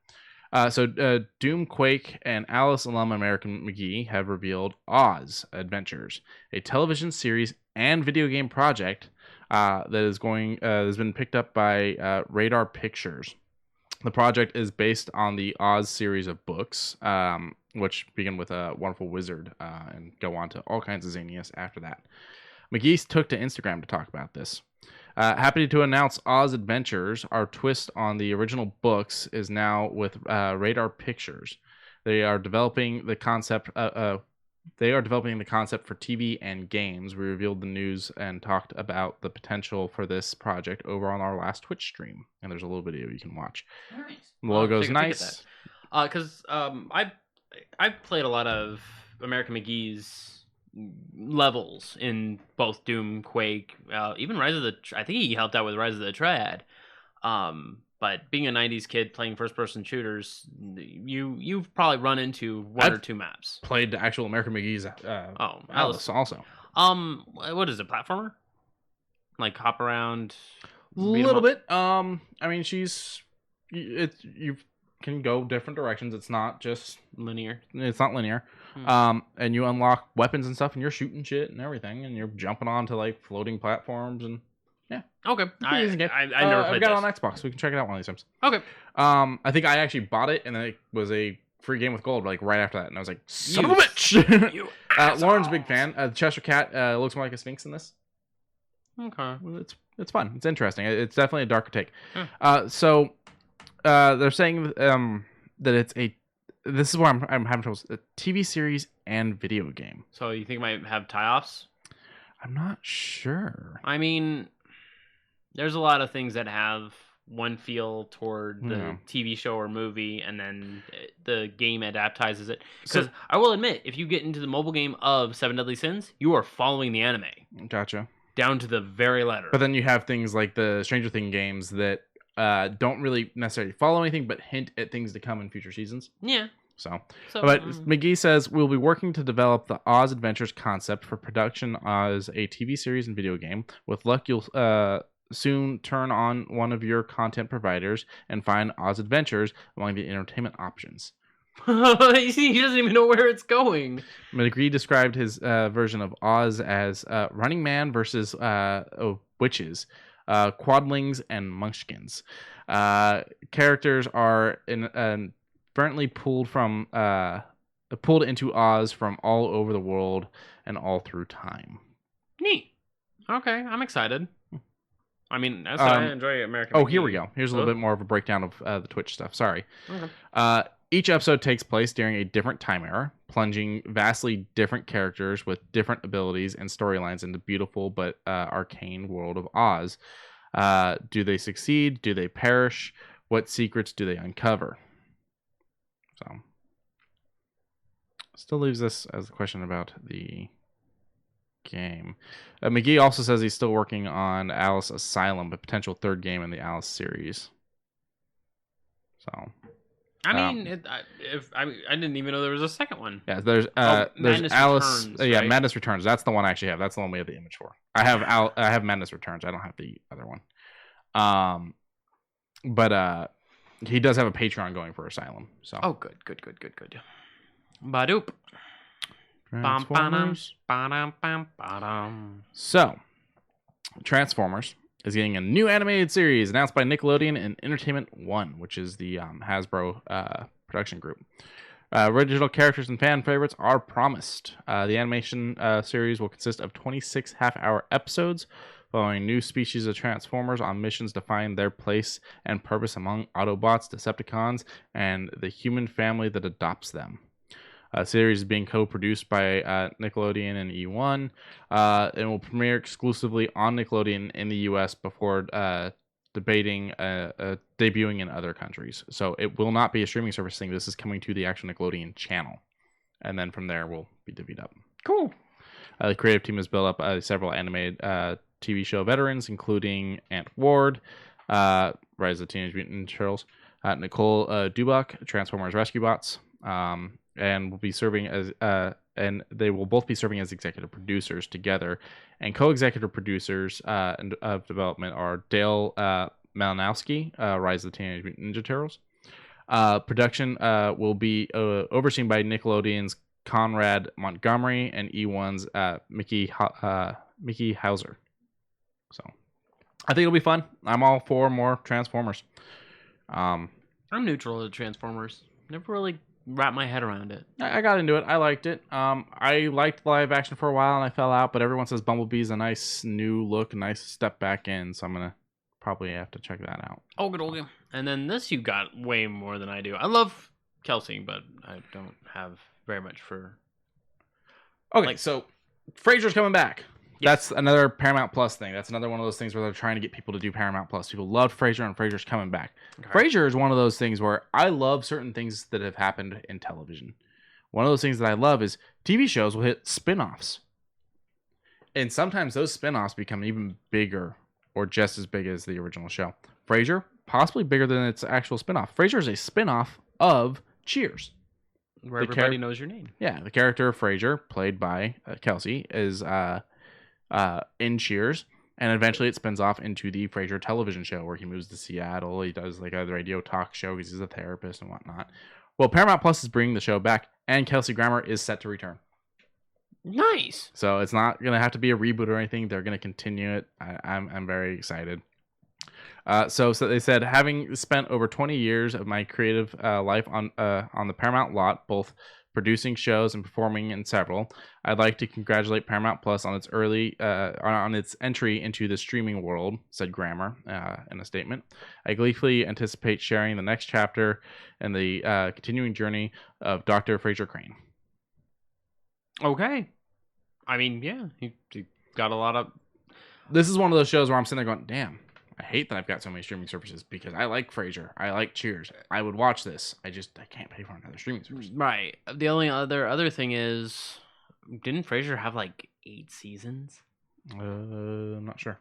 C: Doom, Quake, and Alice alum American McGee have revealed Oz Adventures, a television series and video game project that has been picked up by Radar Pictures. The project is based on the Oz series of books, which begin with a wonderful wizard and go on to all kinds of zaniest after that. McGee took to Instagram to talk about this. Happy to announce Oz Adventures, our twist on the original books, is now with Radar Pictures. They are developing the concept. They are developing the concept for TV and games. We revealed the news and talked about the potential for this project over on our last Twitch stream, and there's a little video you can watch.
B: Nice.
C: The logo's nice.
B: Because I've played a lot of American McGee's levels in both Doom, Quake, even Rise of the. I think he helped out with Rise of the Triad. But being a '90s kid playing first-person shooters, you've probably run into one or two maps.
C: Played the actual American McGee's. Alice also.
B: What is it? Platformer? Like hop around.
C: A little bit. I mean, you can go different directions. It's not just
B: linear.
C: It's not linear. And you unlock weapons and stuff, and you're shooting shit and everything, and you're jumping onto floating platforms and yeah.
B: Okay. I never played
C: I've got
B: this.
C: it on Xbox. We can check it out one of these times.
B: Okay.
C: I think I actually bought it, and then it was a free game with gold right after that, and I was like, son of a bitch.
B: You
C: Lauren's a big fan. The Cheshire Cat looks more like a Sphinx in this.
B: Okay.
C: It's fun. It's interesting. It's definitely a darker take. So they're saying that it's a. This is where I'm having trouble. A TV series and video game.
B: So you think it might have tie-offs?
C: I'm not sure.
B: I mean, there's a lot of things that have one feel toward the TV show or movie, and then the game adaptizes it. Because I will admit, if you get into the mobile game of Seven Deadly Sins, you are following the anime.
C: Gotcha.
B: Down to the very letter.
C: But then you have things like the Stranger Things games that don't really necessarily follow anything, but hint at things to come in future seasons.
B: Yeah.
C: But McGee says we'll be working to develop the Oz Adventures concept for production as a TV series and video game. With luck, you'll soon turn on one of your content providers and find Oz Adventures among the entertainment options.
B: He doesn't even know where it's going.
C: McGee described his version of Oz as Running Man versus witches, quadlings, and munchkins. Characters are currently pulled into Oz from all over the world and all through time.
B: Neat. Okay, I'm excited. I mean, that's why I enjoy American.
C: Oh, here we go. Here's a little bit more of a breakdown of the Twitch stuff. Sorry. Okay. Each episode takes place during a different time era, plunging vastly different characters with different abilities and storylines into beautiful but arcane world of Oz. Do they succeed? Do they perish? What secrets do they uncover? So, still leaves us as a question about the game. McGee also says he's still working on Alice Asylum, a potential third game in the Alice series. So,
B: I mean, I didn't even know there was a second one.
C: Yeah, there's
B: Madness
C: Alice.
B: Returns,
C: Yeah,
B: right?
C: Madness Returns. That's the one I actually have. That's the one we have the image for. I have Madness Returns. I don't have the other one. But he does have a Patreon going for Asylum. So.
B: Oh, good. Badoop.
C: Transformers.
B: Ba-dum.
C: So, Transformers is getting a new animated series announced by Nickelodeon and Entertainment One, which is the Hasbro production group. Original characters and fan favorites are promised. The animation series will consist of 26 half-hour episodes following new species of Transformers on missions to find their place and purpose among Autobots, Decepticons, and the human family that adopts them. The series is being co-produced by Nickelodeon and E1 and will premiere exclusively on Nickelodeon in the U.S. before debuting in other countries. So it will not be a streaming service thing. This is coming to the actual Nickelodeon channel. And then from there, we'll be divvied up.
B: Cool.
C: The creative team has built up several animated TV show veterans, including Aunt Ward, Rise of the Teenage Mutant Ninja Turtles, Nicole Dubach, Transformers Rescue Bots, and will be serving as and they will both be serving as executive producers together. And co-executive producers of development are Dale Malinowski, Rise of the Teenage Mutant Ninja Turtles. Production will be overseen by Nickelodeon's Conrad Montgomery and E1's Mickey Hauser. So I think it'll be fun. I'm all for more Transformers.
B: I'm neutral to Transformers. Never really wrapped my head around it.
C: I got into it. I liked it. I liked live action for a while and I fell out, but everyone says Bumblebee's a nice new look, nice step back in, so I'm gonna probably have to check that out.
B: Okay. And then this you got way more than I do. I love Kelsey, but I don't have very much for.
C: Okay, so Frasier's coming back.
B: Yes.
C: That's another Paramount Plus thing. That's another one of those things where they're trying to get people to do Paramount Plus. People love Frasier, and Frasier's coming back. Okay. Frasier is one of those things where I love certain things that have happened in television. One of those things that I love is TV shows will hit spin-offs. And sometimes those spin-offs become even bigger or just as big as the original show. Frasier, possibly bigger than its actual spin-off. Frasier is a spin-off of Cheers.
B: Where everybody knows your name.
C: Yeah, the character of Frasier, played by Kelsey, is in Cheers, and eventually it spins off into the Frasier television show where he moves to Seattle. He does like a radio talk show because he's a therapist and whatnot. Well, Paramount Plus is bringing the show back, and Kelsey Grammer is set to return.
B: Nice.
C: So it's not gonna have to be a reboot or anything. They're gonna continue it. I'm very excited. So they said, having spent over 20 years of my creative life on the Paramount lot, both producing shows and performing in several, I'd like to congratulate Paramount Plus on its on its entry into the streaming world, said Grammer in a statement. I gleefully anticipate sharing the next chapter in the continuing journey of Dr. Frasier Crane.
B: Okay. I mean, yeah, he got a lot of...
C: This is one of those shows where I'm sitting there going, damn, I hate that I've got so many streaming services because I like Frasier. I like Cheers. I would watch this. I can't pay for another streaming service.
B: Right. The only other thing is, didn't Frasier have like 8 seasons?
C: I'm not sure.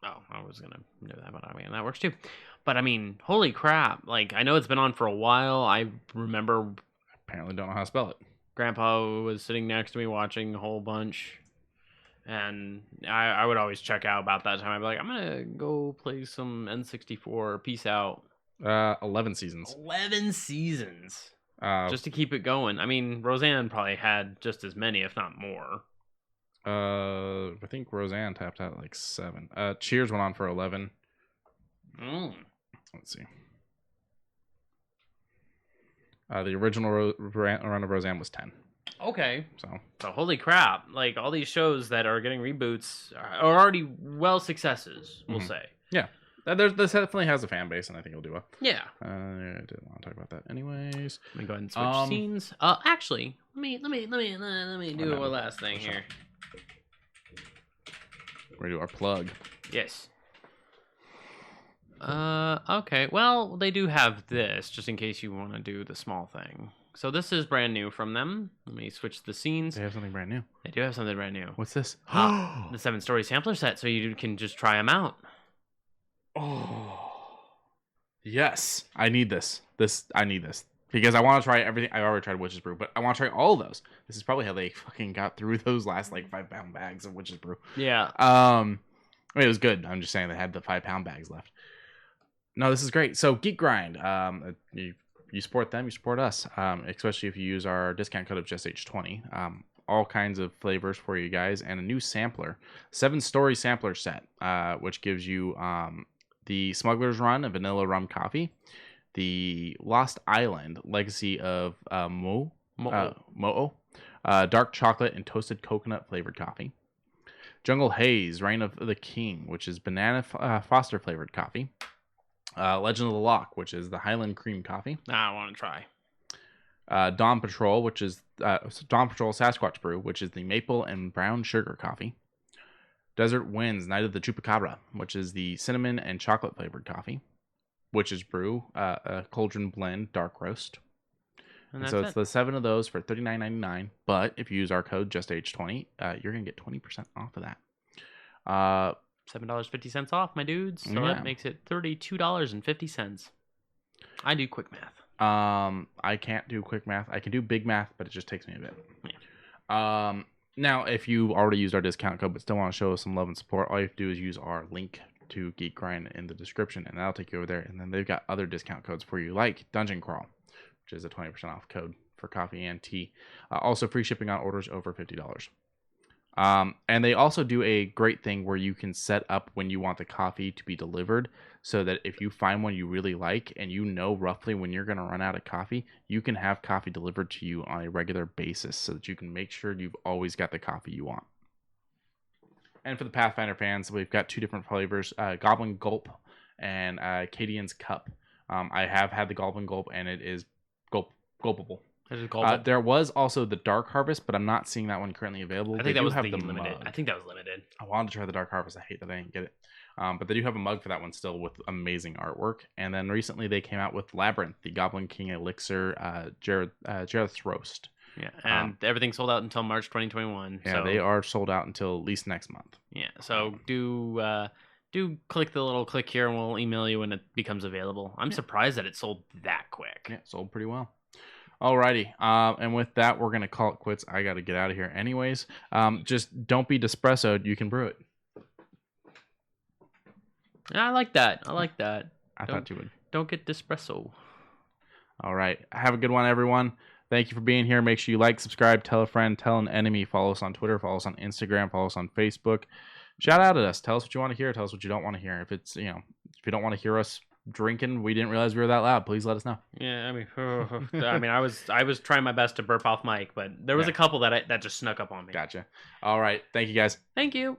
B: Oh, I was going to know that, but I mean, that works too. But I mean, holy crap. Like, I know it's been on for a while. I remember...
C: Apparently don't know how to spell it.
B: Grandpa was sitting next to me watching a whole bunch. And I would always check out about that time. I'd be like, I'm going to go play some N64. Peace out.
C: 11 seasons.
B: 11 seasons. Just to keep it going. I mean, Roseanne probably had just as many, if not more.
C: I think Roseanne tapped out like 7. Cheers went on for 11. Let's see. The original run of Roseanne was 10.
B: Okay.
C: So
B: holy crap. Like, all these shows that are getting reboots are already successes, we'll say.
C: Yeah. This definitely has a fan base, and I think it'll do well.
B: Yeah.
C: I didn't want to talk about that anyways.
B: Let me go ahead and switch scenes. Actually, let me do one last thing here.
C: We're going to do our plug.
B: Yes. Okay. Well, they do have this, just in case you want to do the small thing. So this is brand new from them. Let me switch the scenes.
C: They have something brand new.
B: They do have something brand new.
C: What's this?
B: The 7-story sampler set, so you can just try them out.
C: Oh. Yes. I need this. I need this. Because I want to try everything. I already tried Witch's Brew, but I want to try all of those. This is probably how they fucking got through those last, like, 5-pound bags of Witch's Brew.
B: Yeah.
C: I mean, it was good. I'm just saying they had the 5-pound bags left. No, this is great. So Geek Grind, you support them, you support us, especially if you use our discount code of JustH20. all kinds of flavors for you guys, and a new sampler, 7-story sampler set, which gives you the Smuggler's Run, a vanilla rum coffee, the Lost Island Legacy of Mo'o, dark chocolate and toasted coconut flavored coffee, Jungle Haze, Reign of the King, which is banana Foster flavored coffee, Legend of the Lock, which is the Highland cream coffee.
B: I want to try.
C: Dawn Patrol, which is Dawn Patrol Sasquatch Brew, which is the maple and brown sugar coffee. Desert Winds, Night of the Chupacabra, which is the cinnamon and chocolate flavored coffee. Witch's Brew, a Cauldron Blend dark roast. And so it's the 7 of those for $39.99. But if you use our code JustAge20, you're gonna get 20% off of that.
B: $7.50 off, my dudes. So that makes it $32.50. I do quick math.
C: I can't do quick math. I can do big math, but it just takes me a bit. Yeah. Now, if you already used our discount code but still want to show us some love and support, all you have to do is use our link to Geek Grind in the description, and that'll take you over there. And then they've got other discount codes for you, like Dungeon Crawl, which is a 20% off code for coffee and tea. Also, free shipping on orders over $50. And they also do a great thing where you can set up when you want the coffee to be delivered, so that if you find one you really like and you know roughly when you're going to run out of coffee, you can have coffee delivered to you on a regular basis so that you can make sure you've always got the coffee you want. And for the Pathfinder fans, we've got 2 different flavors, Goblin Gulp and Cadian's Cup. I have had the Goblin Gulp, and it is gulpable. There was also the Dark Harvest, but I'm not seeing that one currently available.
B: I think that was limited. I think that was limited.
C: I wanted to try the Dark Harvest. I hate that I didn't get it. But they do have a mug for that one still with amazing artwork. And then recently they came out with Labyrinth, the Goblin King Elixir, Jareth's Roast.
B: Yeah, and everything's sold out until March 2021.
C: Yeah, they are sold out until at least next month.
B: Yeah, so do click the little click here, and we'll email you when it becomes available. I'm surprised that it sold that quick.
C: Yeah, it sold pretty well. Alrighty, and with that, we're gonna call it quits. I got to get out of here, anyways. Just don't be Despresso'd. You can brew it.
B: I like that.
C: I thought you would.
B: Don't get Despresso.
C: All right, have a good one, everyone. Thank you for being here. Make sure you like, subscribe, tell a friend, tell an enemy. Follow us on Twitter. Follow us on Instagram. Follow us on Facebook. Shout out at us. Tell us what you want to hear. Tell us what you don't want to hear. If it's if you don't want to hear us drinking, we didn't realize we were that loud, please let us know.
B: Yeah, I was trying my best to burp off mic, but there was a couple that just snuck up on me.
C: Gotcha. All right, thank you guys.
B: Thank you.